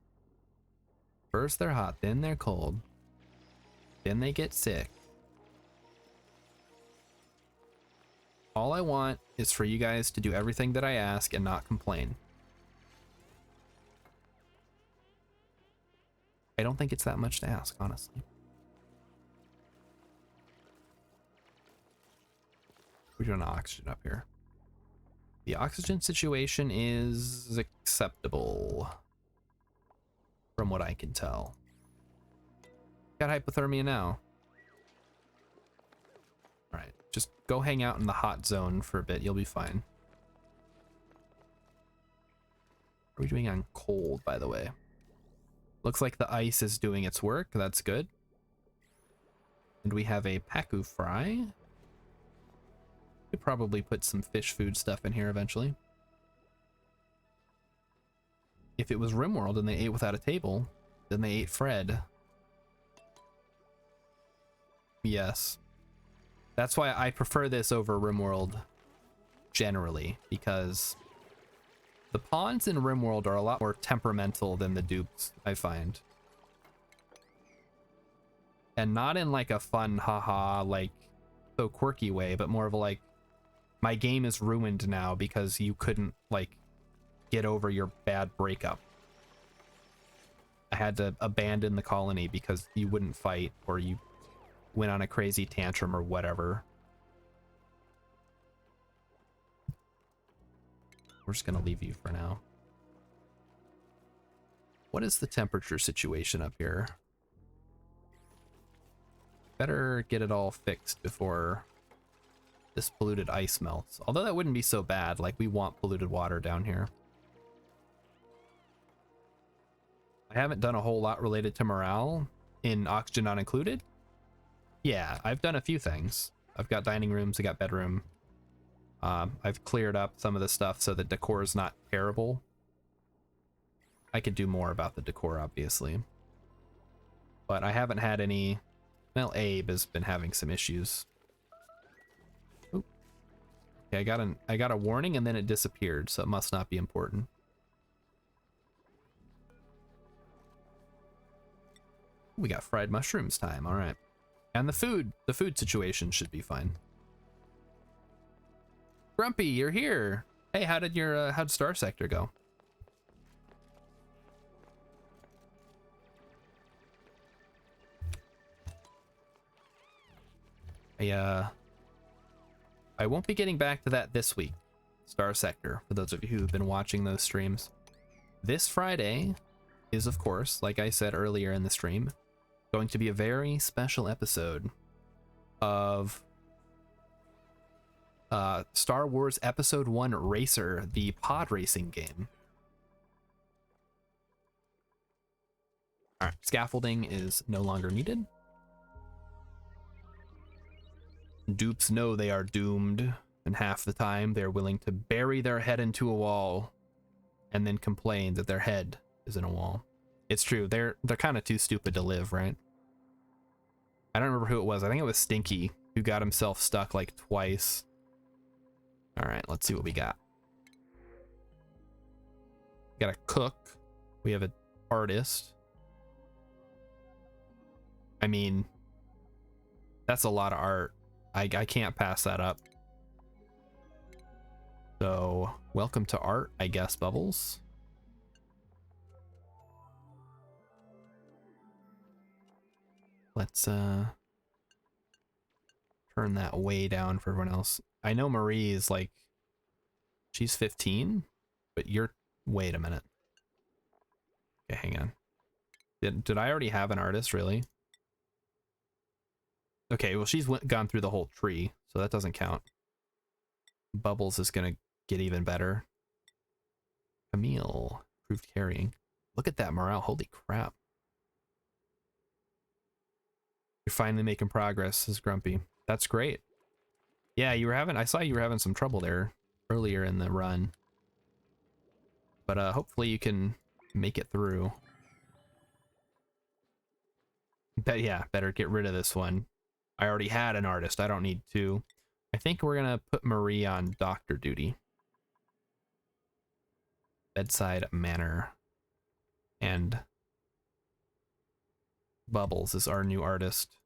First they're hot, then they're cold. Then they get sick. All I want is for you guys to do everything that I ask and not complain. I don't think it's that much to ask, honestly. We're doing oxygen up here. The oxygen situation is acceptable, from what I can tell. Got hypothermia now. All right, just go hang out in the hot zone for a bit. You'll be fine. What are we doing on cold, by the way? Looks like the ice is doing its work. That's good. And we have a paku fry. Could probably put some fish food stuff in here eventually. If it was RimWorld and they ate without a table, then they ate Fred. Yes. That's why I prefer this over RimWorld generally, because the pawns in RimWorld are a lot more temperamental than the dupes, I find. And not in like a fun, haha, like so quirky way, but more of a like, my game is ruined now because you couldn't like get over your bad breakup. I had to abandon the colony because you wouldn't fight, or you went on a crazy tantrum or whatever. We're just gonna leave you for now. What is the temperature situation up here? Better get it all fixed before this polluted ice melts. Although that wouldn't be so bad, like we want polluted water down here. I haven't done a whole lot related to morale in Oxygen Not Included. Yeah, I've done a few things. I've got dining rooms, I got bedroom. I've cleared up some of the stuff so the decor is not terrible. I could do more about the decor, obviously. But I haven't had any... Well, Abe has been having some issues. Oop. Okay, I got a warning and then it disappeared, so it must not be important. We got fried mushrooms time, all right. And the food situation should be fine. Grumpy, you're here. Hey, how'd Star Sector go? I won't be getting back to that this week, Star Sector, for those of you who've been watching those streams. This Friday is, of course, like I said earlier in the stream, going to be a very special episode of Star Wars Episode 1 Racer, the pod racing game. All right, scaffolding is no longer needed. Dupes know they are doomed, and half the time they're willing to bury their head into a wall and then complain that their head is in a wall. It's true, they're kind of too stupid to live, right? I don't remember who it was. I think it was Stinky who got himself stuck like twice. All right, let's see what we got. We got a cook. We have an artist. I mean, that's a lot of art. I can't pass that up. So, welcome to art, I guess, Bubbles. Let's turn that way down for everyone else. I know Marie is like, she's 15, but you're, wait a minute. Okay, hang on. Did I already have an artist, really? Okay, well, she's gone through the whole tree, so that doesn't count. Bubbles is gonna get even better. Camille, improved carrying. Look at that morale, holy crap. You're finally making progress, says Grumpy. That's great. Yeah, I saw you were having some trouble there earlier in the run. But hopefully you can make it through. But yeah, better get rid of this one. I already had an artist, I don't need two. I think we're gonna put Marie on doctor duty. Bedside manner. And Bubbles is our new artist.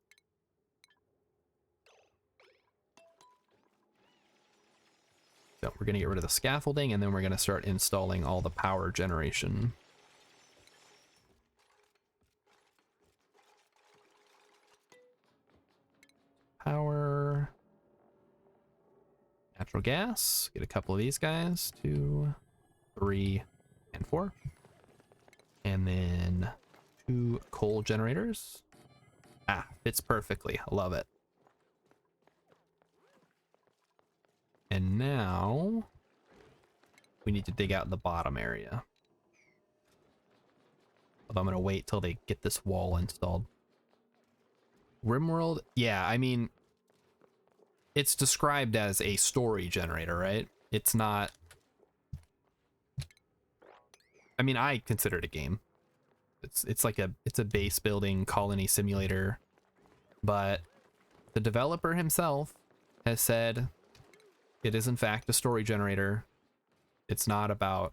So we're gonna get rid of the scaffolding and then we're gonna start installing all the power generation. Power. Natural gas. Get a couple of these guys. 2, 3, and 4. And then 2 coal generators. Ah, fits perfectly. I love it. And now we need to dig out the bottom area. Although I'm going to wait till they get this wall installed. Rimworld, yeah, I mean, it's described as a story generator, right? It's not... I mean, I consider it a game. It's like it's a base building colony simulator, but the developer himself has said it is in fact a story generator. It's not about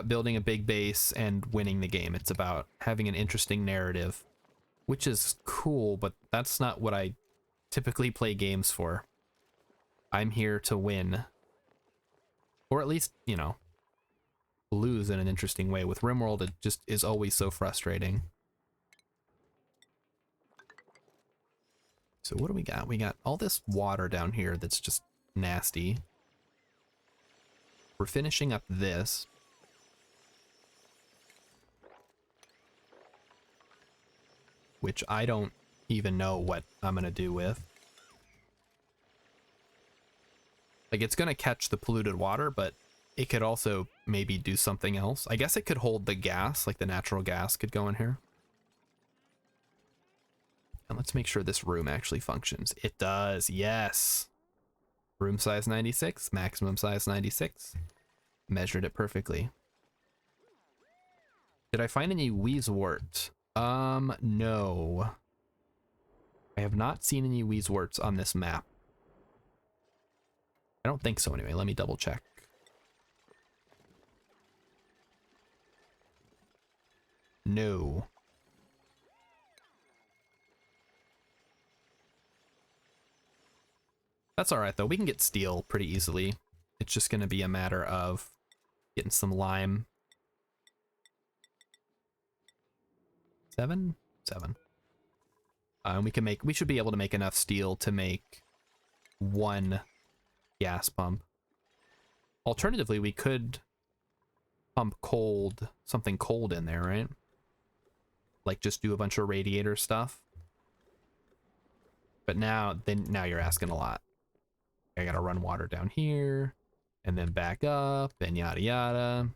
building a big base and winning the game. It's about having an interesting narrative, which is cool, but that's not what I typically play games for. I'm here to win, or at least, you know, lose in an interesting way. With Rimworld, it just is always so frustrating. So what do we got? We got all this water down here that's just nasty. We're finishing up this. Which I don't even know what I'm gonna do with. Like, it's gonna catch the polluted water, but it could also maybe do something else. I guess it could hold the gas, like the natural gas could go in here. And let's make sure this room actually functions. It does, yes. Room size 96, maximum size 96. Measured it perfectly. Did I find any Wheezewort? No. I have not seen any Wheezeworts on this map. I don't think so anyway. Let me double check. No. That's alright though. We can get steel pretty easily. It's just going to be a matter of getting some lime. 7? 7. We should be able to make enough steel to make 1 gas pump. Alternatively, we could pump something cold in there, right? Like just do a bunch of radiator stuff. But now you're asking a lot. I gotta run water down here and then back up and yada yada.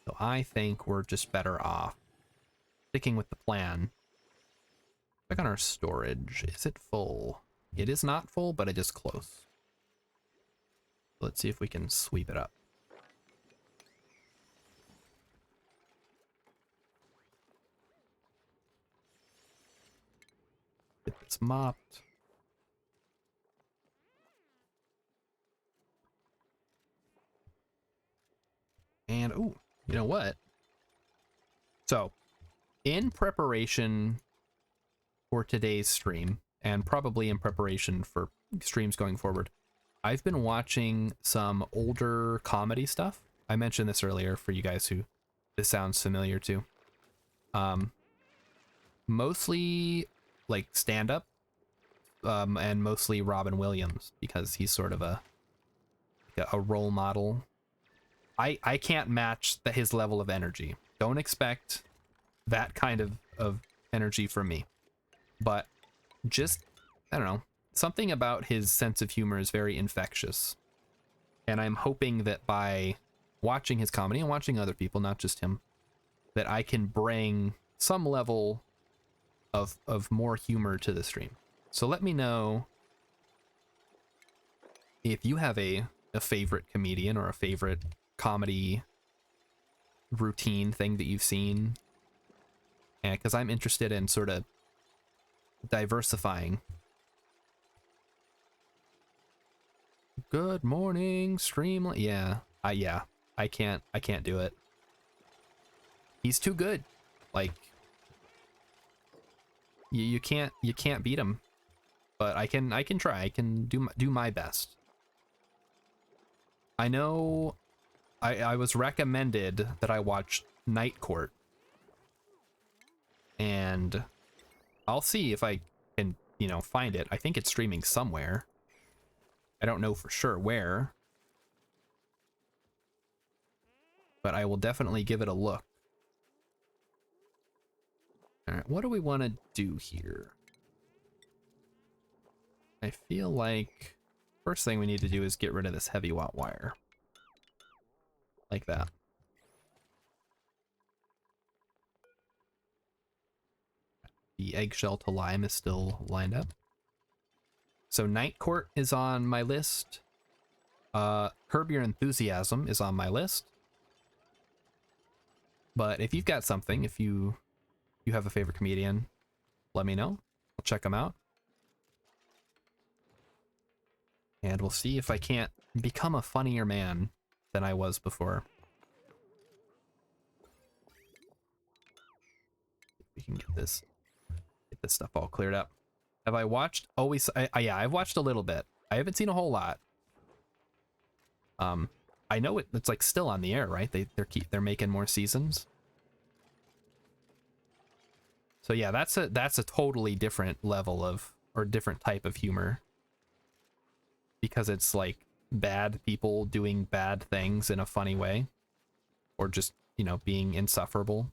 So I think we're just better off sticking with the plan. Check on our storage. Is it full? It is not full, but it is close. Let's see if we can sweep it up. Get this mopped. And, ooh, you know what? So, in preparation for today's stream, and probably in preparation for streams going forward, I've been watching some older comedy stuff. I mentioned this earlier for you guys who this sounds familiar to. Mostly like stand-up, and mostly Robin Williams, because he's sort of a role model. I can't match his level of energy. Don't expect that kind of energy from me. But just, I don't know, something about his sense of humor is very infectious. And I'm hoping that by watching his comedy and watching other people, not just him, that I can bring some level of more humor to the stream. So let me know if you have a favorite comedian or a favorite comedy routine thing that you've seen. And because I'm interested in sort of diversifying. Good morning, stream. Yeah, I can't do it. He's too good. Like, you can't beat him. But I can try. I can do my best. I know I was recommended that I watch Night Court. and I'll see if I can, you know, find it. I think it's streaming somewhere. I don't know for sure where, but I will definitely give it a look. All right, what do we want to do here? I feel like first thing we need to do is get rid of this heavy watt wire. Like that. The eggshell to lime is still lined up. So Night Court is on my list. Curb Your Enthusiasm is on my list. But if you've got something, if you have a favorite comedian, let me know. I'll check them out. And we'll see if I can't become a funnier man than I was before. We can get this stuff all cleared up. Have I watched Always? Yeah, I've watched a little bit. I haven't seen a whole lot. I know it's like still on the air, right? They're making more seasons. So yeah, that's a totally different level of, or different type of humor. Because it's like bad people doing bad things in a funny way, or just, you know, being insufferable,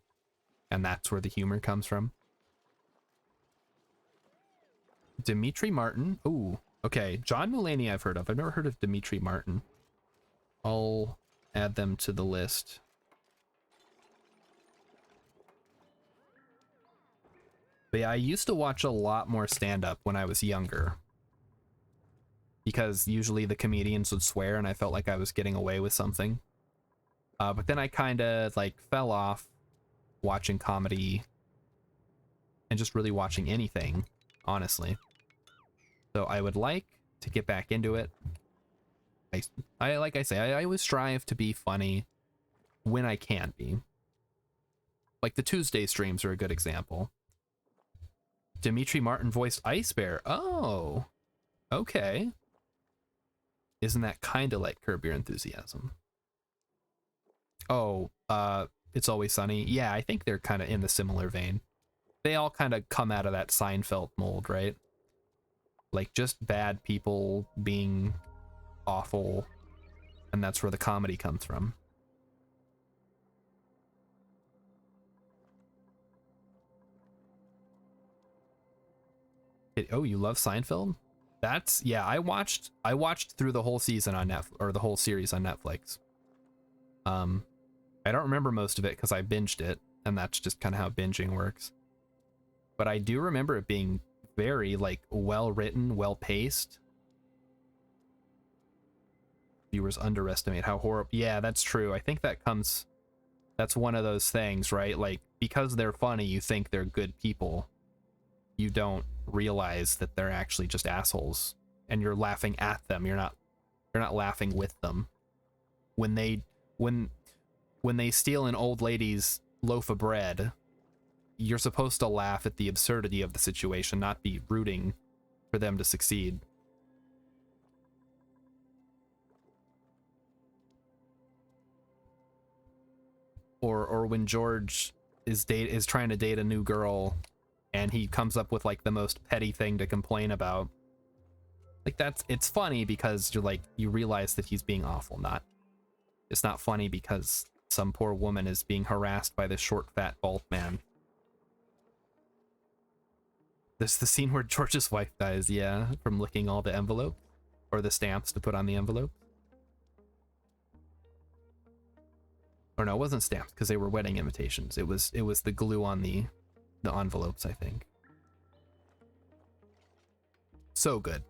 and that's where the humor comes from. Dimitri Martin. Ooh, okay. John Mulaney I've heard of. I've never heard of Dimitri Martin. I'll add them to the list. But yeah, I used to watch a lot more stand-up when I was younger. Because usually the comedians would swear and I felt like I was getting away with something. But then I kind of like fell off watching comedy and just really watching anything, honestly. So I would like to get back into it. I like I say, I always strive to be funny when I can be. Like the Tuesday streams are a good example. Dimitri Martin voiced Ice Bear. Oh, okay. Isn't that kind of like Curb Your Enthusiasm? Oh, It's Always Sunny. Yeah, I think they're kind of in the similar vein. They all kind of come out of that Seinfeld mold, right? Like just bad people being awful, and that's where the comedy comes from. Oh, you love Seinfeld? That's, yeah, I watched through the whole season on Netflix, or the whole series on Netflix. I don't remember most of it because I binged it, and that's just kind of how binging works. But I do remember it being very, like, well written, well paced. Viewers underestimate how horrible. Yeah, that's true. I think that's one of those things, right? Like, because they're funny, you think they're good people. You don't realize that they're actually just assholes, and you're laughing at them. You're not laughing with them. When they steal an old lady's loaf of bread, you're supposed to laugh at the absurdity of the situation, not be rooting for them to succeed. Or when George is trying to date a new girl, and he comes up with like the most petty thing to complain about. Like it's funny because you realize that he's being awful. It's not funny because some poor woman is being harassed by this short, fat, bald man. There's the scene where George's wife dies, yeah, from licking all the envelope, or the stamps to put on the envelope. Or no, it wasn't stamps because they were wedding invitations. It was the glue on the envelopes, I think. So good.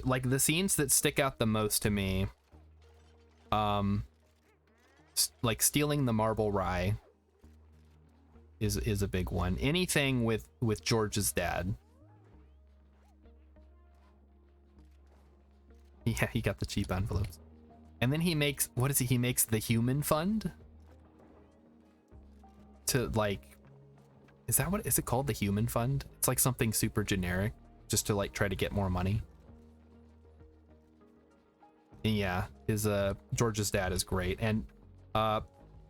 Like the scenes that stick out the most to me, like stealing the marble rye is a big one. Anything with George's dad. Yeah, he got the cheap envelopes. And then he makes, what is he makes the human fund to like, is it called, the human fund? It's like something super generic just to like try to get more money. And yeah, his George's dad is great. And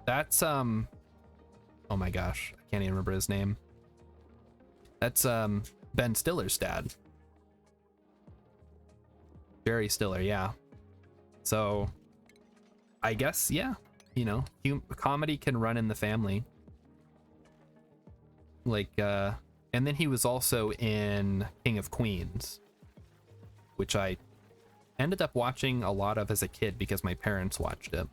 that's Oh my gosh, I can't even remember his name. That's Ben Stiller's dad. Jerry Stiller, yeah. So I guess, yeah, you know, comedy can run in the family. Like, and then he was also in King of Queens, which I ended up watching a lot of as a kid because my parents watched it.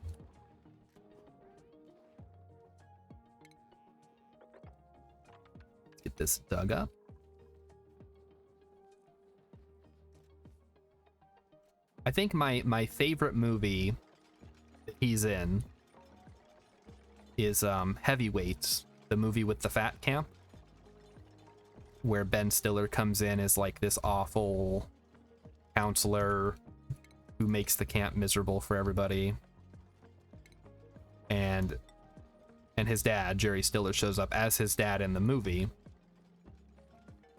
Let's get this dug up. I think my favorite movie that he's in is Heavyweights, the movie with the fat camp, where Ben Stiller comes in as like this awful counselor who makes the camp miserable for everybody, and his dad, Jerry Stiller, shows up as his dad in the movie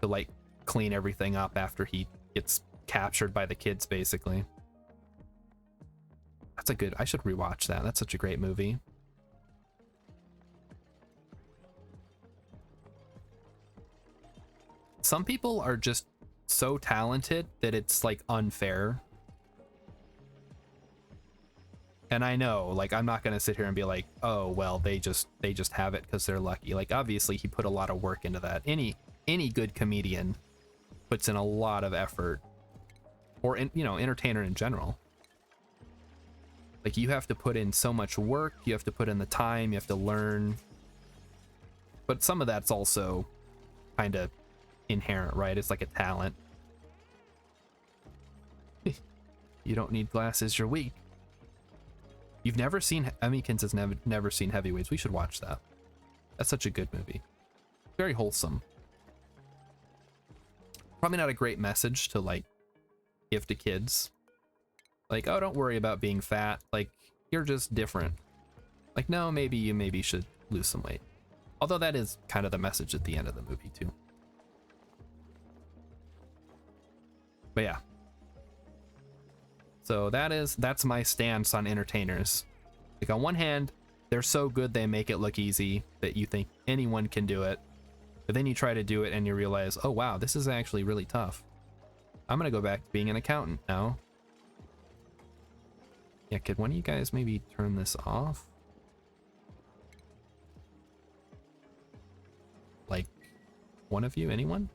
to like clean everything up after he gets captured by the kids, basically. That's a good, I should rewatch that. That's such a great movie. Some people are just so talented that it's like unfair. And I know, like, I'm not gonna sit here and be like, oh well, they just have it because they're lucky. Like, obviously he put a lot of work into that. Any good comedian puts in a lot of effort, or you know, entertainer in general. Like, you have to put in so much work, you have to put in the time, you have to learn. But some of that's also kind of inherent, right? It's like a talent. You don't need glasses, you're weak. You've never seen, Emmykins has never seen Heavyweights. We should watch that. That's such a good movie. Very wholesome. Probably not a great message to like give to kids. Like, oh, don't worry about being fat. Like, you're just different. Like, no, maybe you should lose some weight. Although that is kind of the message at the end of the movie too. But yeah. So that's my stance on entertainers. Like, on one hand, they're so good they make it look easy that you think anyone can do it. But then you try to do it and you realize, oh wow, this is actually really tough. I'm gonna go back to being an accountant now. Yeah, could one of you guys maybe turn this off? Like, one of you? Anyone?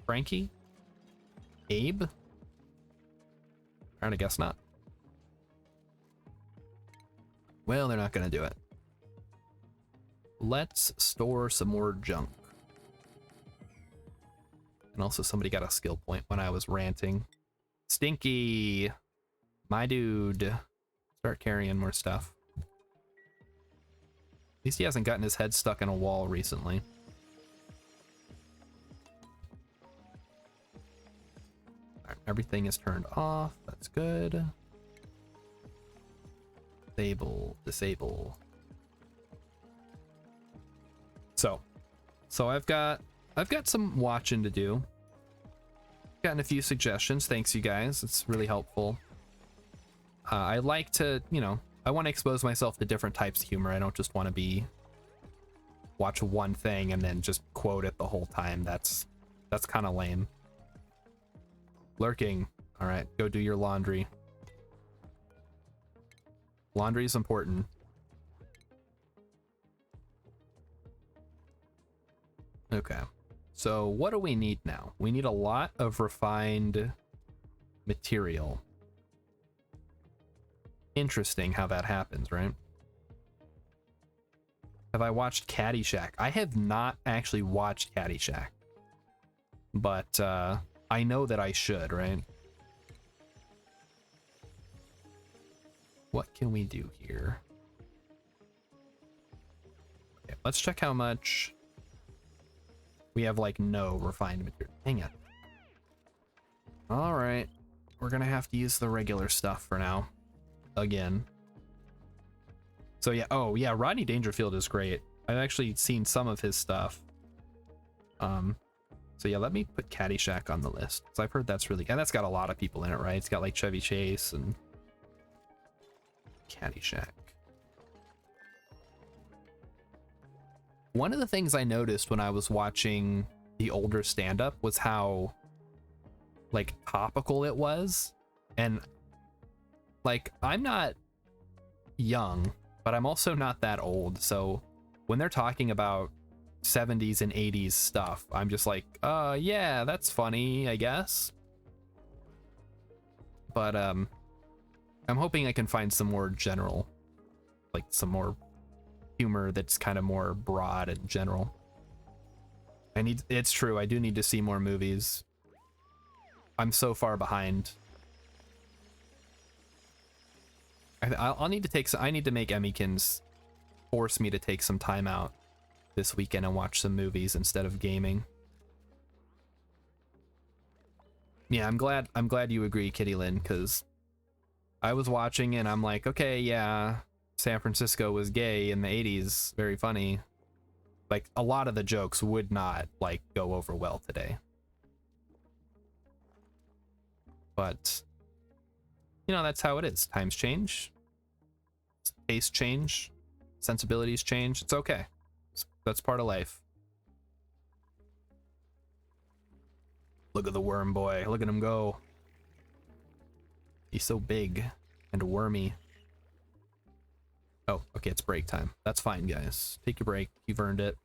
Frankie? Abe? I guess not. Well, they're not gonna do it. Let's store some more junk. And also somebody got a skill point when I was ranting. Stinky! My dude. Start carrying more stuff. At least he hasn't gotten his head stuck in a wall recently. Alright, everything is turned off. That's good. Disable. So I've got some watching to do. Gotten a few suggestions. Thanks, you guys. It's really helpful. I like to, you know, I want to expose myself to different types of humor. I don't just want to watch one thing and then just quote it the whole time. That's kind of lame. Lurking. All right, go do your laundry. Laundry is important. Okay. So what do we need now? We need a lot of refined material. Interesting how that happens, right? Have I watched Caddyshack? I have not actually watched Caddyshack, but I know that I should, right? What can we do here? Okay, let's check how much we have. Like, no refined material. Dang it. All right, we're gonna have to use the regular stuff for now. Again. So yeah, oh yeah, Rodney Dangerfield is great. I've actually seen some of his stuff. So yeah, let me put Caddyshack on the list, because I've heard that's really, and that's got a lot of people in it, right? It's got like Chevy Chase and Caddyshack. One of the things I noticed when I was watching the older stand-up was how, like, topical it was. And, like, I'm not young, but I'm also not that old. So when they're talking about 70s and 80s stuff, I'm just like, yeah, that's funny, I guess. But, I'm hoping I can find some more general, like, some more humor that's kind of more broad and general. It's true, I do need to see more movies. I'm so far behind. I'll need to take some, I need to make Emmykins force me to take some time out this weekend and watch some movies instead of gaming. Yeah, I'm glad you agree, Kitty Lynn, because I was watching and I'm like, okay, yeah, San Francisco was gay in the 80s, very funny. Like, a lot of the jokes would not, like, go over well today. But, you know, that's how it is. Times change. Tastes change. Sensibilities change. It's okay. That's part of life. Look at the worm boy. Look at him go. He's so big and wormy. Oh, okay, it's break time. That's fine, guys. Take your break. You've earned it.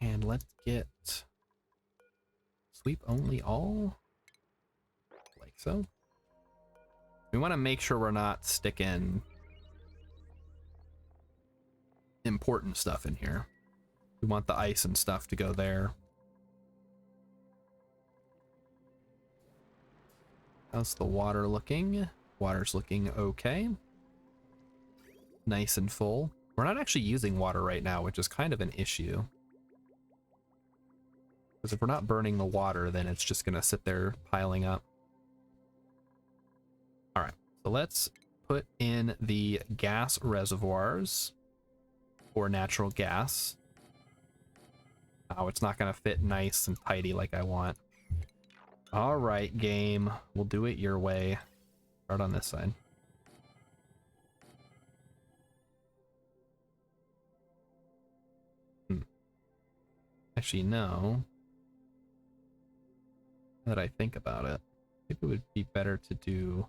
And let's get sweep only all. Like so. We want to make sure we're not sticking important stuff in here. We want the ice and stuff to go there. How's the water looking? Water's looking okay. Nice and full. We're not actually using water right now, which is kind of an issue. Because if we're not burning the water, then it's just going to sit there piling up. All right, so let's put in the gas reservoirs for natural gas. Oh, it's not going to fit nice and tidy like I want. All right, game. We'll do it your way. Start on this side. Actually, no. Now that I think about it, maybe it would be better to do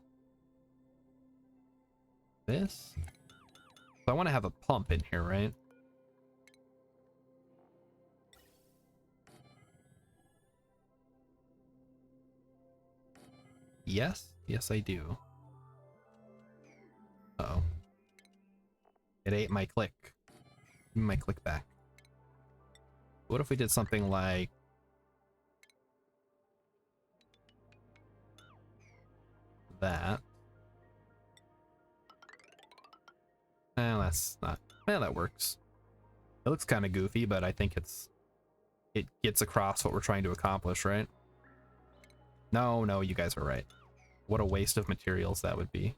this. So I want to have a pump in here, right? Yes, yes I do. Uh-oh. It ate my click. Give me my click back. What if we did something like that? That's not... Yeah, that works. It looks kind of goofy, but I think it gets across what we're trying to accomplish, right? No, no, you guys are right. What a waste of materials that would be.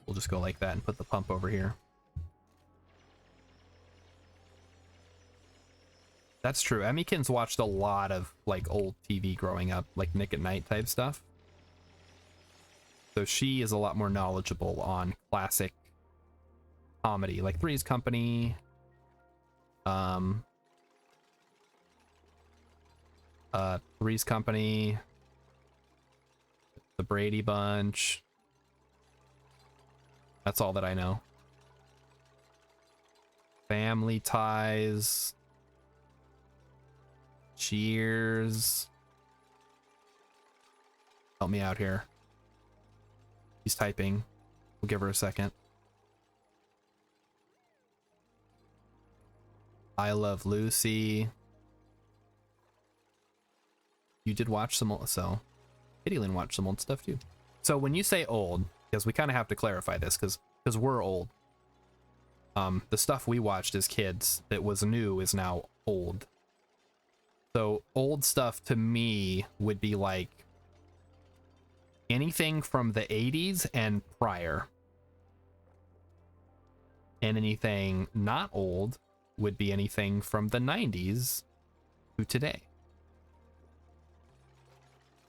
We'll just go like that and put the pump over here. That's true. Emmykins watched a lot of like old TV growing up, like Nick at Night type stuff. So she is a lot more knowledgeable on classic comedy, like Three's Company, Three's Company, The Brady Bunch. That's all that I know. Family Ties. Cheers. Help me out here. He's typing. We'll give her a second. I Love Lucy. You did watch some old, so Kitty Lynn watched some old stuff too. So when you say old, because we kind of have to clarify this because we're old. The stuff we watched as kids that was new is now old. So old stuff to me would be like anything from the 80s and prior. And anything not old would be anything from the 90s to today.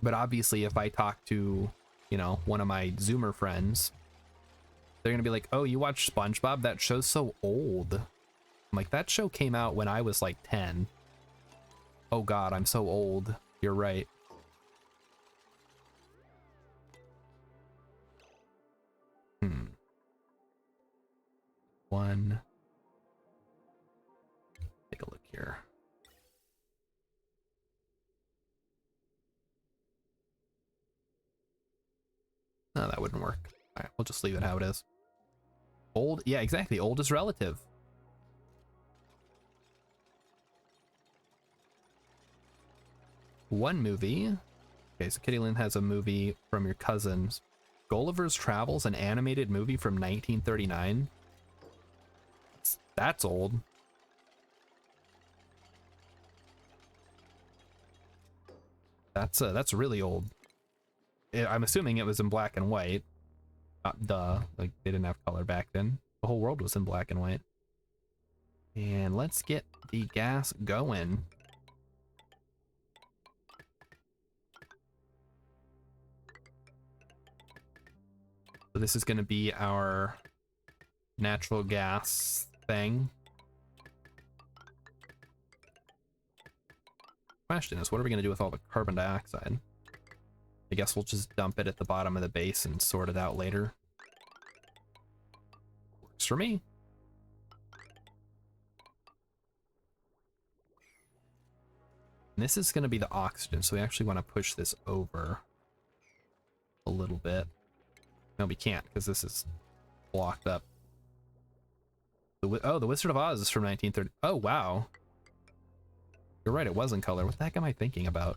But obviously, if I talk to, you know, one of my Zoomer friends, they're gonna be like, oh, you watch SpongeBob? That show's so old. I'm like, that show came out when I was like 10. Oh god, I'm so old. You're right. One. Take a look here. No, that wouldn't work. All right, we'll just leave it how it is. Old, yeah, exactly. Old is relative. One movie. Okay, so Kitty Lynn has a movie from your cousins. Gulliver's Travels, an animated movie from 1939. That's old. That's really old. I'm assuming it was in black and white. Duh, like they didn't have color back then. The whole world was in black and white. And let's get the gas going. So this is going to be our natural gas thing. Question is, what are we going to do with all the carbon dioxide? I guess we'll just dump it at the bottom of the base and sort it out later. Works for me. And this is going to be the oxygen, so we actually want to push this over a little bit. No, we can't, because this is blocked up. Oh, the Wizard of Oz is from 1930. Oh, wow. You're right, it was in color. What the heck am I thinking about?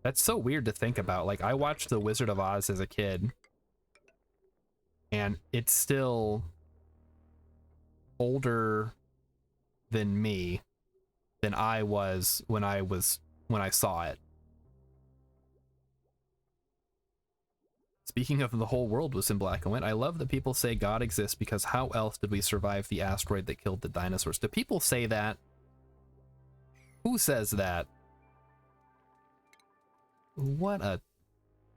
That's so weird to think about. Like, I watched The Wizard of Oz as a kid, and it's still older than me than I was when I saw it. Speaking of the whole world was in black and white, I love that people say God exists because how else did we survive the asteroid that killed the dinosaurs? Do people say that? Who says that? What a...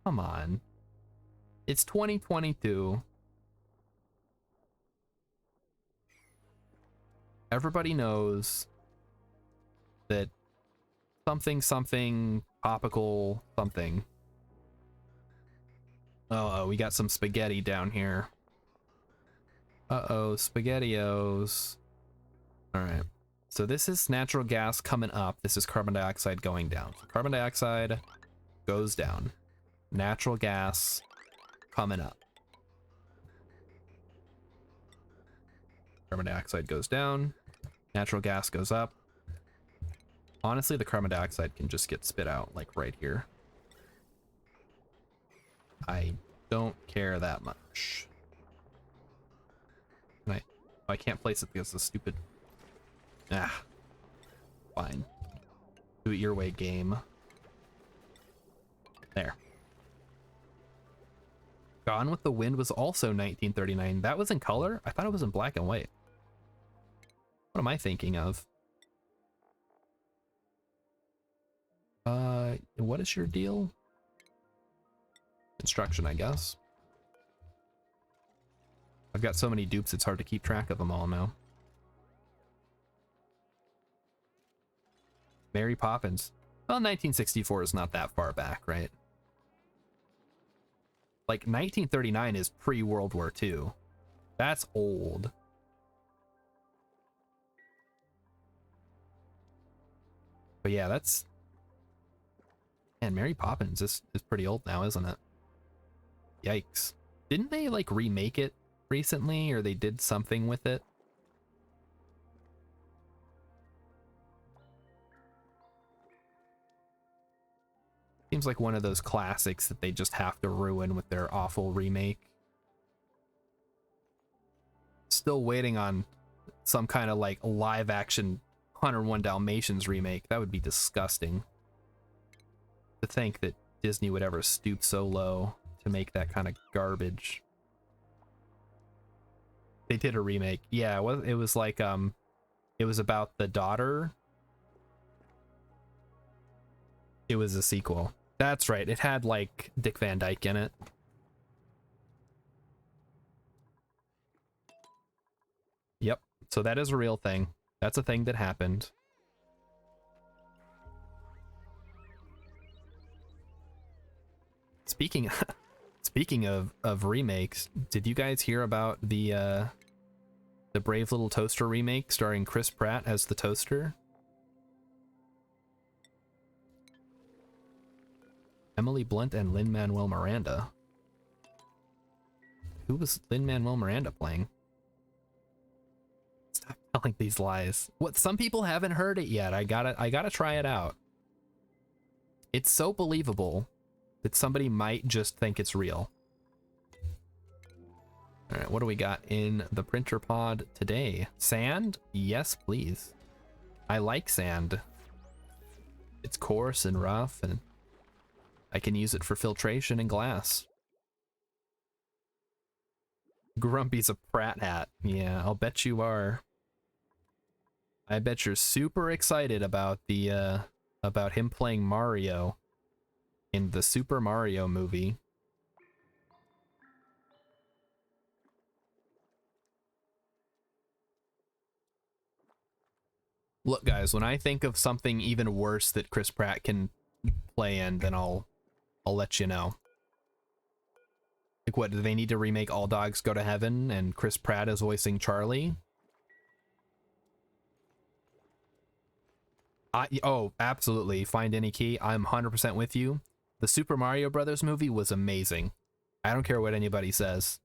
Come on. It's 2022. Everybody knows that something topical something. Oh, we got some spaghetti down here. Uh-oh, SpaghettiOs. All right. So this is natural gas coming up. This is carbon dioxide going down. So carbon dioxide goes down. Natural gas coming up. Carbon dioxide goes down. Natural gas goes up. Honestly, the carbon dioxide can just get spit out, like right here. I don't care that much. I can't place it because of the stupid... Ah. Fine. Do it your way, game. There. Gone with the Wind was also 1939. That was in color? I thought it was in black and white. What am I thinking of? What is your deal? Construction, I guess. I've got so many dupes, it's hard to keep track of them all now. Mary Poppins. Well, 1964 is not that far back, right? Like, 1939 is pre-World War II. That's old. But yeah, that's... Man, Mary Poppins is pretty old now, isn't it? Yikes. Didn't they, like, remake it recently, or they did something with it? Seems like one of those classics that they just have to ruin with their awful remake. Still waiting on some kind of, like, live-action 101 Dalmatians remake. That would be disgusting. To think that Disney would ever stoop so low to make that kind of garbage. They did a remake. Yeah, it was like, it was about the daughter It was a sequel. That's right. It had like Dick Van Dyke in it. Yep. So that is a real thing. That's a thing that happened. Speaking of remakes, did you guys hear about the Brave Little Toaster remake starring Chris Pratt as the Toaster? Emily Blunt and Lin-Manuel Miranda. Who was Lin-Manuel Miranda playing? Stop telling these lies. What? Some people haven't heard it yet. I gotta try it out. It's so believable that somebody might just think it's real. All right, what do we got in the printer pod today? Sand? Yes, please. I like sand. It's coarse and rough, and I can use it for filtration and glass. Grumpy's a Pratt hat. Yeah, I'll bet you are. I bet you're super excited about the about him playing Mario in the Super Mario movie. Look, guys, when I think of something even worse that Chris Pratt can play in, then I'll let you know. Like, what, do they need to remake All Dogs Go to Heaven and Chris Pratt is voicing Charlie? Oh, absolutely. Find Any Key. I'm 100% with you. The Super Mario Brothers movie was amazing. I don't care what anybody says.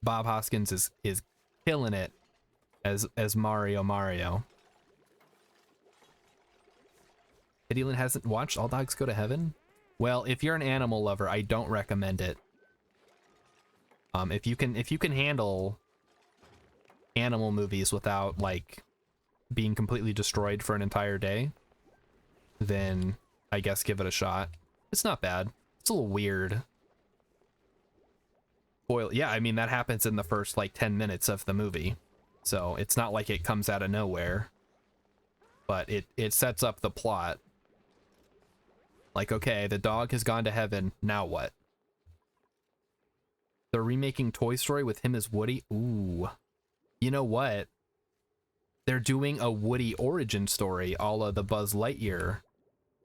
Bob Hoskins is killing it as Mario. Eddie hasn't watched All Dogs Go to Heaven? Well, if you're an animal lover, I don't recommend it. If you can handle animal movies without like being completely destroyed for an entire day, then I guess give it a shot. It's not bad. It's a little weird. Spoil, yeah, I mean that happens in the first like 10 minutes of the movie. So it's not like it comes out of nowhere. But it sets up the plot. Like, okay, the dog has gone to heaven, now what? They're remaking Toy Story with him as Woody? Ooh. You know what? They're doing a Woody origin story a la the Buzz Lightyear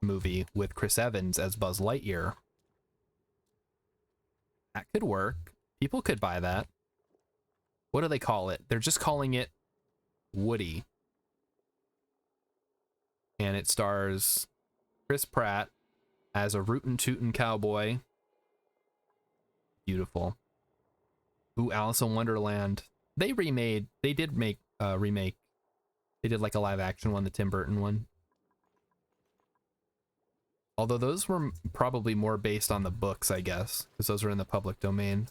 movie with Chris Evans as Buzz Lightyear. That could work. People could buy that. What do they call it? They're just calling it Woody. And it stars Chris Pratt as a rootin' tootin' cowboy. Beautiful. Ooh, Alice in Wonderland. They did make a remake. They did like a live action one, the Tim Burton one. Although those were probably more based on the books, I guess, because those are in the public domain.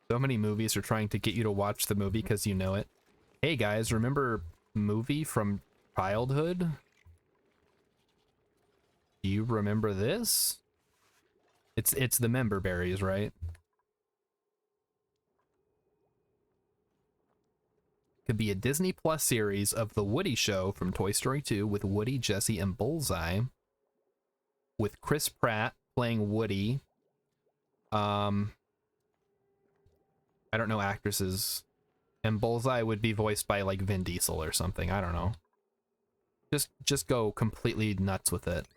So many movies are trying to get you to watch the movie because you know it. Hey guys, remember movie from childhood? Do you remember this? It's the Member Berries, right? Could be a Disney Plus series of The Woody Show from Toy Story 2 with Woody, Jesse, and Bullseye. With Chris Pratt playing Woody. I don't know actresses. And Bullseye would be voiced by like Vin Diesel or something. I don't know. Just go completely nuts with it.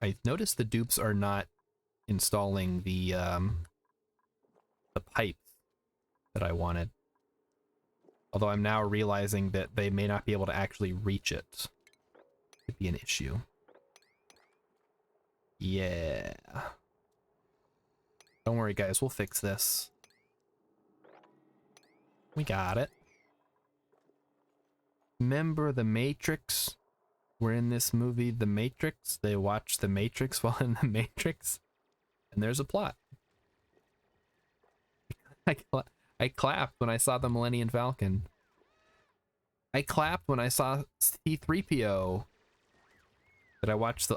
I noticed the dupes are not installing the pipes that I wanted. Although I'm now realizing that they may not be able to actually reach it. Could be an issue. Yeah. Don't worry, guys. We'll fix this. We got it. Remember The Matrix? We're in this movie, The Matrix. They watch The Matrix while in The Matrix. And there's a plot. I clapped when I saw the Millennium Falcon. I clapped when I saw C-3PO.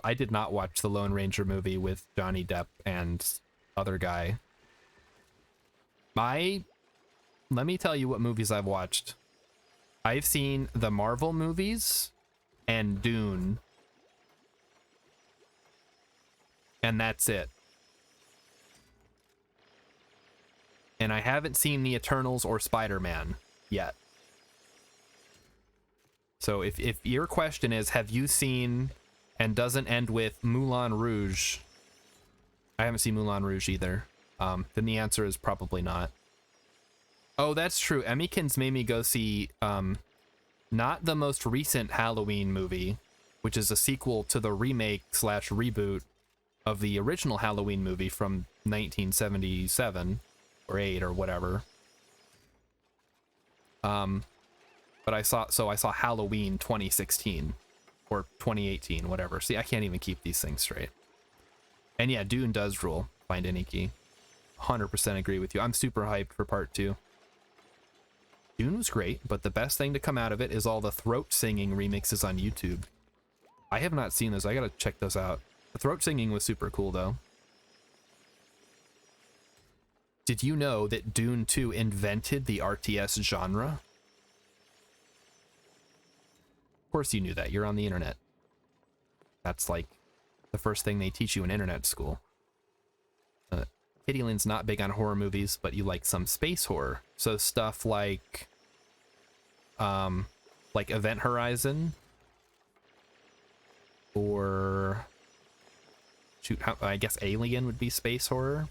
I did not watch the Lone Ranger movie with Johnny Depp and other guy. I let me tell you what movies I've watched. I've seen the Marvel movies and Dune. And that's it. And I haven't seen the Eternals or Spider-Man yet. So if your question is, have you seen, and doesn't end with Moulin Rouge, I haven't seen Moulin Rouge either, then the answer is probably not. Oh, that's true. Emmykins made me go see not the most recent Halloween movie, which is a sequel to the remake / reboot of the original Halloween movie from 1977 or 8 or whatever. But I saw Halloween 2016 or 2018, whatever. See, I can't even keep these things straight. And yeah, Dune does rule. Find any key. 100% agree with you. I'm super hyped for part 2. Dune was great, but the best thing to come out of it is all the throat singing remixes on YouTube. I have not seen those. I gotta check those out. The throat singing was super cool, though. Did you know that Dune 2 invented the RTS genre? Of course you knew that. You're on the internet. That's like the first thing they teach you in internet school. Kitty Lynn's not big on horror movies, but you like some space horror. So stuff like Event Horizon, or shoot, I guess Alien would be space horror.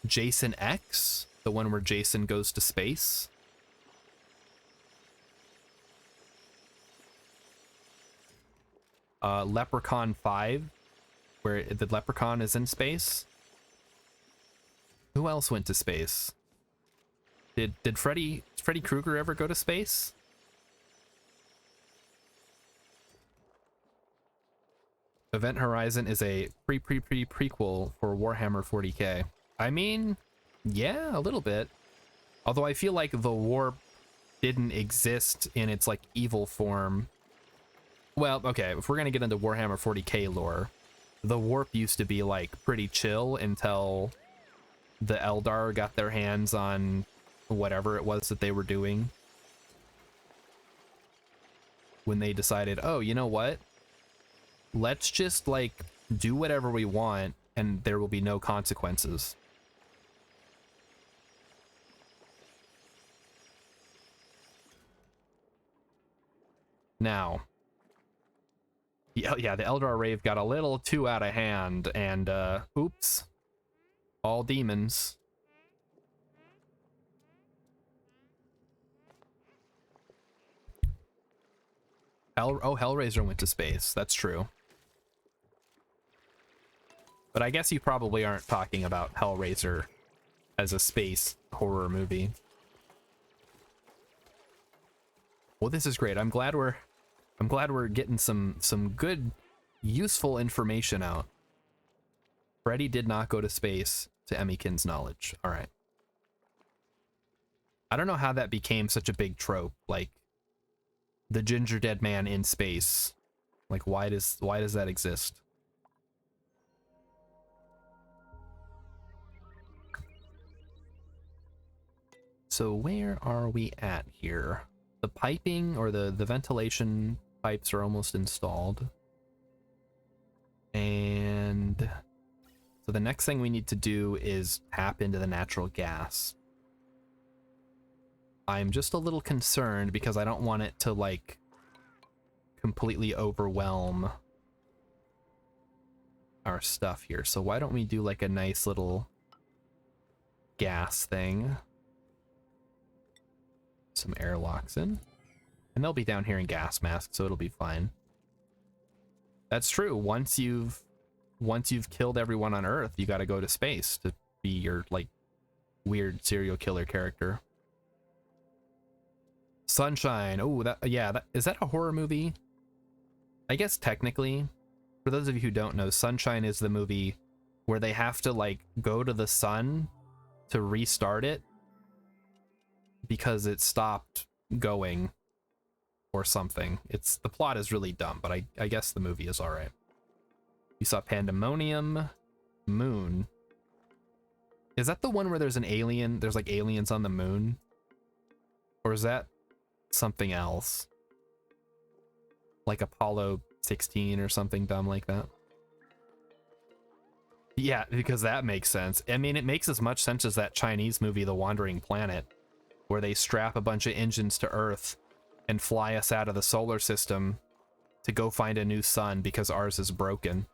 Jason X, the one where Jason goes to space. Leprechaun 5, where the leprechaun is in space. Who else went to space? Did Freddy Krueger ever go to space? Event Horizon is a prequel for Warhammer 40k. I mean, yeah, a little bit. Although I feel like the warp didn't exist in its like evil form. Well, okay, if we're gonna get into Warhammer 40k lore, the warp used to be like pretty chill until the Eldar got their hands on whatever it was that they were doing. When they decided, oh, you know what? Let's just like do whatever we want and there will be no consequences. Now, yeah, the Eldar rave got a little too out of hand, and oops, all demons. Hellraiser went to space. That's true. But I guess you probably aren't talking about Hellraiser as a space horror movie. Well, this is great. I'm glad we're getting some good, useful information out. Freddy did not go to space, to Emmykin's knowledge. All right. I don't know how that became such a big trope, like the ginger dead man in space. Like, why does that exist? So where are we at here? The piping or the ventilation pipes are almost installed. And so the next thing we need to do is tap into the natural gas. I'm just a little concerned because I don't want it to like completely overwhelm our stuff here. So why don't we do like a nice little gas thing? Some airlocks in. And they'll be down here in gas masks, so it'll be fine. That's true. Once you've killed everyone on Earth, you got to go to space to be your like weird serial killer character. Sunshine. Oh, is that a horror movie? I guess technically. For those of you who don't know, Sunshine is the movie where they have to like go to the sun to restart it because it stopped going or something. The plot is really dumb, but I guess the movie is all right. You saw Pandemonium, Moon. Is that the one where there's an alien? There's like aliens on the moon? Or is that something else? Like Apollo 16 or something dumb like that? Yeah, because that makes sense. I mean, it makes as much sense as that Chinese movie, The Wandering Planet, where they strap a bunch of engines to Earth and fly us out of the solar system to go find a new sun because ours is broken.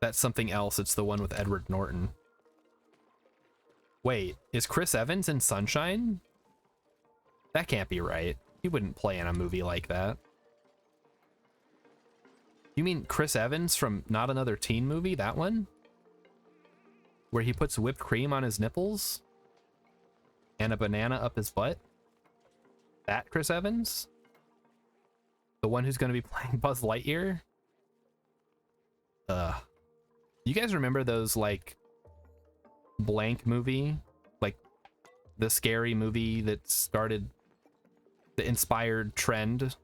That's something else. It's the one with Edward Norton. Wait, is Chris Evans in Sunshine? That can't be right. He wouldn't play in a movie like that. You mean Chris Evans from Not Another Teen Movie? That one? Where he puts whipped cream on his nipples? And a banana up his butt? That Chris Evans? The one who's going to be playing Buzz Lightyear? You guys remember those, like, blank movie? Like, the scary movie that started the inspired trend?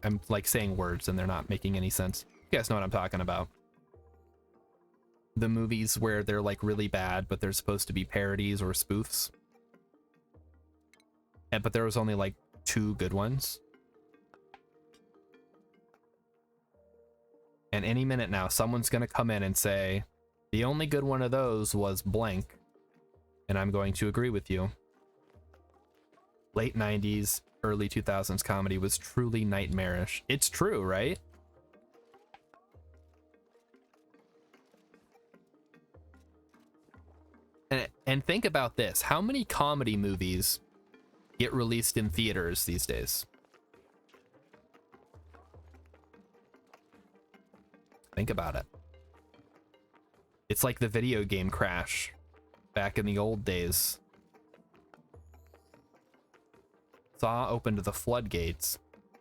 I'm, like, saying words and they're not making any sense. You guys know what I'm talking about. The movies where they're, like, really bad, but they're supposed to be parodies or spoofs. But there was only, like, 2 good ones. And any minute now, someone's going to come in and say, the only good one of those was blank. And I'm going to agree with you. Late 90s, early 2000s comedy was truly nightmarish. It's true, right? And think about this. How many comedy movies get released in theaters these days? Think about it. It's like the video game Crash back in the old days. Saw opened the floodgates.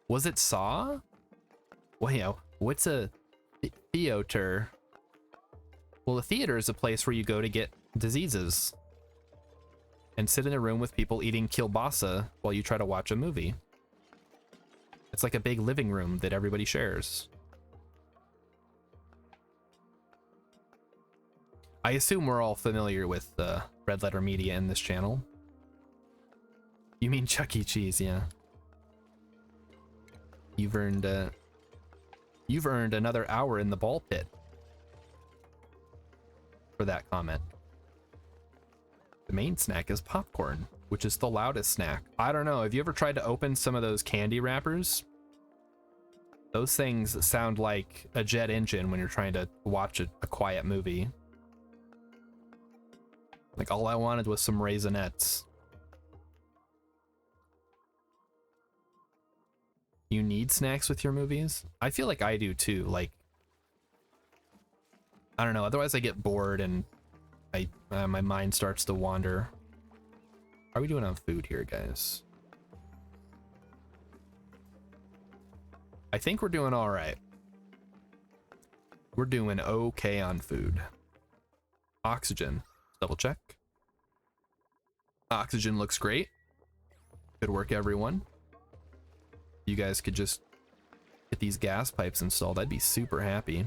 Was it Saw? Well, you know, what's a theater? Well, a theater is a place where you go to get diseases and sit in a room with people eating kielbasa while you try to watch a movie. It's like a big living room that everybody shares. I assume we're all familiar with Red Letter Media in this channel. You mean Chuck E. Cheese, yeah. You've earned another hour in the ball pit for that comment. The main snack is popcorn, which is the loudest snack. I don't know. Have you ever tried to open some of those candy wrappers? Those things sound like a jet engine when you're trying to watch a quiet movie. Like, all I wanted was some Raisinets. You need snacks with your movies? I feel like I do too. Like, I don't know. Otherwise, I get bored and my mind starts to wander. How are we doing on food here, guys? I think we're doing all right. We're doing okay on food. Oxygen. Double check. Oxygen looks great. Good work, everyone. You guys could just get these gas pipes installed. I'd be super happy.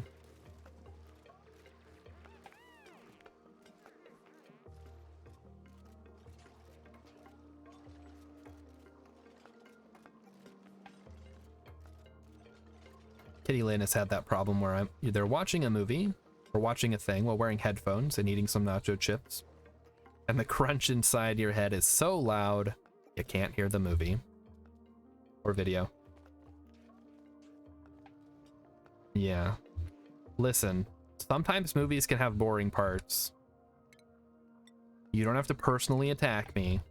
Kitty Lynn has had that problem where I'm either watching a movie or watching a thing while wearing headphones and eating some nacho chips, and the crunch inside your head is so loud you can't hear the movie or video. Yeah. Listen, sometimes movies can have boring parts. You don't have to personally attack me.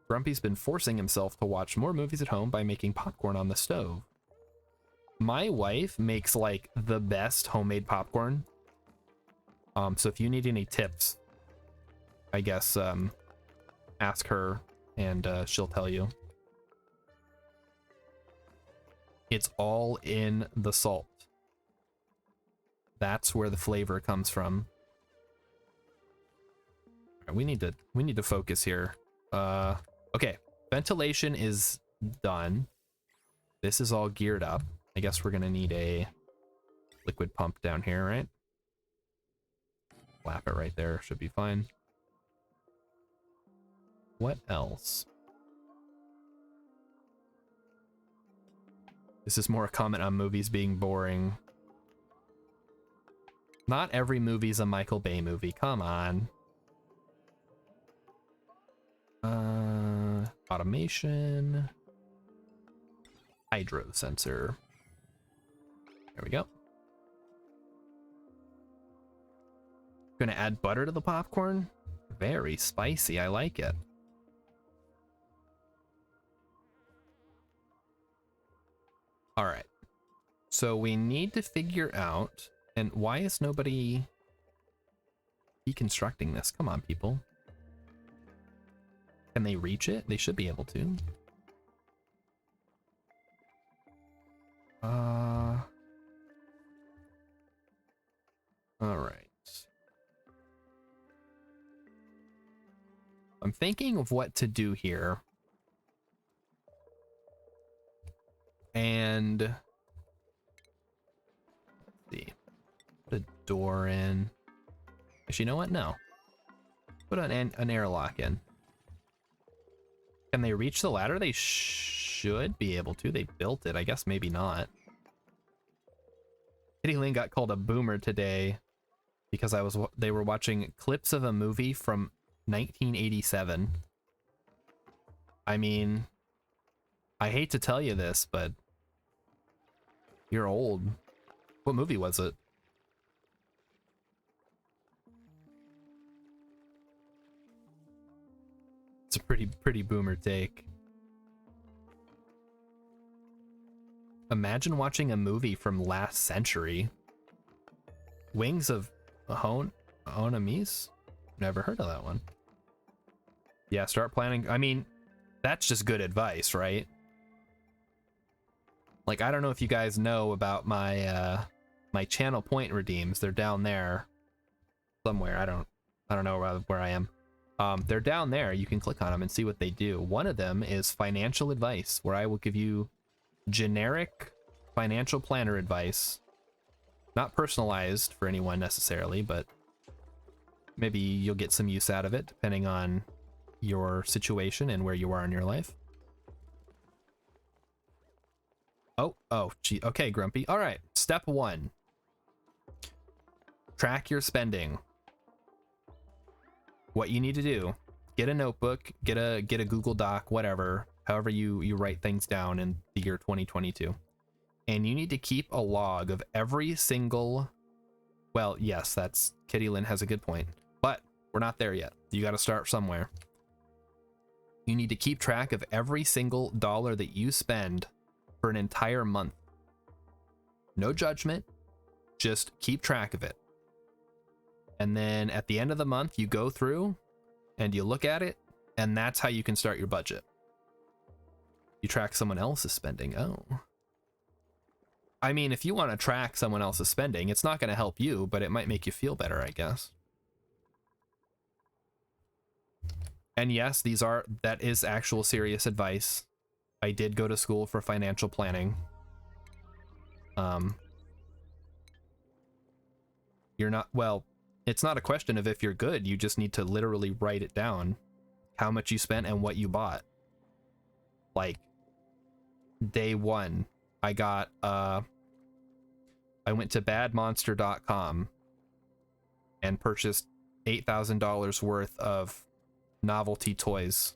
Grumpy's been forcing himself to watch more movies at home by making popcorn on the stove. My wife makes like the best homemade popcorn. So if you need any tips, I guess ask her and she'll tell you. It's all in the salt. That's where the flavor comes from. All right, we need to focus here. Okay, ventilation is done. This is all geared up. I guess we're gonna need a liquid pump down here, right? Slap it right there. Should be fine. What else? This is more a comment on movies being boring. Not every movie's a Michael Bay movie. Come on. Automation. Hydro sensor. There we go. Gonna add butter to the popcorn. Very spicy. I like it. All right. So we need to figure out, and why is nobody deconstructing this? Come on, people. Can they reach it? They should be able to. All right. I'm thinking of what to do here. And let's see. Put a door in. Actually, you know what? No. Put an airlock in. Can they reach the ladder? They should be able to. They built it. I guess maybe not. Kitty Lynn got called a boomer today because they were watching clips of a movie from 1987. I mean, I hate to tell you this, but you're old. What movie was it? It's a pretty boomer take. Imagine watching a movie from last century. Wings of Onamis? Never heard of that one. Yeah, start planning. I mean, that's just good advice, right? Like, I don't know if you guys know about my my channel point redeems. They're down there somewhere. I don't know where I am. They're down there. You can click on them and see what they do. One of them is financial advice, where I will give you generic financial planner advice, not personalized for anyone necessarily, but maybe you'll get some use out of it depending on your situation and where you are in your life. Oh, gee. Okay, Grumpy. All right. Step 1. Track your spending. What you need to do, get a notebook, get a Google Doc, whatever, however you write things down in the year 2022. And you need to keep a log of every single, well, yes, that's Kitty Lynn has a good point, but we're not there yet. You got to start somewhere. You need to keep track of every single dollar that you spend for an entire month. No judgment, just keep track of it. And then at the end of the month, you go through and you look at it, and that's how you can start your budget. You track someone else's spending. Oh. I mean, if you want to track someone else's spending, it's not going to help you, but it might make you feel better, I guess. And yes, that is actual serious advice. I did go to school for financial planning. You're not, well, it's not a question of if you're good, you just need to literally write it down, how much you spent and what you bought. Like, day 1, I got, I went to badmonster.com and purchased $8,000 worth of novelty toys.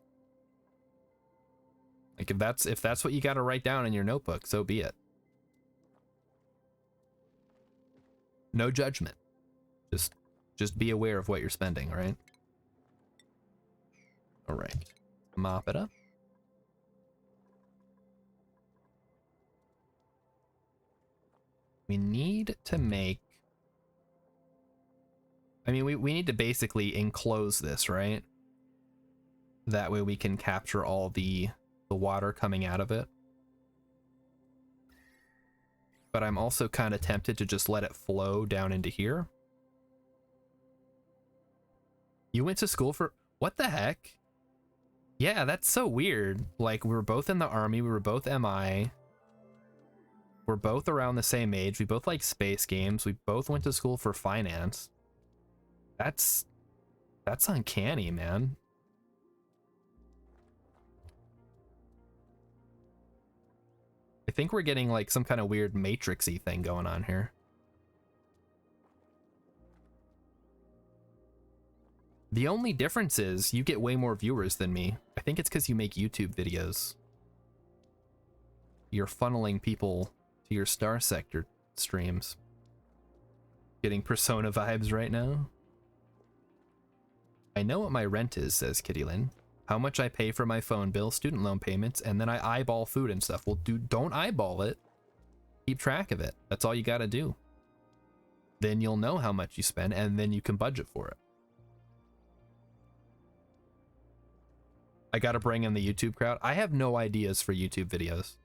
Like, if that's what you got to write down in your notebook, so be it. No judgment. Just be aware of what you're spending, right? All right. Mop it up. We need to make, I mean, we need to basically enclose this, right? That way we can capture all the water coming out of it. But I'm also kind of tempted to just let it flow down into here. You went to school for, what the heck? Yeah, that's so weird. Like, we were both in the army, we were both MI. We're both around the same age, we both like space games, we both went to school for finance. That's uncanny, man. I think we're getting like some kind of weird matrixy thing going on here. The only difference is you get way more viewers than me. I think it's because you make YouTube videos. You're funneling people to your Star Sector streams. Getting Persona vibes right now. I know what my rent is, says Kittylyn. How much I pay for my phone bill, student loan payments, and then I eyeball food and stuff. Well, dude, don't eyeball it. Keep track of it. That's all you gotta do. Then you'll know how much you spend, and then you can budget for it. I gotta bring in the YouTube crowd. I have no ideas for YouTube videos.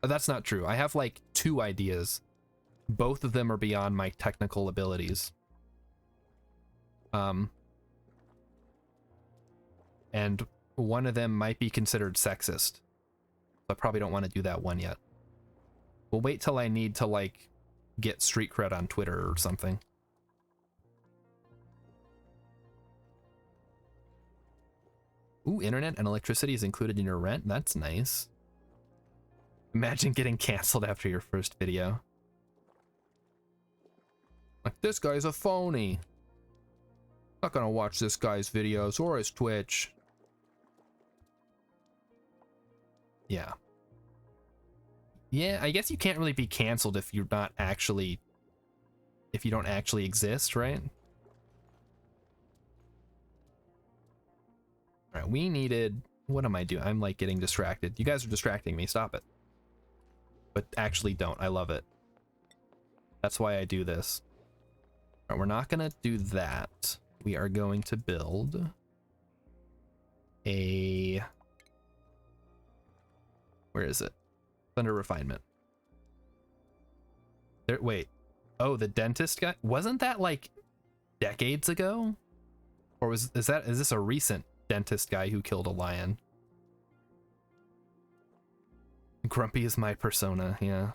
That's not true. I have like 2 ideas. Both of them are beyond my technical abilities. And one of them might be considered sexist. So I probably don't want to do that one yet. We'll wait till I need to like get street cred on Twitter or something. Ooh, internet and electricity is included in your rent? That's nice. Imagine getting canceled after your first video. Like, this guy's a phony. Not gonna watch this guy's videos or his Twitch. Yeah. Yeah, I guess you can't really be canceled if you're not actually... if you don't actually exist, right? Alright, we needed... what am I doing? I'm like getting distracted. You guys are distracting me. Stop it. But actually don't. I love it. That's why I do this. Alright, we're not gonna do that. We are going to build a... where is it? Under refinement. There, wait. Oh, the dentist guy? Wasn't that like decades ago? Or is this a recent dentist guy who killed a lion? Grumpy is my persona, yeah.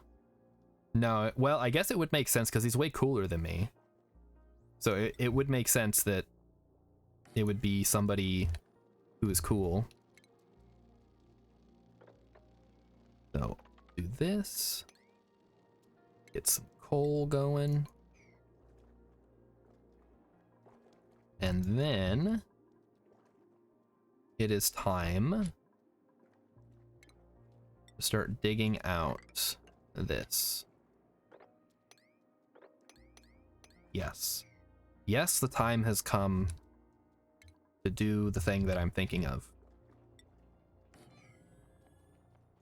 No, well, I guess it would make sense because he's way cooler than me. So it would make sense that it would be somebody who is cool. So, do this. Get some coal going. And then it is time to start digging out this. Yes. Yes, the time has come to do the thing that I'm thinking of.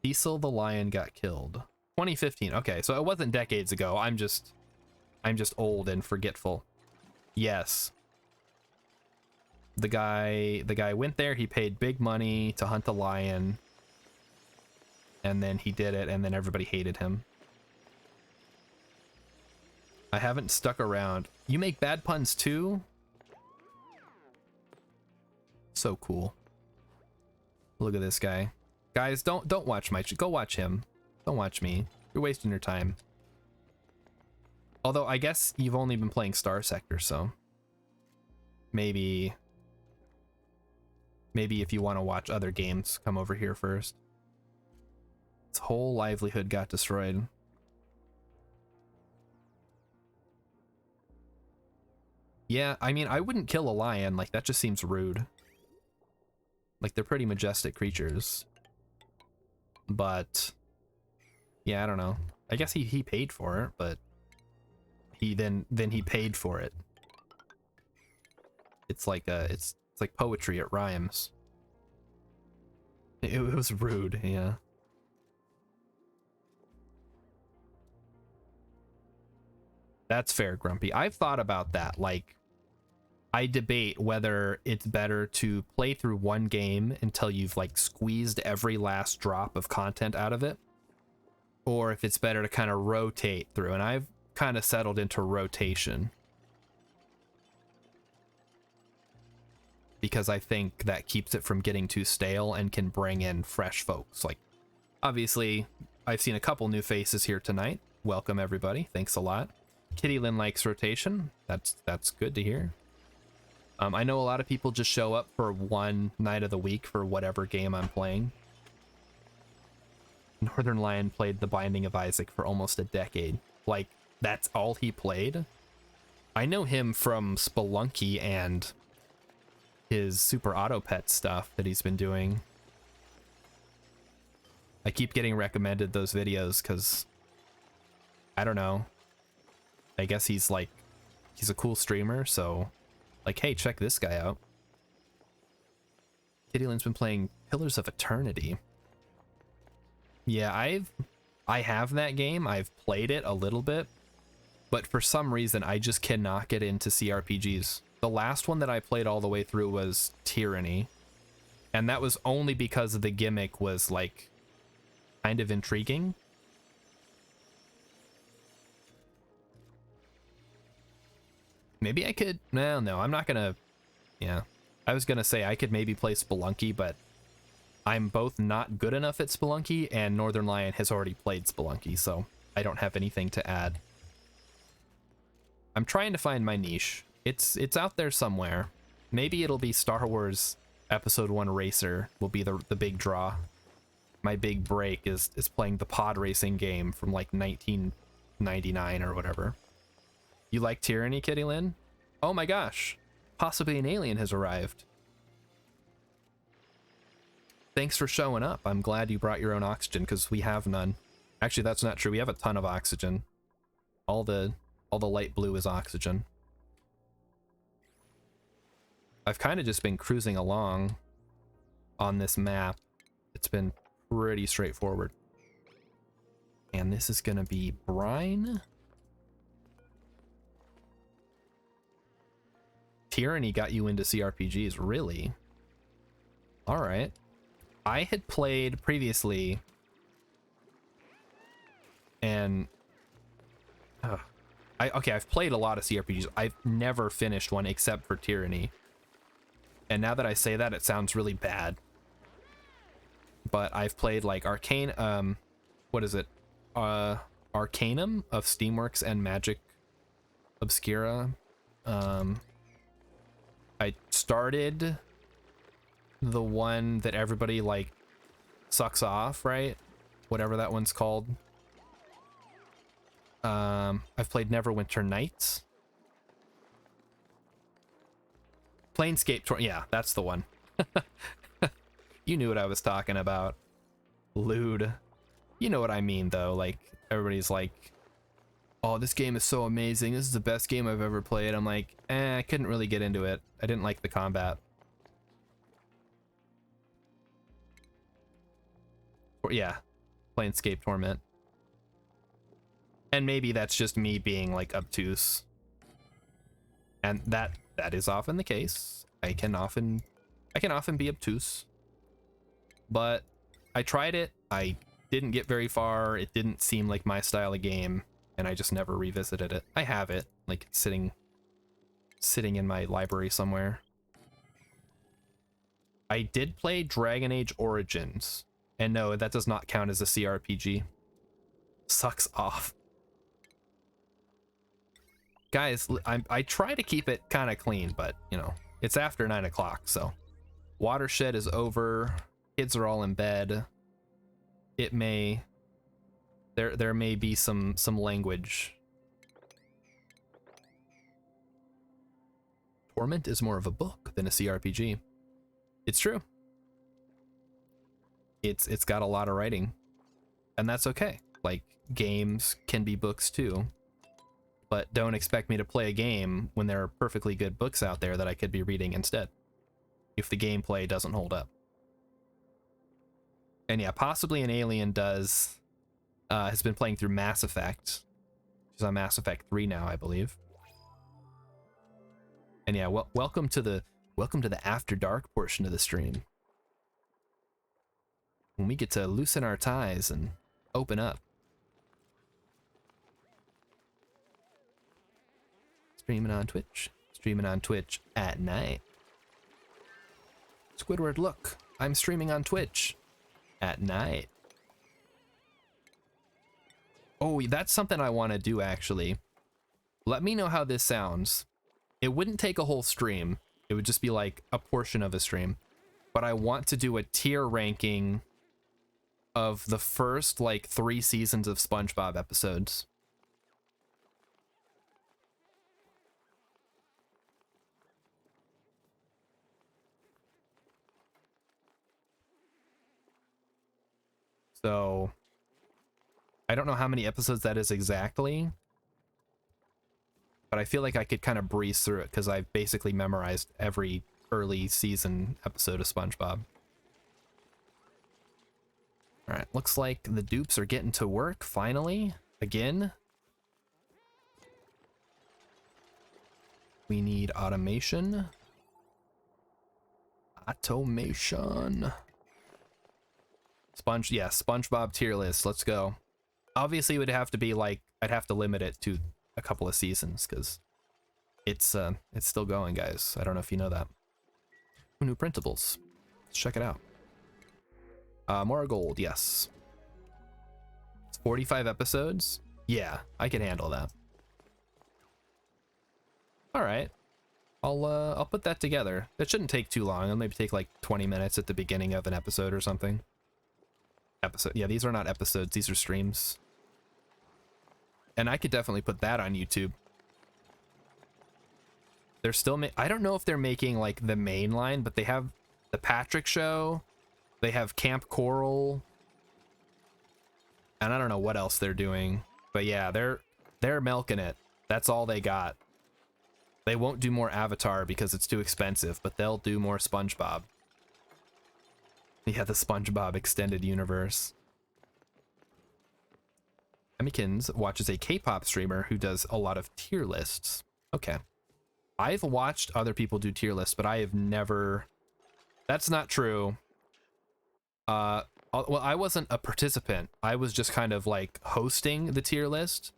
Cecil the lion got killed. 2015. Okay, so it wasn't decades ago. I'm just old and forgetful. Yes. The guy went there, he paid big money to hunt a lion. And then he did it, and then everybody hated him. I haven't stuck around. You make bad puns too? So cool. Look at this guy. Guys, don't watch my... go watch him. Don't watch me. You're wasting your time. Although, I guess you've only been playing Star Sector, so... Maybe if you want to watch other games, come over here first. His whole livelihood got destroyed. Yeah, I mean, I wouldn't kill a lion. Like, that just seems rude. Like, they're pretty majestic creatures. But... yeah, I don't know. I guess he paid for it, but... he then he paid for it. It's like it's like poetry, it rhymes. It was rude, yeah. That's fair, Grumpy. I've thought about that. Like, I debate whether it's better to play through one game until you've like squeezed every last drop of content out of it, or if it's better to kind of rotate through. And I've kind of settled into rotation because I think that keeps it from getting too stale and can bring in fresh folks. Like, obviously, I've seen a couple new faces here tonight. Welcome, everybody. Thanks a lot. Kittylyn likes rotation. That's good to hear. I know a lot of people just show up for one night of the week for whatever game I'm playing. Northern Lion played The Binding of Isaac for almost a decade. Like, that's all he played? I know him from Spelunky and his Super Auto Pet stuff that he's been doing. I keep getting recommended those videos because, I don't know, I guess he's a cool streamer, so like, hey, check this guy out. Kittylin's been playing Pillars of Eternity. Yeah, I have that game. I've played it a little bit, but for some reason I just cannot get into CRPGs. The last one that I played all the way through was Tyranny, and that was only because the gimmick was like kind of intriguing. Maybe I could, no, I'm not gonna, yeah. I was gonna say I could maybe play Spelunky, but I'm both not good enough at Spelunky, and Northern Lion has already played Spelunky, so I don't have anything to add. I'm trying to find my niche. It's out there somewhere. Maybe it'll be Star Wars Episode 1 Racer will be the big draw. My big break is playing the pod racing game from like 1999 or whatever. You like Tyranny, Kitty Lynn? Oh my gosh, possibly an alien has arrived. Thanks for showing up. I'm glad you brought your own oxygen because we have none. Actually, that's not true. We have a ton of oxygen. All the light blue is oxygen. I've kind of just been cruising along on this map. It's been pretty straightforward. And this is gonna be Brine. Tyranny got you into CRPGs, really? All right. I had played previously, and I've played a lot of CRPGs. I've never finished one except for Tyranny. And now that I say that, it sounds really bad. But I've played like Arcane, what is it? Arcanum of Steamworks and Magic Obscura. I started the one that everybody like sucks off, right? Whatever that one's called. I've played Neverwinter Nights. Planescape Torment, yeah, that's the one. You knew what I was talking about. Lewd. You know what I mean though, like everybody's like, oh, this game is so amazing, this is the best game I've ever played. I'm like, I couldn't really get into it. I didn't like the combat. Or, yeah, Planescape Torment. And maybe that's just me being like obtuse. And that is often the case. I can often be obtuse. But I tried it, I didn't get very far, it didn't seem like my style of game, and I just never revisited it. I have it, like sitting in my library somewhere. I did play Dragon Age Origins, and no, that does not count as a CRPG. Sucks off. Guys, I try to keep it kind of clean, but, you know, it's after 9 o'clock, so. Watershed is over. Kids are all in bed. It may... There may be some language. Torment is more of a book than a CRPG. It's true. It's got a lot of writing. And that's okay. Like, games can be books too. But don't expect me to play a game when there are perfectly good books out there that I could be reading instead, if the gameplay doesn't hold up. And yeah, possibly an alien has been playing through Mass Effect. She's on Mass Effect 3 now, I believe. And yeah, welcome to the After Dark portion of the stream, when we get to loosen our ties and open up. Streaming on Twitch at night. Squidward, look, I'm streaming on Twitch at night. Oh, that's something I want to do, actually. Let me know how this sounds. It wouldn't take a whole stream. It would just be like a portion of a stream. But I want to do a tier ranking of the first like 3 seasons of SpongeBob episodes. So I don't know how many episodes that is exactly, but I feel like I could kind of breeze through it because I've basically memorized every early season episode of SpongeBob. All right, looks like the dupes are getting to work finally. Again, we need automation. Automation. SpongeBob tier list. Let's go. Obviously, it would have to be like, I'd have to limit it to a couple of seasons because it's still going, guys. I don't know if you know that. New printables. Let's check it out. More gold, yes. It's 45 episodes. Yeah, I can handle that. All right, I'll put that together. That shouldn't take too long. It'll maybe take like 20 minutes at the beginning of an episode or something. Yeah, these are not episodes. These are streams. And I could definitely put that on YouTube. They're still I don't know if they're making like the main line, but they have the Patrick Show. They have Camp Coral. And I don't know what else they're doing. But yeah, they're milking it. That's all they got. They won't do more Avatar because it's too expensive, but they'll do more SpongeBob. Yeah, the SpongeBob extended universe. Emmykins watches a K-pop streamer who does a lot of tier lists. Okay. I've watched other people do tier lists, but I have never... That's not true. Well, I wasn't a participant. I was just kind of like hosting the tier list.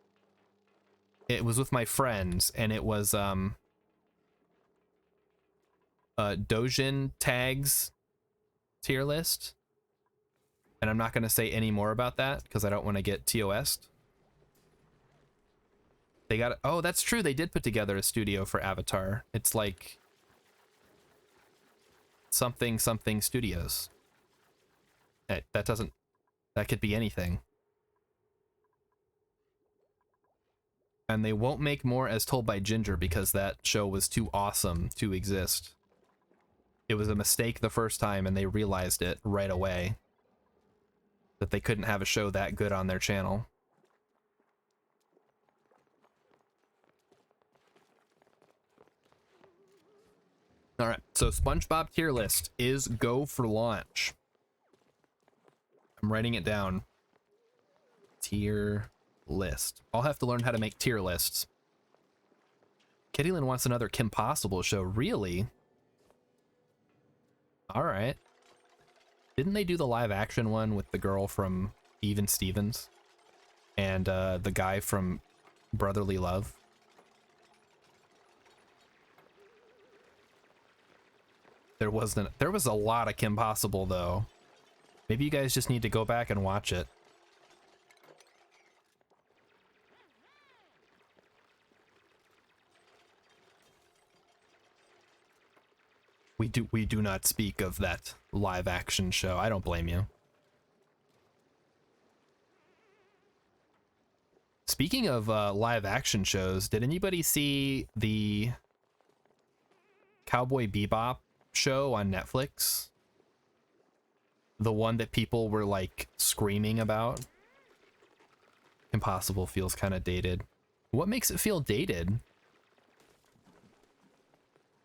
It was with my friends, and it was Dojin Tags tier list. And I'm not going to say any more about that because I don't want to get TOS'd. They got... Oh, that's true. They did put together a studio for Avatar. It's like something studios. That doesn't... That could be anything. And they won't make more As Told by Ginger because that show was too awesome to exist. It was a mistake the first time and they realized it right away. That they couldn't have a show that good on their channel. Alright, so SpongeBob tier list is go for launch. I'm writing it down. Tier list. I'll have to learn how to make tier lists. Kittylyn wants another Kim Possible show. Really? Alright. Didn't they do the live action one with the girl from Even Stevens? And the guy from Brotherly Love? There was a lot of Kim Possible though. Maybe you guys just need to go back and watch it. We do not speak of that live action show. I don't blame you. Speaking of live action shows, did anybody see the Cowboy Bebop show on Netflix? The one that people were like screaming about? Impossible feels kind of dated. What makes it feel dated?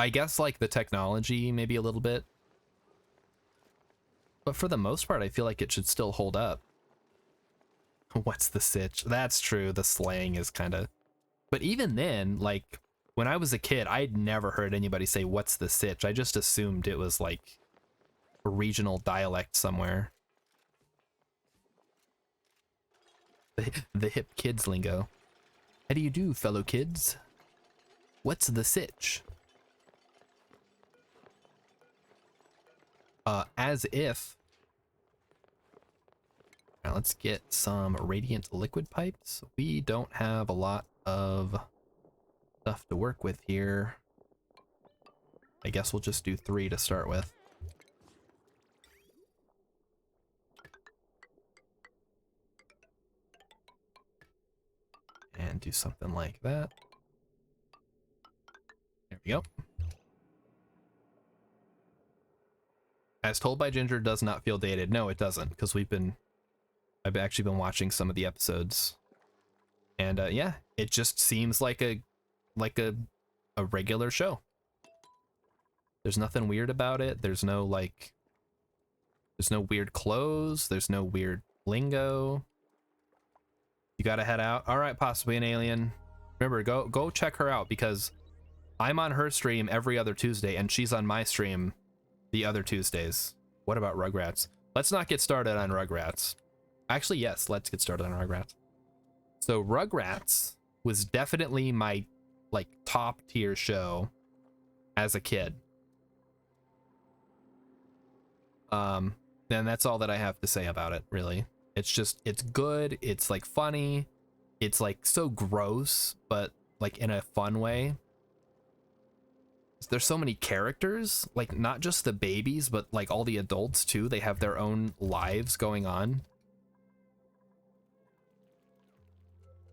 I guess like the technology, maybe a little bit. But for the most part, I feel like it should still hold up. What's the sitch? That's true. The slang is kind of... But even then, like, when I was a kid, I'd never heard anybody say, what's the sitch? I just assumed it was like a regional dialect somewhere. The hip kids lingo. How do you do, fellow kids? What's the sitch? As if. Now let's get some radiant liquid pipes. We don't have a lot of stuff to work with here. I guess we'll just do 3 to start with. And do something like that. There we go. As Told by Ginger does not feel dated. No, it doesn't, because I've actually been watching some of the episodes. And yeah, it just seems like a regular show. There's nothing weird about it. There's no weird clothes. There's no weird lingo. You gotta head out. All right, possibly an alien. Remember, go check her out, because I'm on her stream every other Tuesday and she's on my stream the other Tuesdays. What about Rugrats? Let's not get started on Rugrats. Actually, yes, let's get started on Rugrats. So Rugrats was definitely my top tier show as a kid. And that's all that I have to say about it, really. It's good, it's funny, it's so gross, but in a fun way. There's so many characters, not just the babies, but all the adults too. They have their own lives going on.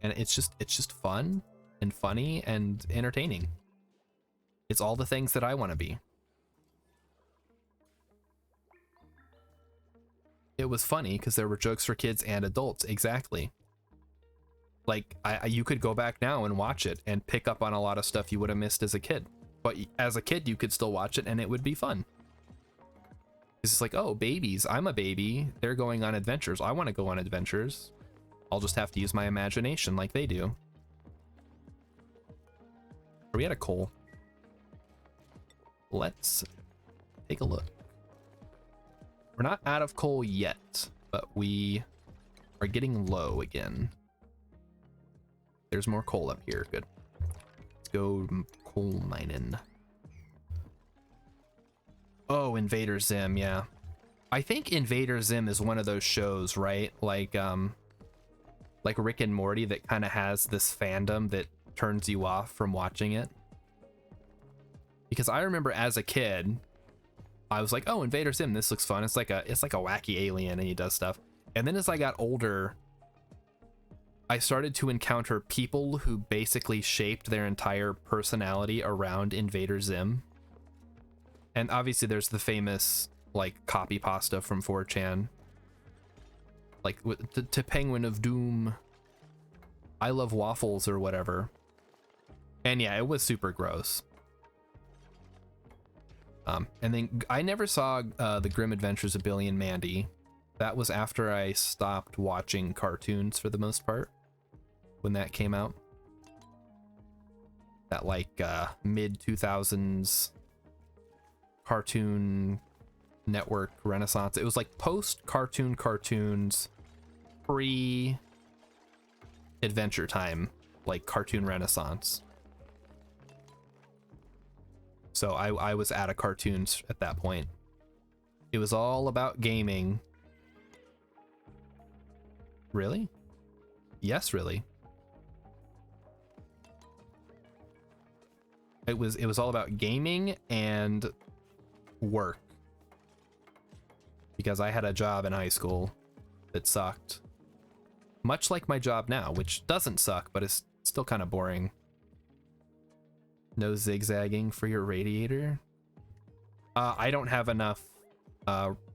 And it's just fun and funny and entertaining. It's all the things that I want to be. It was funny because there were jokes for kids and adults. Exactly. You could go back now and watch it and pick up on a lot of stuff you would have missed as a kid. But as a kid, you could still watch it and it would be fun. It's oh, babies, I'm a baby. They're going on adventures. I want to go on adventures. I'll just have to use my imagination like they do. Are we out of coal? Let's take a look. We're not out of coal yet, but we are getting low again. There's more coal up here. Good. Let's go coal mining. Oh, Invader Zim, yeah. I think Invader Zim is one of those shows, right? Like Rick and Morty, that kind of has this fandom that turns you off from watching it. Because I remember as a kid, I was oh, Invader Zim, this looks fun. It's like a wacky alien and he does stuff. And then as I got older, I started to encounter people who basically shaped their entire personality around Invader Zim. And obviously there's the famous copy pasta from 4chan. To Penguin of Doom, I love waffles or whatever. And yeah, it was super gross. And then I never saw The Grim Adventures of Billy and Mandy. That was after I stopped watching cartoons for the most part, when that came out. That mid 2000s Cartoon Network renaissance. It was post cartoons, pre Adventure Time, cartoon renaissance. So I was out of cartoons at that point. It was all about gaming. Really? Yes, really. It was all about gaming and work. Because I had a job in high school that sucked. Much like my job now, which doesn't suck, but it's still kind of boring. No zigzagging for your radiator? I don't have enough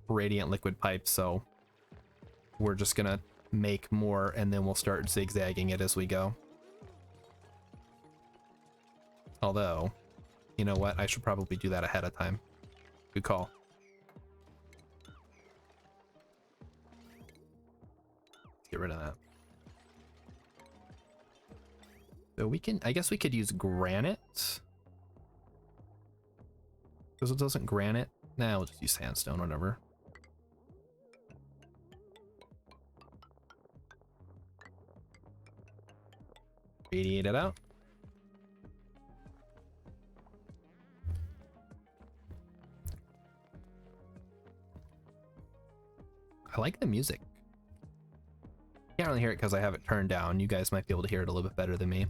radiant liquid pipes, so we're just gonna make more and then we'll start zigzagging it as we go. Although, you know what? I should probably do that ahead of time. Good call. Let's get rid of that. So we can, I guess we could use granite. Because it doesn't granite. Nah, we'll just use sandstone, whatever. Radiate it out. I like the music. Can't really hear it because I have it turned down. You guys might be able to hear it a little bit better than me.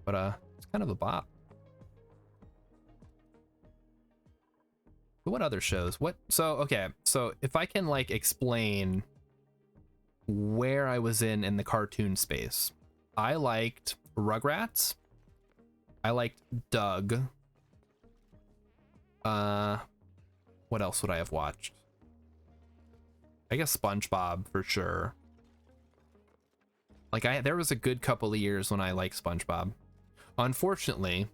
But it's kind of a bop. what other shows? Okay, so if I can like explain where I was in the cartoon space, I liked Rugrats. I liked Doug. What else would I have watched? I guess SpongeBob for sure. Like there was a good couple of years when I liked SpongeBob. Unfortunately,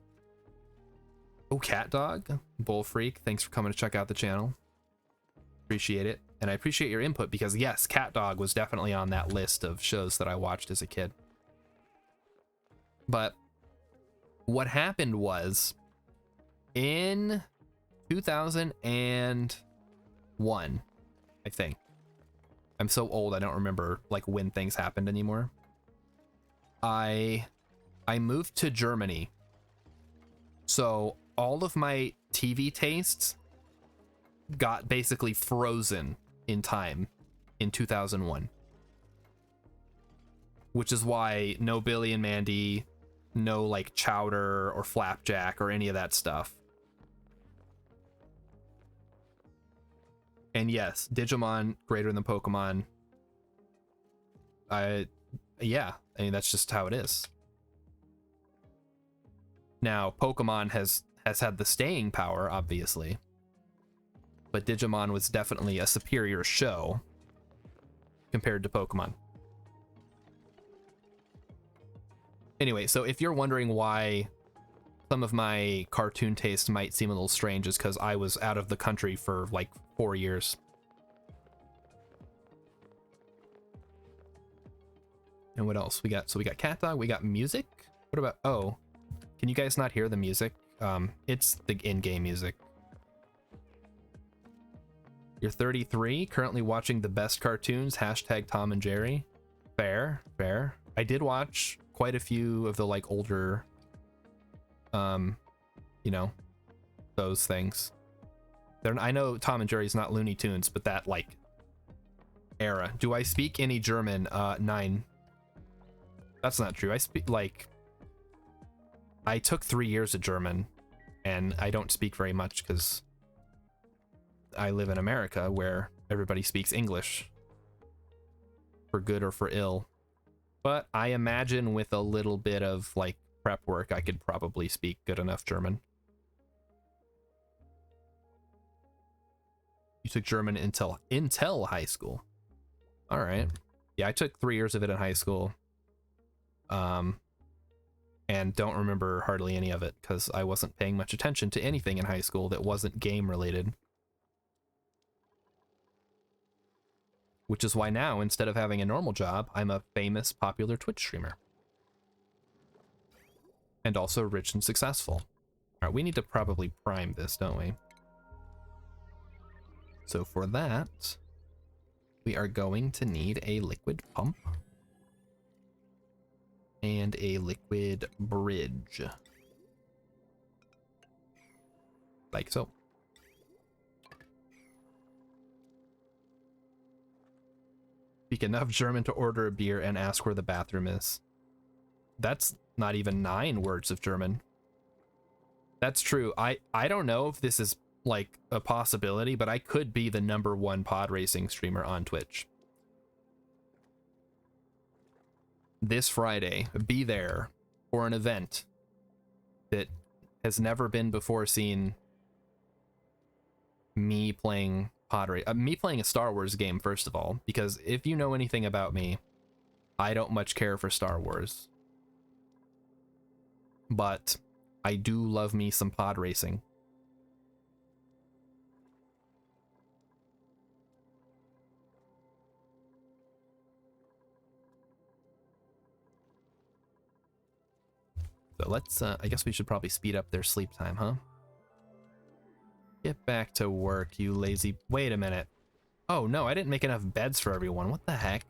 Cat Dog, Bull Freak, thanks for coming to check out the channel. Appreciate it. And I appreciate your input because yes, Cat Dog was definitely on that list of shows that I watched as a kid. But what happened was in 2001, I think. I'm so old I don't remember like when things happened anymore. I moved to Germany. So all of my TV tastes got basically frozen in time in 2001. Which is why no Billy and Mandy, no like Chowder or Flapjack or any of that stuff. And yes, Digimon greater than Pokemon. Yeah, I mean that's just how it is. Now, Pokemon has had the staying power, obviously. But Digimon was definitely a superior show compared to Pokemon. Anyway, so if you're wondering why some of my cartoon taste might seem a little strange, is because I was out of the country for like 4 years. And what else we got? So we got Cat Dog, we got music. What about, oh, can you guys not hear the music? It's the in-game music. You're 33, currently watching the best cartoons, hashtag Tom and Jerry. Fair, fair. I did watch quite a few of the like older, you know, those things. I know Tom and Jerry's not Looney Tunes, but that like era. Do I speak any German? 9. That's not true. I speak like, I took 3 years of German and I don't speak very much because I live in America where everybody speaks English for good or for ill. But I imagine with a little bit of like prep work, I could probably speak good enough German. You took German until high school. All right. Yeah, I took 3 years of it in high school. And don't remember hardly any of it because I wasn't paying much attention to anything in high school that wasn't game related. Which is why now, instead of having a normal job, I'm a famous, popular Twitch streamer. And also rich and successful. Alright, we need to probably prime this, don't we? So for that, we are going to need a liquid pump. And a liquid bridge. Like so. Speak enough German to order a beer and ask where the bathroom is. That's not even 9 words of German. That's true. I don't know if this is like a possibility, but I could be the #1 pod racing streamer on Twitch. This Friday, be there for an event that has never been before seen. Me playing me playing a Star Wars game, first of all, because if you know anything about me, I don't much care for Star Wars. But I do love me some pod racing. So let's, I guess we should probably speed up their sleep time, huh? Get back to work, you lazy... Wait a minute. Oh no, I didn't make enough beds for everyone. What the heck?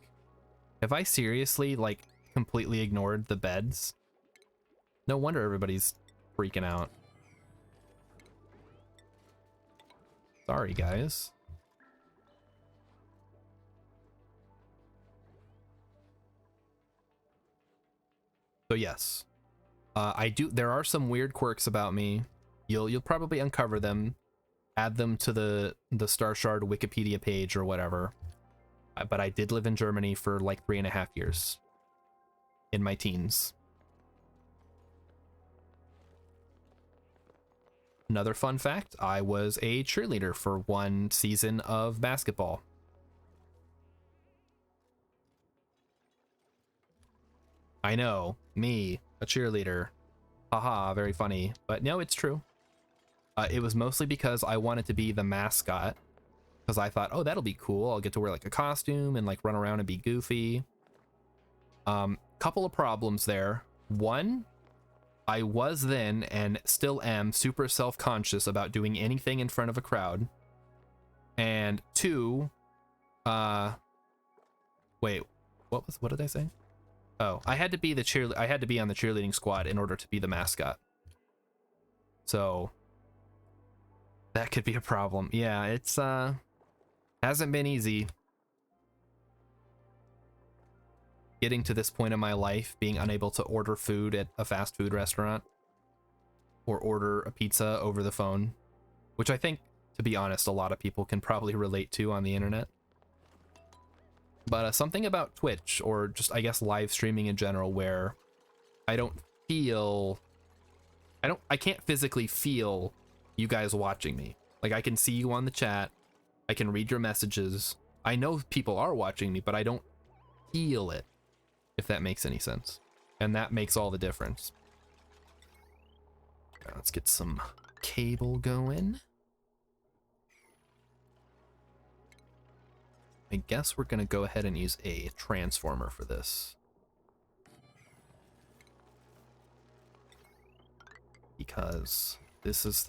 Have I seriously, like, completely ignored the beds? No wonder everybody's freaking out. Sorry, guys. So yes. There are some weird quirks about me. You'll probably uncover them add them to the Star Shard Wikipedia page or whatever. But I did live in Germany for like 3.5 years in my teens. Another fun fact, I was a cheerleader for one season of basketball. I know, me, a cheerleader. Haha, very funny. But no, it's true. It was mostly because I wanted to be the mascot. Because I thought, oh, that'll be cool. I'll get to wear like a costume and like run around and be goofy. Couple of problems there. One, I was then and still am super self-conscious about doing anything in front of a crowd. And two, wait, what did I say? Oh, I had to be I had to be on the cheerleading squad in order to be the mascot. So that could be a problem. Yeah, it's hasn't been easy getting to this point in my life, being unable to order food at a fast food restaurant or order a pizza over the phone, which I think, to be honest, a lot of people can probably relate to on the internet. But something about Twitch, or just, I guess, live streaming in general, where I can't physically feel you guys watching me. Like, I can see you on the chat, I can read your messages, I know people are watching me, but I don't feel it, if that makes any sense. And that makes all the difference. Let's get some cable going. I guess we're gonna go ahead and use a transformer for this. Because this is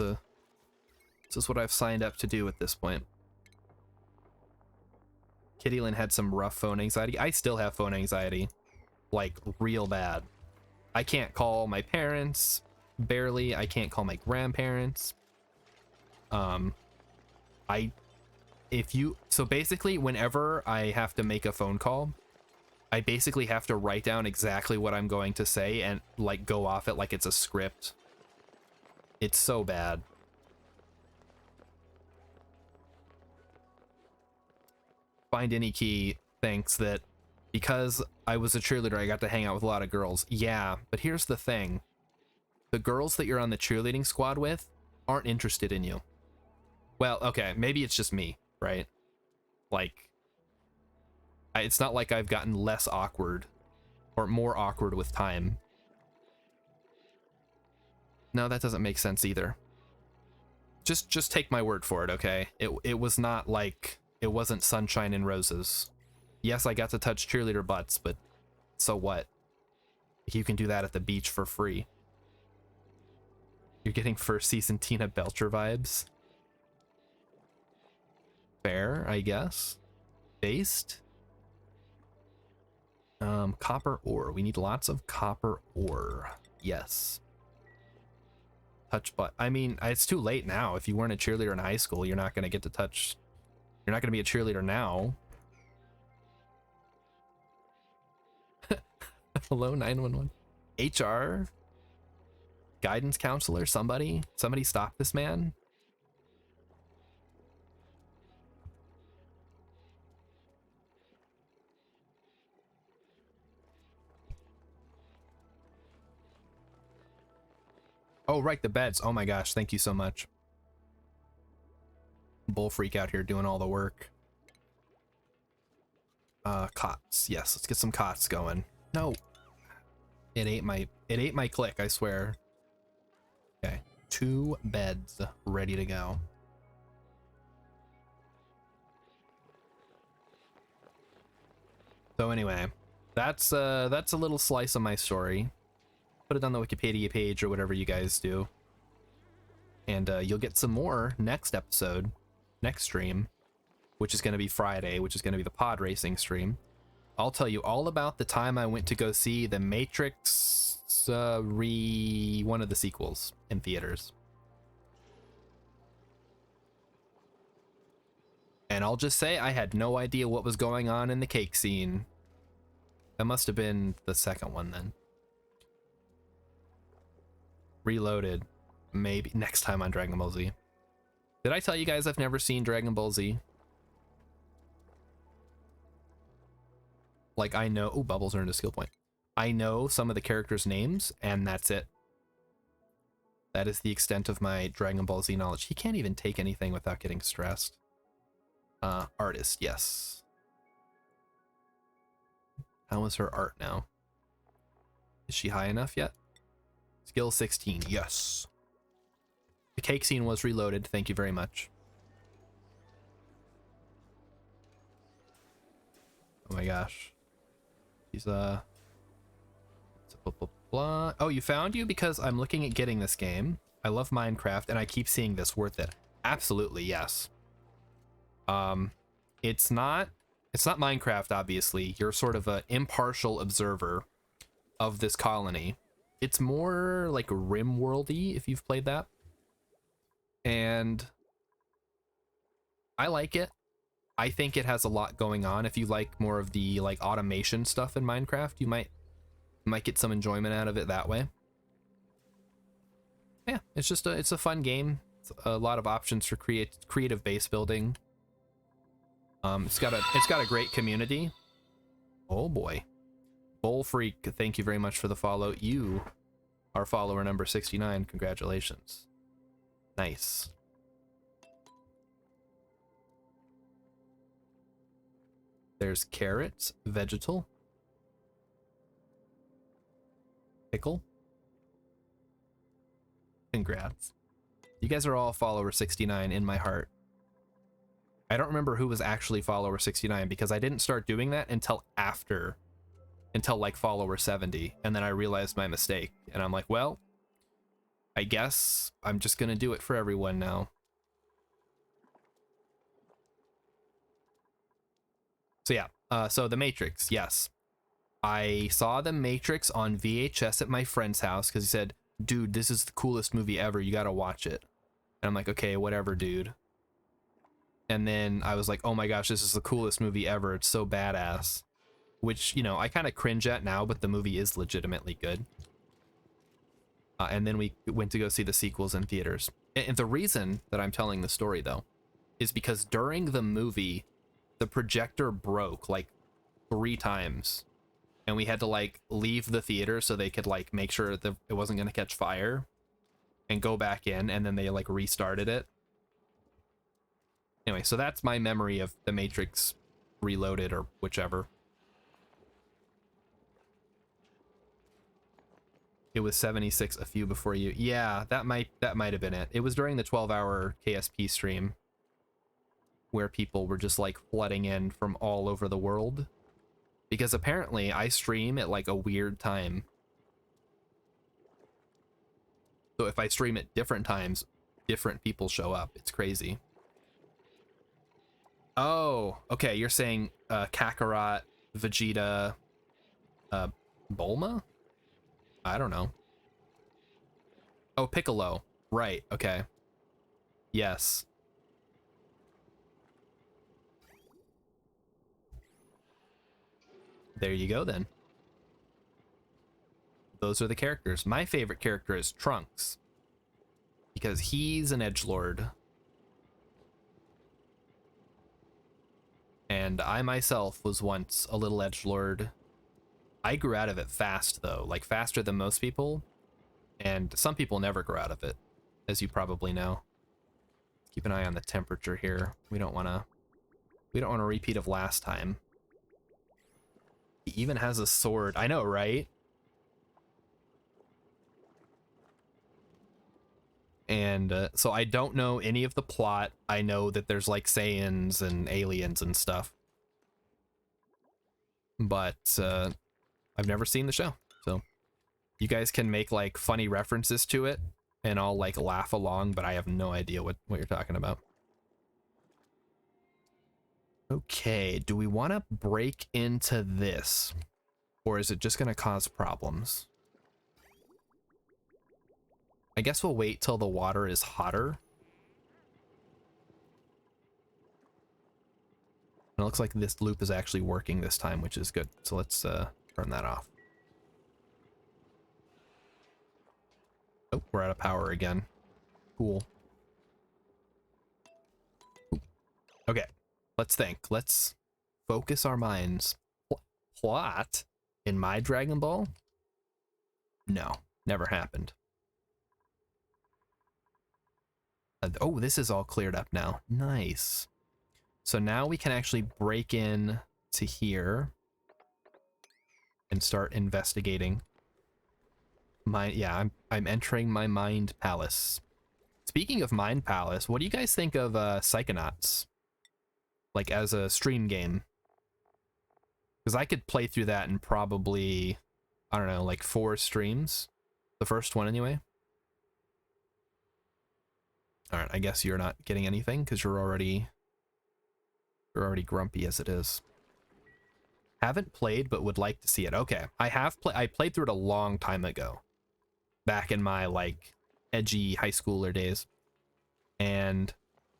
what I've signed up to do at this point. Kittylyn had some rough phone anxiety. I still have phone anxiety. Like, real bad. I can't call my parents, barely. I can't call my grandparents. So basically, whenever I have to make a phone call, I basically have to write down exactly what I'm going to say and like go off it like it's a script. It's so bad. Find Any Key thinks that because I was a cheerleader, I got to hang out with a lot of girls. Yeah, but here's the thing. The girls that you're on the cheerleading squad with aren't interested in you. Well, okay, maybe it's just me, right? Like, it's not like I've gotten less awkward or more awkward with time. No, that doesn't make sense either. Just take my word for it, okay? It was not like, it wasn't sunshine and roses. Yes, I got to touch cheerleader butts, but so what? You can do that at the beach for free. You're getting first season Tina Belcher vibes. Fair, I guess. Based. Copper ore. We need lots of copper ore. Yes. Touch butt. I mean, it's too late now. If you weren't a cheerleader in high school, you're not going to get to touch. You're not going to be a cheerleader now. Hello, 911. HR? Guidance counselor? Somebody stop this man. Oh, right, the beds. Oh my gosh, thank you so much. Bull freak out here doing all the work. Cots. Yes, let's get some cots going. No. It ate my click, I swear. Okay. 2 beds ready to go. So anyway, that's a little slice of my story. Put it on the Wikipedia page or whatever you guys do. And you'll get some more next episode, next stream, which is going to be Friday, which is going to be the pod racing stream. I'll tell you all about the time I went to go see The Matrix one of the sequels in theaters. And I'll just say I had no idea what was going on in the cake scene. That must have been the second one then. Reloaded. Maybe next time on Dragon Ball Z. Did I tell you guys I've never seen Dragon Ball Z? Like, I know... Oh, Bubbles earned a skill point. I know some of the characters' names, and that's it. That is the extent of my Dragon Ball Z knowledge. He can't even take anything without getting stressed. Artist, yes. How is her art now? Is she high enough yet? Skill 16, yes. The cake scene was reloaded, thank you very much. Oh my gosh. She's, blah, blah, blah. Oh, you found you? Because I'm looking at getting this game. I love Minecraft, and I keep seeing this worth it. Absolutely, yes. It's not Minecraft, obviously. You're sort of an impartial observer of this colony. It's more like RimWorldy, if you've played that. And I like it. I think it has a lot going on. If you like more of the like automation stuff in Minecraft, you might get some enjoyment out of it that way. Yeah, it's a fun game. It's a lot of options for creative base building. It's got a great community. Oh boy. Bowl Freak, thank you very much for the follow. You are follower number 69. Congratulations. Nice. There's carrots, vegetal, pickle. Congrats. You guys are all follower 69 in my heart. I don't remember who was actually follower 69 because I didn't start doing that until like follower 70, and then I realized my mistake, and I'm like, well, I guess I'm just gonna do it for everyone now. So yeah, so The Matrix, yes. I saw The Matrix on VHS at my friend's house because he said, dude, this is the coolest movie ever, you gotta watch it. And I'm like, okay, whatever, dude. And then I was like, oh my gosh, this is the coolest movie ever, it's so badass. Which, you know, I kind of cringe at now, but the movie is legitimately good. And then we went to go see the sequels in theaters. And the reason that I'm telling the story, though, is because during the movie, the projector broke like 3 times. And we had to like leave the theater so they could like make sure that it wasn't going to catch fire and go back in, and then they like restarted it. Anyway, so that's my memory of The Matrix Reloaded or whichever. It was 76 a few before you. Yeah, that might have been it. It was during the 12-hour KSP stream where people were just like flooding in from all over the world. Because apparently I stream at like a weird time. So if I stream at different times, different people show up. It's crazy. Oh, okay, you're saying Kakarot, Vegeta, Bulma? I don't know. Oh, Piccolo. Right, okay. Yes. There you go, then. Those are the characters. My favorite character is Trunks, because he's an edgelord. And I myself was once a little edgelord. I grew out of it fast, though, like faster than most people. And some people never grow out of it, as you probably know. Keep an eye on the temperature here. We don't want a repeat of last time. He even has a sword. I know, right? And so I don't know any of the plot. I know that there's like Saiyans and aliens and stuff. But I've never seen the show. So you guys can make like funny references to it and I'll like laugh along, but I have no idea what you're talking about. Okay, do we want to break into this? Or is it just going to cause problems? I guess we'll wait till the water is hotter. It looks like this loop is actually working this time, which is good. So let's turn that off. Oh, we're out of power again. Cool. Okay, let's think. Let's focus our minds. Plot in my Dragon Ball? No, never happened. Oh, this is all cleared up now. Nice. So now we can actually break in to here and start investigating. I'm entering my mind palace. Speaking of mind palace, what do you guys think of Psychonauts? Like as a stream game? Because I could play through that in probably, I don't know, like 4 streams. The first one anyway. Alright, I guess you're not getting anything because you're already grumpy as it is. Haven't played, but would like to see it. Okay, I played through it a long time ago. Back in my, like, edgy high schooler days. And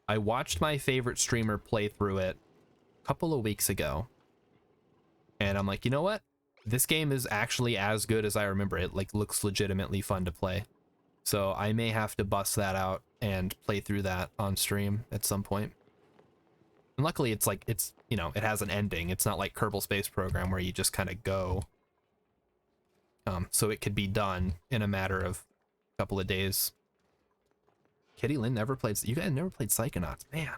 I watched my favorite streamer play through it a couple of weeks ago. And I'm like, you know what? This game is actually as good as I remember it. Like, looks legitimately fun to play. So I may have to bust that out and play through that on stream at some point. And luckily it's like, you know, it has an ending. It's not like Kerbal Space Program where you just kind of go. So it could be done in a matter of a couple of days. Kitty Lynn never played, you guys never played Psychonauts, man.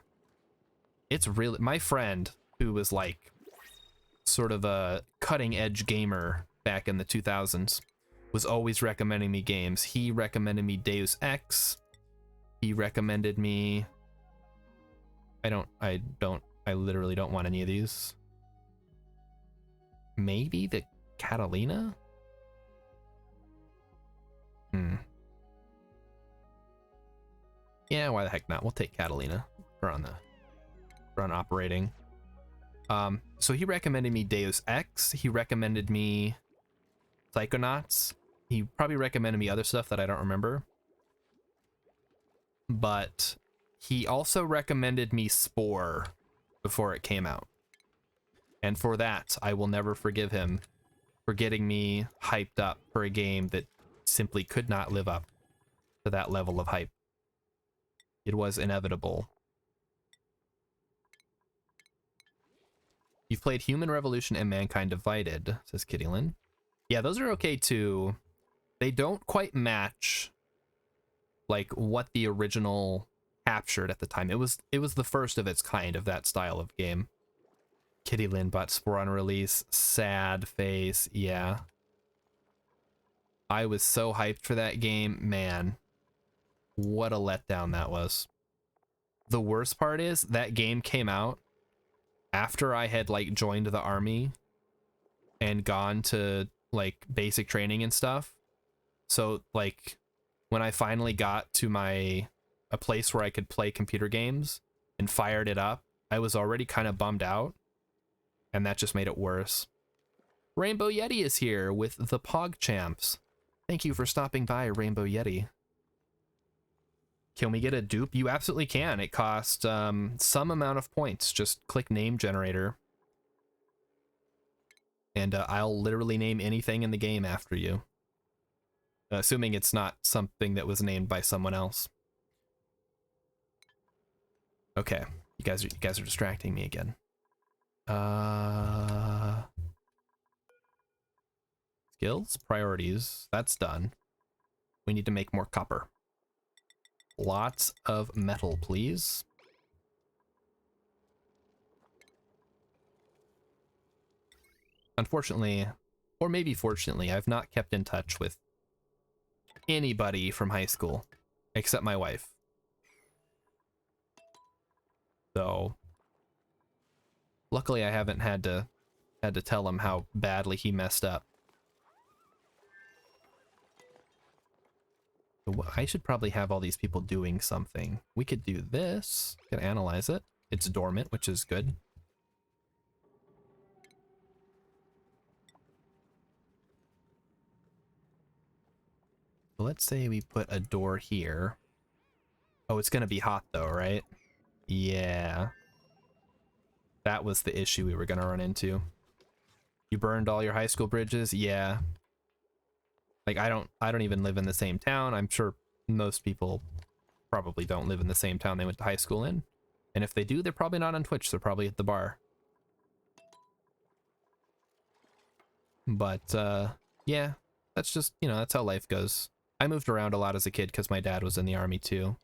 It's really, my friend who was like sort of a cutting edge gamer back in the 2000s was always recommending me games. He recommended me Deus Ex. He recommended me, I literally don't want any of these. Maybe the Catalina? Yeah, why the heck not? We'll take Catalina for on operating. So he recommended me Deus Ex. He recommended me Psychonauts. He probably recommended me other stuff that I don't remember. But he also recommended me Spore before it came out. And for that, I will never forgive him for getting me hyped up for a game that simply could not live up to that level of hype. It was inevitable. You've played Human Revolution and Mankind Divided, says Kitty Lynn. Yeah, those are okay too. They don't quite match like what the original captured at the time. It was the first of its kind of that style of game. Kitty Lynn bought Spore on release. Sad face. Yeah. I was so hyped for that game. Man, what a letdown that was. The worst part is that game came out after I had like joined the army and gone to like basic training and stuff. So like when I finally got to a place where I could play computer games and fired it up, I was already kind of bummed out, and that just made it worse. Rainbow Yeti is here with the Pog Champs. Thank you for stopping by, Rainbow Yeti. Can we get a dupe? You absolutely can. It costs some amount of points. Just click name generator. And I'll literally name anything in the game after you. Assuming it's not something that was named by someone else. Okay. You guys are distracting me again. Skills? Priorities. That's done. We need to make more copper. Lots of metal, please. Unfortunately, or maybe fortunately, I've not kept in touch with anybody from high school except my wife. So luckily I haven't had to tell him how badly he messed up. I should probably have all these people doing something. We could do this. Can analyze it. It's dormant, which is good. So let's say we put a door here. Oh, it's gonna be hot though, right? Yeah. That was the issue we were gonna run into. You burned all your high school bridges? Yeah. Like I don't even live in the same town. I'm sure most people probably don't live in the same town they went to high school in. And if they do, they're probably not on Twitch. They're probably at the bar. But, yeah, that's just, you know, that's how life goes. I moved around a lot as a kid because my dad was in the army too.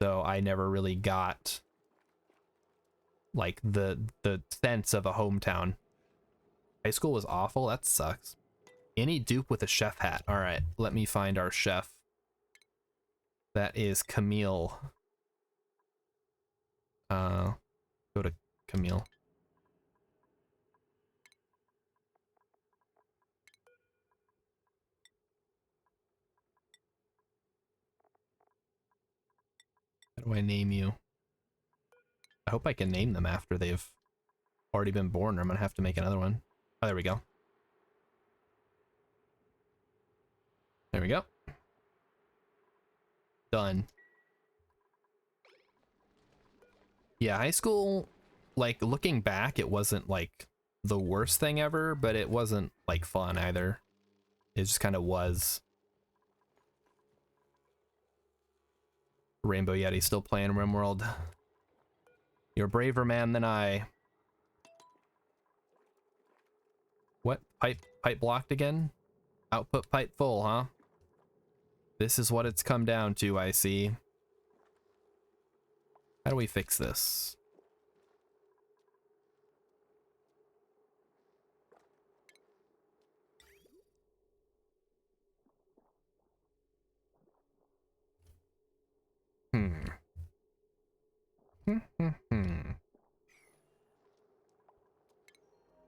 So I never really got, like, the sense of a hometown. High school was awful. That sucks. Any dupe with a chef hat. All right, let me find our chef. That is Camille. Go to Camille. How do I name you? I hope I can name them after they've already been born, or I'm gonna have to make another one. Oh, there we go. There we go. Done. Yeah, high school, like, looking back, it wasn't, like, the worst thing ever, but it wasn't, like, fun either. It just kind of was. Rainbow Yeti still playing RimWorld. You're a braver man than I. What? Pipe blocked again? Output pipe full, huh? This is what it's come down to, I see. How do we fix this?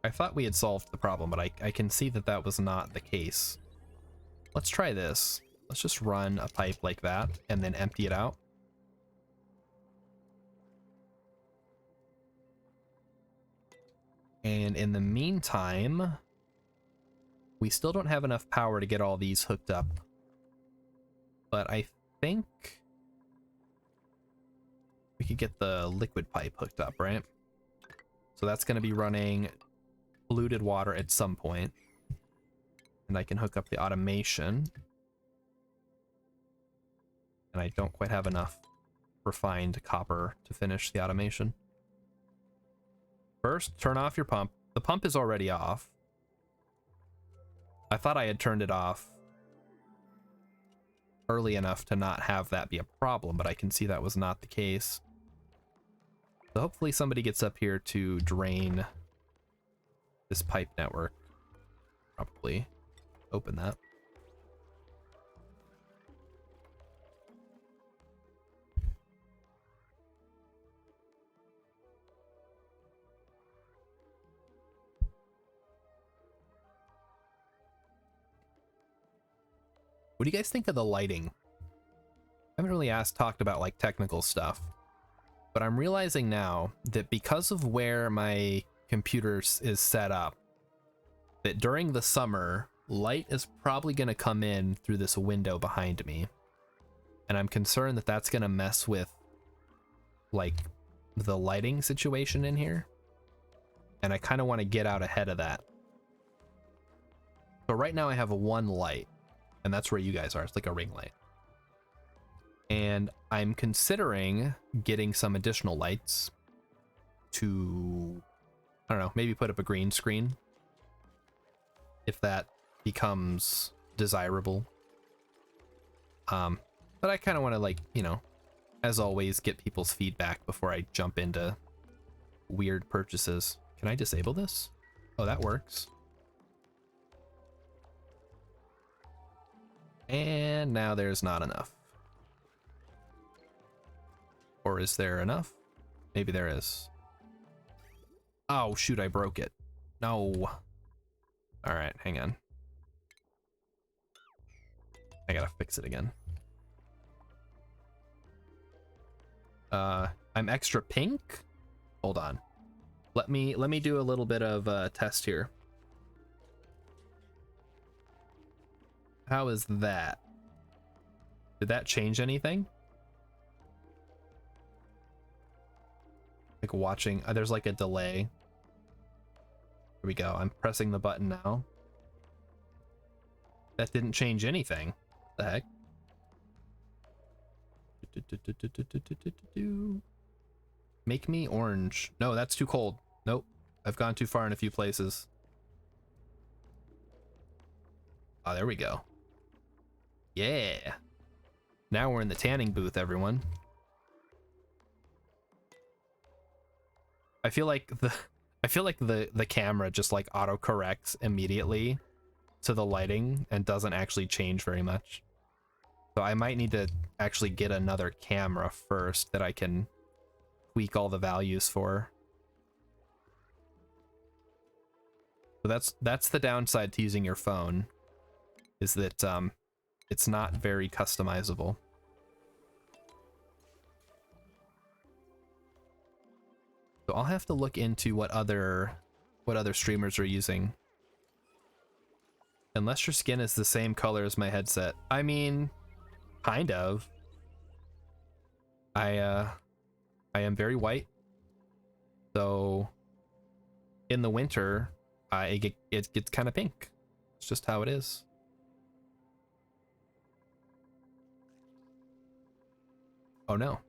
I thought we had solved the problem, but I can see that that was not the case. Let's try this. Let's just run a pipe like that and then empty it out. And in the meantime, we still don't have enough power to get all these hooked up. But I think we could get the liquid pipe hooked up, right? So that's going to be running polluted water at some point. And I can hook up the automation. And I don't quite have enough refined copper to finish the automation. First, turn off your pump. The pump is already off. I thought I had turned it off early enough to not have that be a problem, but I can see that was not the case. So hopefully somebody gets up here to drain this pipe network. Probably open that. What do you guys think of the lighting? I haven't really talked about like technical stuff, but I'm realizing now that because of where my computer is set up, that during the summer, light is probably going to come in through this window behind me. And I'm concerned that that's going to mess with like the lighting situation in here. And I kind of want to get out ahead of that. So right now I have one light, and that's where you guys are. It's like a ring light. And I'm considering getting some additional lights to, I don't know, maybe put up a green screen if that becomes desirable. But I kind of want to, like, you know, as always, get people's feedback before I jump into weird purchases. Can I disable this? Oh, that works. And now there's not enough. Or is there enough? Maybe there is. Oh, shoot, I broke it. No. All right, hang on. I gotta fix it again. I'm extra pink? Hold on. Let me do a little bit of a test here. How is that? Did that change anything? Like watching, there's like a delay. Here we go. I'm pressing the button now. That didn't change anything. The heck? Make me orange. No, that's too cold. Nope. I've gone too far in a few places. Oh, there we go. Yeah. Now we're in the tanning booth, everyone. I feel like the camera just like auto corrects immediately to the lighting and doesn't actually change very much. So I might need to actually get another camera first that I can tweak all the values for. So that's the downside to using your phone, is that it's not very customizable. So I'll have to look into what other streamers are using. Unless your skin is the same color as my headset. I mean, kind of. I am very white. So in the winter, it gets kind of pink. It's just how it is. Oh no.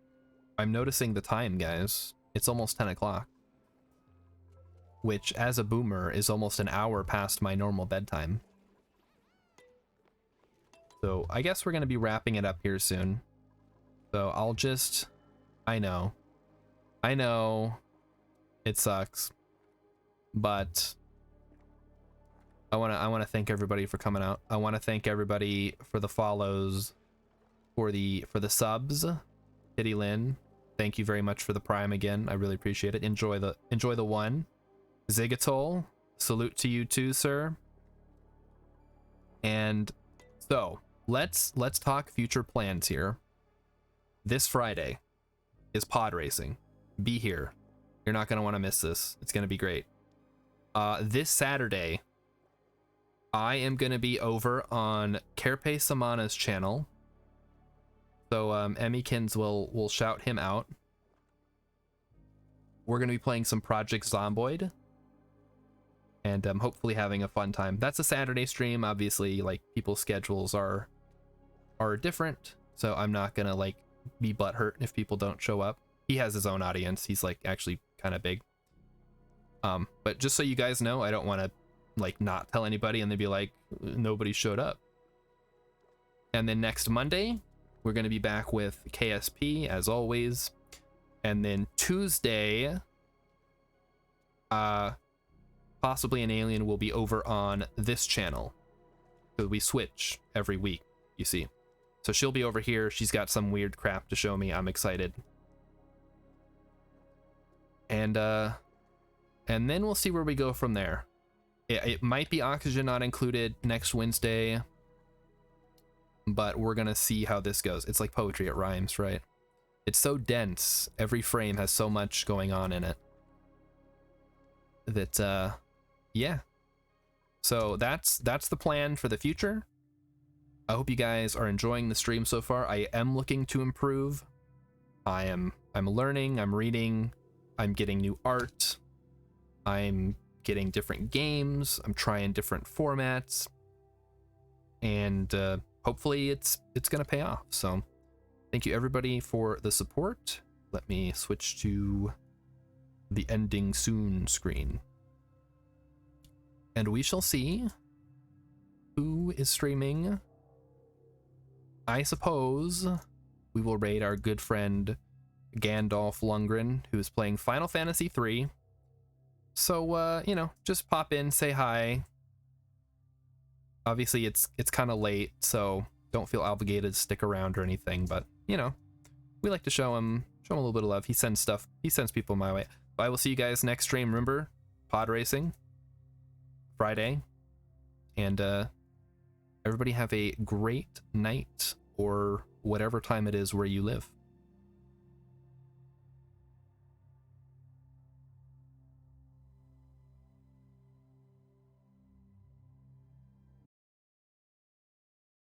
I'm noticing the time, guys. It's almost 10 o'clock. Which, as a boomer, is almost an hour past my normal bedtime. So I guess we're going to be wrapping it up here soon. So I'll just... I know. It sucks. But I want to thank everybody for coming out. I want to thank everybody for the follows, for the subs. Kitty Lynn, thank you very much for the Prime again. I really appreciate it. Enjoy the one. Zigatol, salute to you too, sir. And so let's talk future plans here. This Friday is pod racing. Be here. You're not going to want to miss this. It's going to be great. This Saturday, I am going to be over on Kerpe Samana's channel. So Emmykins will shout him out. We're going to be playing some Project Zomboid. And hopefully having a fun time. That's a Saturday stream. Obviously, like, people's schedules are different. So I'm not going to, like, be butthurt if people don't show up. He has his own audience. He's, like, actually kind of big. But just so you guys know, I don't want to, like, not tell anybody and they'd be like, nobody showed up. And then next Monday, we're going to be back with KSP, as always. And then Tuesday, possibly an alien will be over on this channel. So we switch every week, you see. So she'll be over here. She's got some weird crap to show me. I'm excited. And then we'll see where we go from there. It might be Oxygen not included next Wednesday, but we're gonna see how this goes. It's like poetry, it rhymes, right? It's so dense. Every frame has so much going on in it. That, yeah. So that's the plan for the future. I hope you guys are enjoying the stream so far. I am looking to improve. I'm learning, I'm reading, I'm getting new art. I'm getting different games. I'm trying different formats. And hopefully it's gonna pay off. So thank you everybody for the support. Let me switch to the ending soon screen. And we shall see who is streaming. I suppose we will raid our good friend Gandalf Lundgren, who is playing Final Fantasy III. So, you know, just pop in, say hi. Obviously, it's kind of late, so don't feel obligated to stick around or anything. But, you know, we like to show him a little bit of love. He sends people my way. But I will see you guys next stream. Remember, pod racing, Friday. And everybody have a great night or whatever time it is where you live.